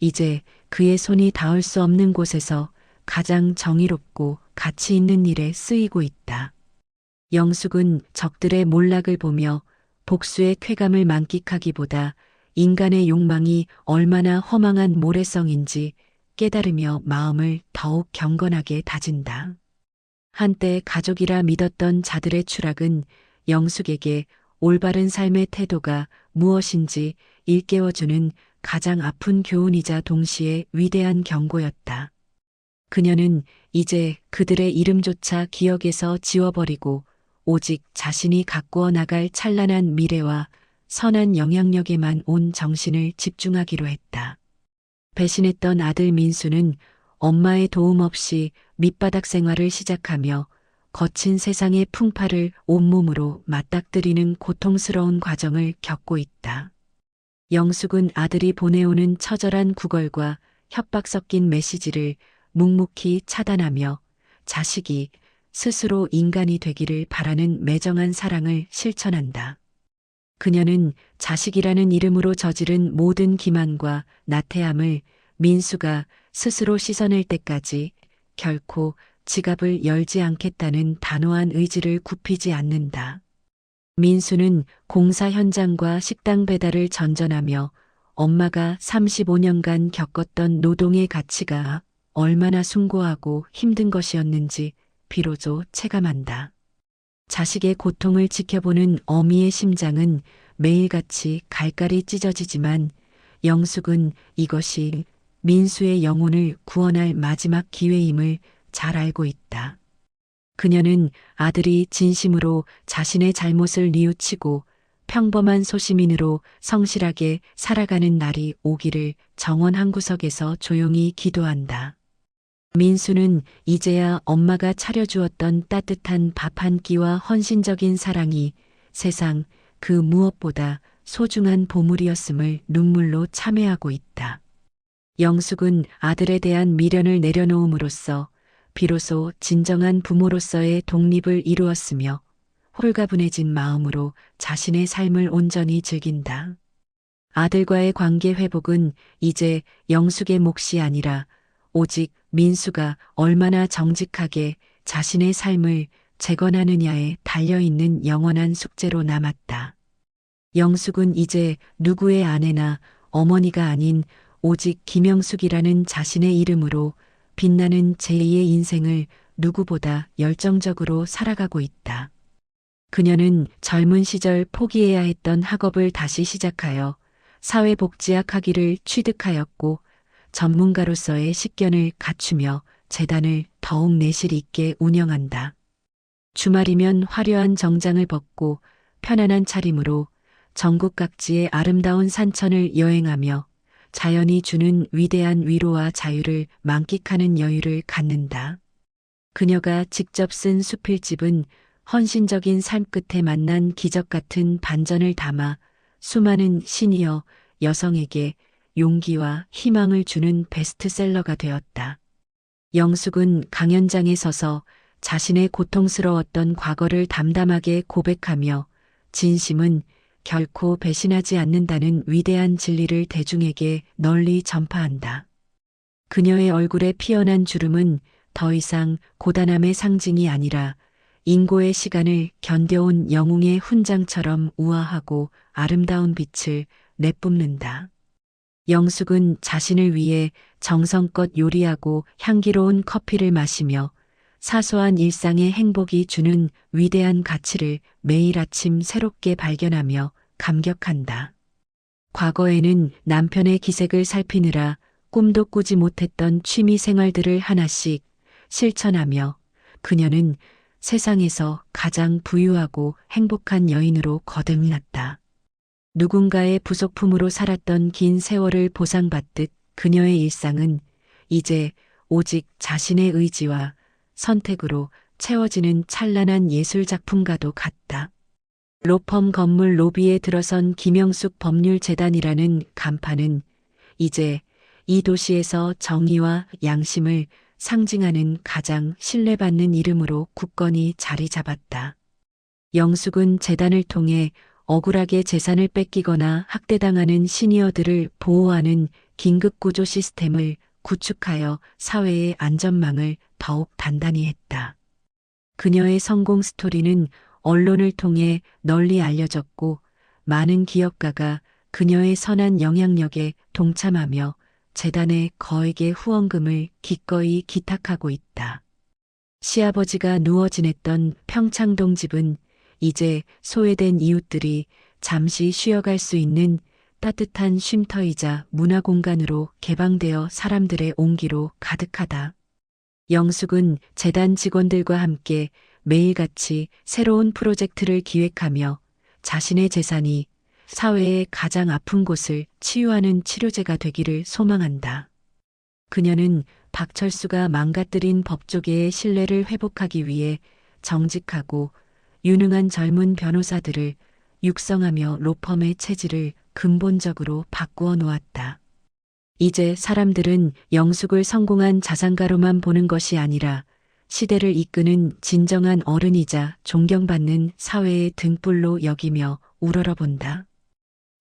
이제 그의 손이 닿을 수 없는 곳에서 가장 정의롭고 가치 있는 일에 쓰이고 있다. 영숙은 적들의 몰락을 보며 복수의 쾌감을 만끽하기보다 인간의 욕망이 얼마나 허망한 모래성인지 깨달으며 마음을 더욱 경건하게 다진다. 한때 가족이라 믿었던 자들의 추락은 영숙에게 올바른 삶의 태도가 무엇인지 일깨워주는 가장 아픈 교훈이자 동시에 위대한 경고였다. 그녀는 이제 그들의 이름조차 기억에서 지워버리고 오직 자신이 가꾸어 나갈 찬란한 미래와 선한 영향력에만 온 정신을 집중하기로 했다. 배신했던 아들 민수는 엄마의 도움 없이 밑바닥 생활을 시작하며 거친 세상의 풍파를 온몸으로 맞닥뜨리는 고통스러운 과정을 겪고 있다. 영숙은 아들이 보내오는 처절한 구걸과 협박 섞인 메시지를 묵묵히 차단하며 자식이 스스로 인간이 되기를 바라는 매정한 사랑을 실천한다. 그녀는 자식이라는 이름으로 저지른 모든 기만과 나태함을 민수가 스스로 씻어낼 때까지 결코 지갑을 열지 않겠다는 단호한 의지를 굽히지 않는다. 민수는 공사 현장과 식당 배달을 전전하며 엄마가 35년간 겪었던 노동의 가치가 얼마나 숭고하고 힘든 것이었는지 비로소 체감한다. 자식의 고통을 지켜보는 어미의 심장은 매일같이 갈갈이 찢어지지만 영숙은 이것이 민수의 영혼을 구원할 마지막 기회임을 잘 알고 있다. 그녀는 아들이 진심으로 자신의 잘못을 뉘우치고 평범한 소시민으로 성실하게 살아가는 날이 오기를 정원 한 구석에서 조용히 기도한다. 민수는 이제야 엄마가 차려주었던 따뜻한 밥 한 끼와 헌신적인 사랑이 세상 그 무엇보다 소중한 보물이었음을 눈물로 참회하고 있다. 영숙은 아들에 대한 미련을 내려놓음으로써 비로소 진정한 부모로서의 독립을 이루었으며 홀가분해진 마음으로 자신의 삶을 온전히 즐긴다. 아들과의 관계 회복은 이제 영숙의 몫이 아니라 오직 민수가 얼마나 정직하게 자신의 삶을 재건하느냐에 달려있는 영원한 숙제로 남았다. 영숙은 이제 누구의 아내나 어머니가 아닌 오직 김영숙이라는 자신의 이름으로 빛나는 제2의 인생을 누구보다 열정적으로 살아가고 있다. 그녀는 젊은 시절 포기해야 했던 학업을 다시 시작하여 사회복지학 학위를 취득하였고 전문가로서의 식견을 갖추며 재단을 더욱 내실 있게 운영한다. 주말이면 화려한 정장을 벗고 편안한 차림으로 전국 각지의 아름다운 산천을 여행하며 자연이 주는 위대한 위로와 자유를 만끽하는 여유를 갖는다. 그녀가 직접 쓴 수필집은 헌신적인 삶 끝에 만난 기적 같은 반전을 담아 수많은 시니어 여성에게 용기와 희망을 주는 베스트셀러가 되었다. 영숙은 강연장에 서서 자신의 고통스러웠던 과거를 담담하게 고백하며 진심은 결코 배신하지 않는다는 위대한 진리를 대중에게 널리 전파한다. 그녀의 얼굴에 피어난 주름은 더 이상 고단함의 상징이 아니라 인고의 시간을 견뎌온 영웅의 훈장처럼 우아하고 아름다운 빛을 내뿜는다. 영숙은 자신을 위해 정성껏 요리하고 향기로운 커피를 마시며 사소한 일상의 행복이 주는 위대한 가치를 매일 아침 새롭게 발견하며 감격한다. 과거에는 남편의 기색을 살피느라 꿈도 꾸지 못했던 취미 생활들을 하나씩 실천하며 그녀는 세상에서 가장 부유하고 행복한 여인으로 거듭났다. 누군가의 부속품으로 살았던 긴 세월을 보상받듯 그녀의 일상은 이제 오직 자신의 의지와 선택으로 채워지는 찬란한 예술작품과도 같다. 로펌 건물 로비에 들어선 김영숙 법률재단이라는 간판은 이제 이 도시에서 정의와 양심을 상징하는 가장 신뢰받는 이름으로 굳건히 자리 잡았다. 영숙은 재단을 통해 억울하게 재산을 뺏기거나 학대당하는 시니어들을 보호하는 긴급구조 시스템을 구축하여 사회의 안전망을 더욱 단단히 했다. 그녀의 성공 스토리는 언론을 통해 널리 알려졌고 많은 기업가가 그녀의 선한 영향력에 동참하며 재단에 거액의 후원금을 기꺼이 기탁하고 있다. 시아버지가 누워 지냈던 평창동 집은 이제 소외된 이웃들이 잠시 쉬어갈 수 있는 따뜻한 쉼터이자 문화공간으로 개방되어 사람들의 온기로 가득하다. 영숙은 재단 직원들과 함께 매일같이 새로운 프로젝트를 기획하며 자신의 재산이 사회의 가장 아픈 곳을 치유하는 치료제가 되기를 소망한다. 그녀는 박철수가 망가뜨린 법조계의 신뢰를 회복하기 위해 정직하고 유능한 젊은 변호사들을 육성하며 로펌의 체질을 근본적으로 바꾸어 놓았다. 이제 사람들은 영숙을 성공한 자산가로만 보는 것이 아니라 시대를 이끄는 진정한 어른이자 존경받는 사회의 등불로 여기며 우러러본다.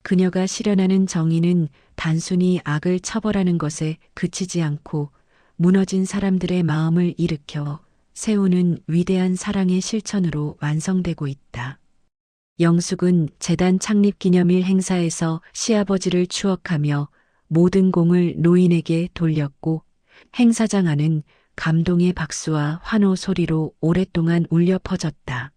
그녀가 실현하는 정의는 단순히 악을 처벌하는 것에 그치지 않고 무너진 사람들의 마음을 일으켜 세우는 위대한 사랑의 실천으로 완성되고 있다. 영숙은 재단 창립 기념일 행사에서 시아버지를 추억하며 모든 공을 노인에게 돌렸고 행사장 안은 감동의 박수와 환호 소리로 오랫동안 울려 퍼졌다.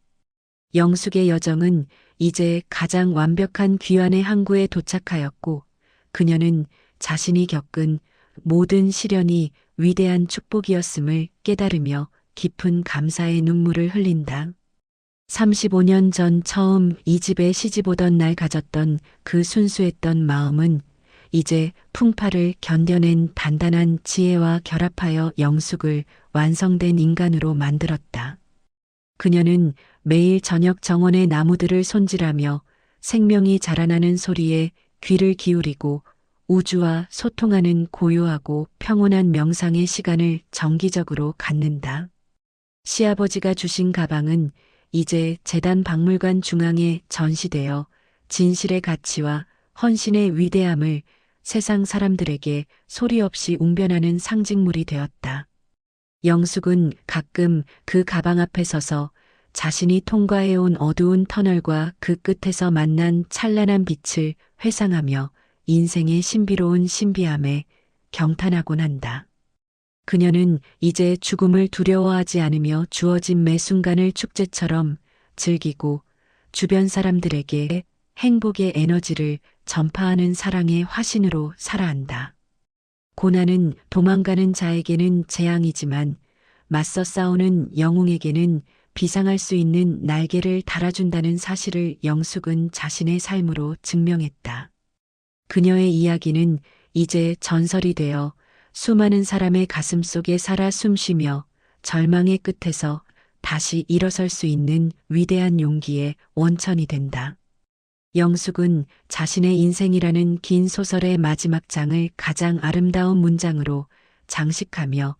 영숙의 여정은 이제 가장 완벽한 귀환의 항구에 도착하였고 그녀는 자신이 겪은 모든 시련이 위대한 축복이었음을 깨달으며 깊은 감사의 눈물을 흘린다. 35년 전 처음 이 집에 시집 오던 날 가졌던 그 순수했던 마음은 이제 풍파를 견뎌낸 단단한 지혜와 결합하여 영숙을 완성된 인간으로 만들었다. 그녀는 매일 저녁 정원의 나무들을 손질하며 생명이 자라나는 소리에 귀를 기울이고 우주와 소통하는 고요하고 평온한 명상의 시간을 정기적으로 갖는다. 시아버지가 주신 가방은 이제 재단 박물관 중앙에 전시되어 진실의 가치와 헌신의 위대함을 세상 사람들에게 소리 없이 웅변하는 상징물이 되었다. 영숙은 가끔 그 가방 앞에 서서 자신이 통과해온 어두운 터널과 그 끝에서 만난 찬란한 빛을 회상하며 인생의 신비로운 신비함에 경탄하곤 한다. 그녀는 이제 죽음을 두려워하지 않으며 주어진 매 순간을 축제처럼 즐기고 주변 사람들에게 행복의 에너지를 전파하는 사랑의 화신으로 살아간다. 고난은 도망가는 자에게는 재앙이지만 맞서 싸우는 영웅에게는 비상할 수 있는 날개를 달아준다는 사실을 영숙은 자신의 삶으로 증명했다. 그녀의 이야기는 이제 전설이 되어 수많은 사람의 가슴 속에 살아 숨쉬며 절망의 끝에서 다시 일어설 수 있는 위대한 용기의 원천이 된다. 영숙은 자신의 인생이라는 긴 소설의 마지막 장을 가장 아름다운 문장으로 장식하며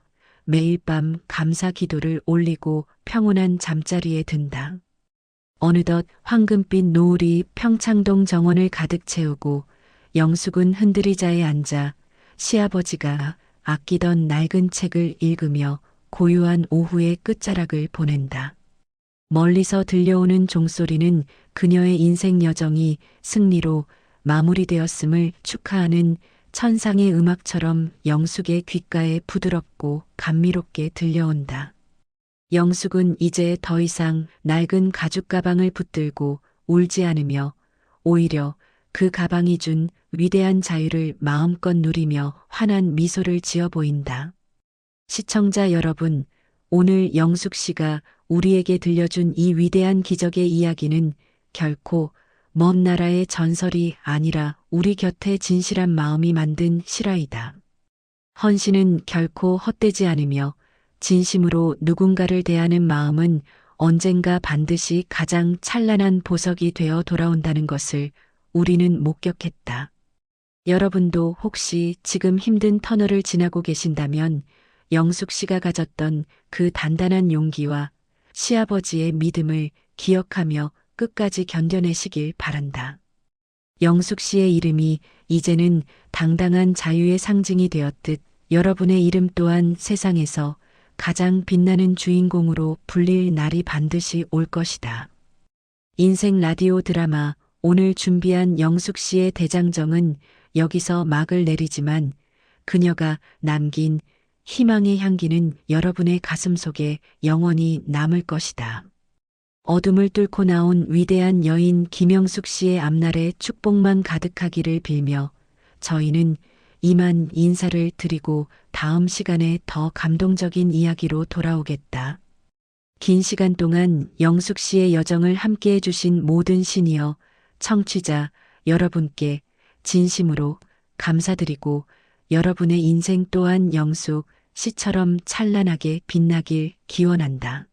매일 밤 감사 기도를 올리고 평온한 잠자리에 든다. 어느덧 황금빛 노을이 평창동 정원을 가득 채우고 영숙은 흔들의자에 앉아 시아버지가 아끼던 낡은 책을 읽으며 고요한 오후의 끝자락을 보낸다. 멀리서 들려오는 종소리는 그녀의 인생 여정이 승리로 마무리되었음을 축하하는 천상의 음악처럼 영숙의 귓가에 부드럽고 감미롭게 들려온다. 영숙은 이제 더 이상 낡은 가죽 가방을 붙들고 울지 않으며 오히려 그 가방이 준 위대한 자유를 마음껏 누리며 환한 미소를 지어 보인다. 시청자 여러분, 오늘 영숙 씨가 우리에게 들려준 이 위대한 기적의 이야기는 결코 먼 나라의 전설이 아니라 우리 곁에 진실한 마음이 만든 실화이다. 헌신은 결코 헛되지 않으며 진심으로 누군가를 대하는 마음은 언젠가 반드시 가장 찬란한 보석이 되어 돌아온다는 것을 우리는 목격했다. 여러분도 혹시 지금 힘든 터널을 지나고 계신다면 영숙 씨가 가졌던 그 단단한 용기와 시아버지의 믿음을 기억하며 끝까지 견뎌내시길 바란다. 영숙 씨의 이름이 이제는 당당한 자유의 상징이 되었듯 여러분의 이름 또한 세상에서 가장 빛나는 주인공으로 불릴 날이 반드시 올 것이다. 인생 라디오 드라마 오늘 준비한 영숙 씨의 대장정은 여기서 막을 내리지만 그녀가 남긴 희망의 향기는 여러분의 가슴 속에 영원히 남을 것이다. 어둠을 뚫고 나온 위대한 여인 김영숙 씨의 앞날에 축복만 가득하기를 빌며 저희는 이만 인사를 드리고 다음 시간에 더 감동적인 이야기로 돌아오겠다. 긴 시간 동안 영숙 씨의 여정을 함께 해주신 모든 시니어 청취자 여러분께 진심으로 감사드리고 여러분의 인생 또한 영숙 씨처럼 찬란하게 빛나길 기원한다.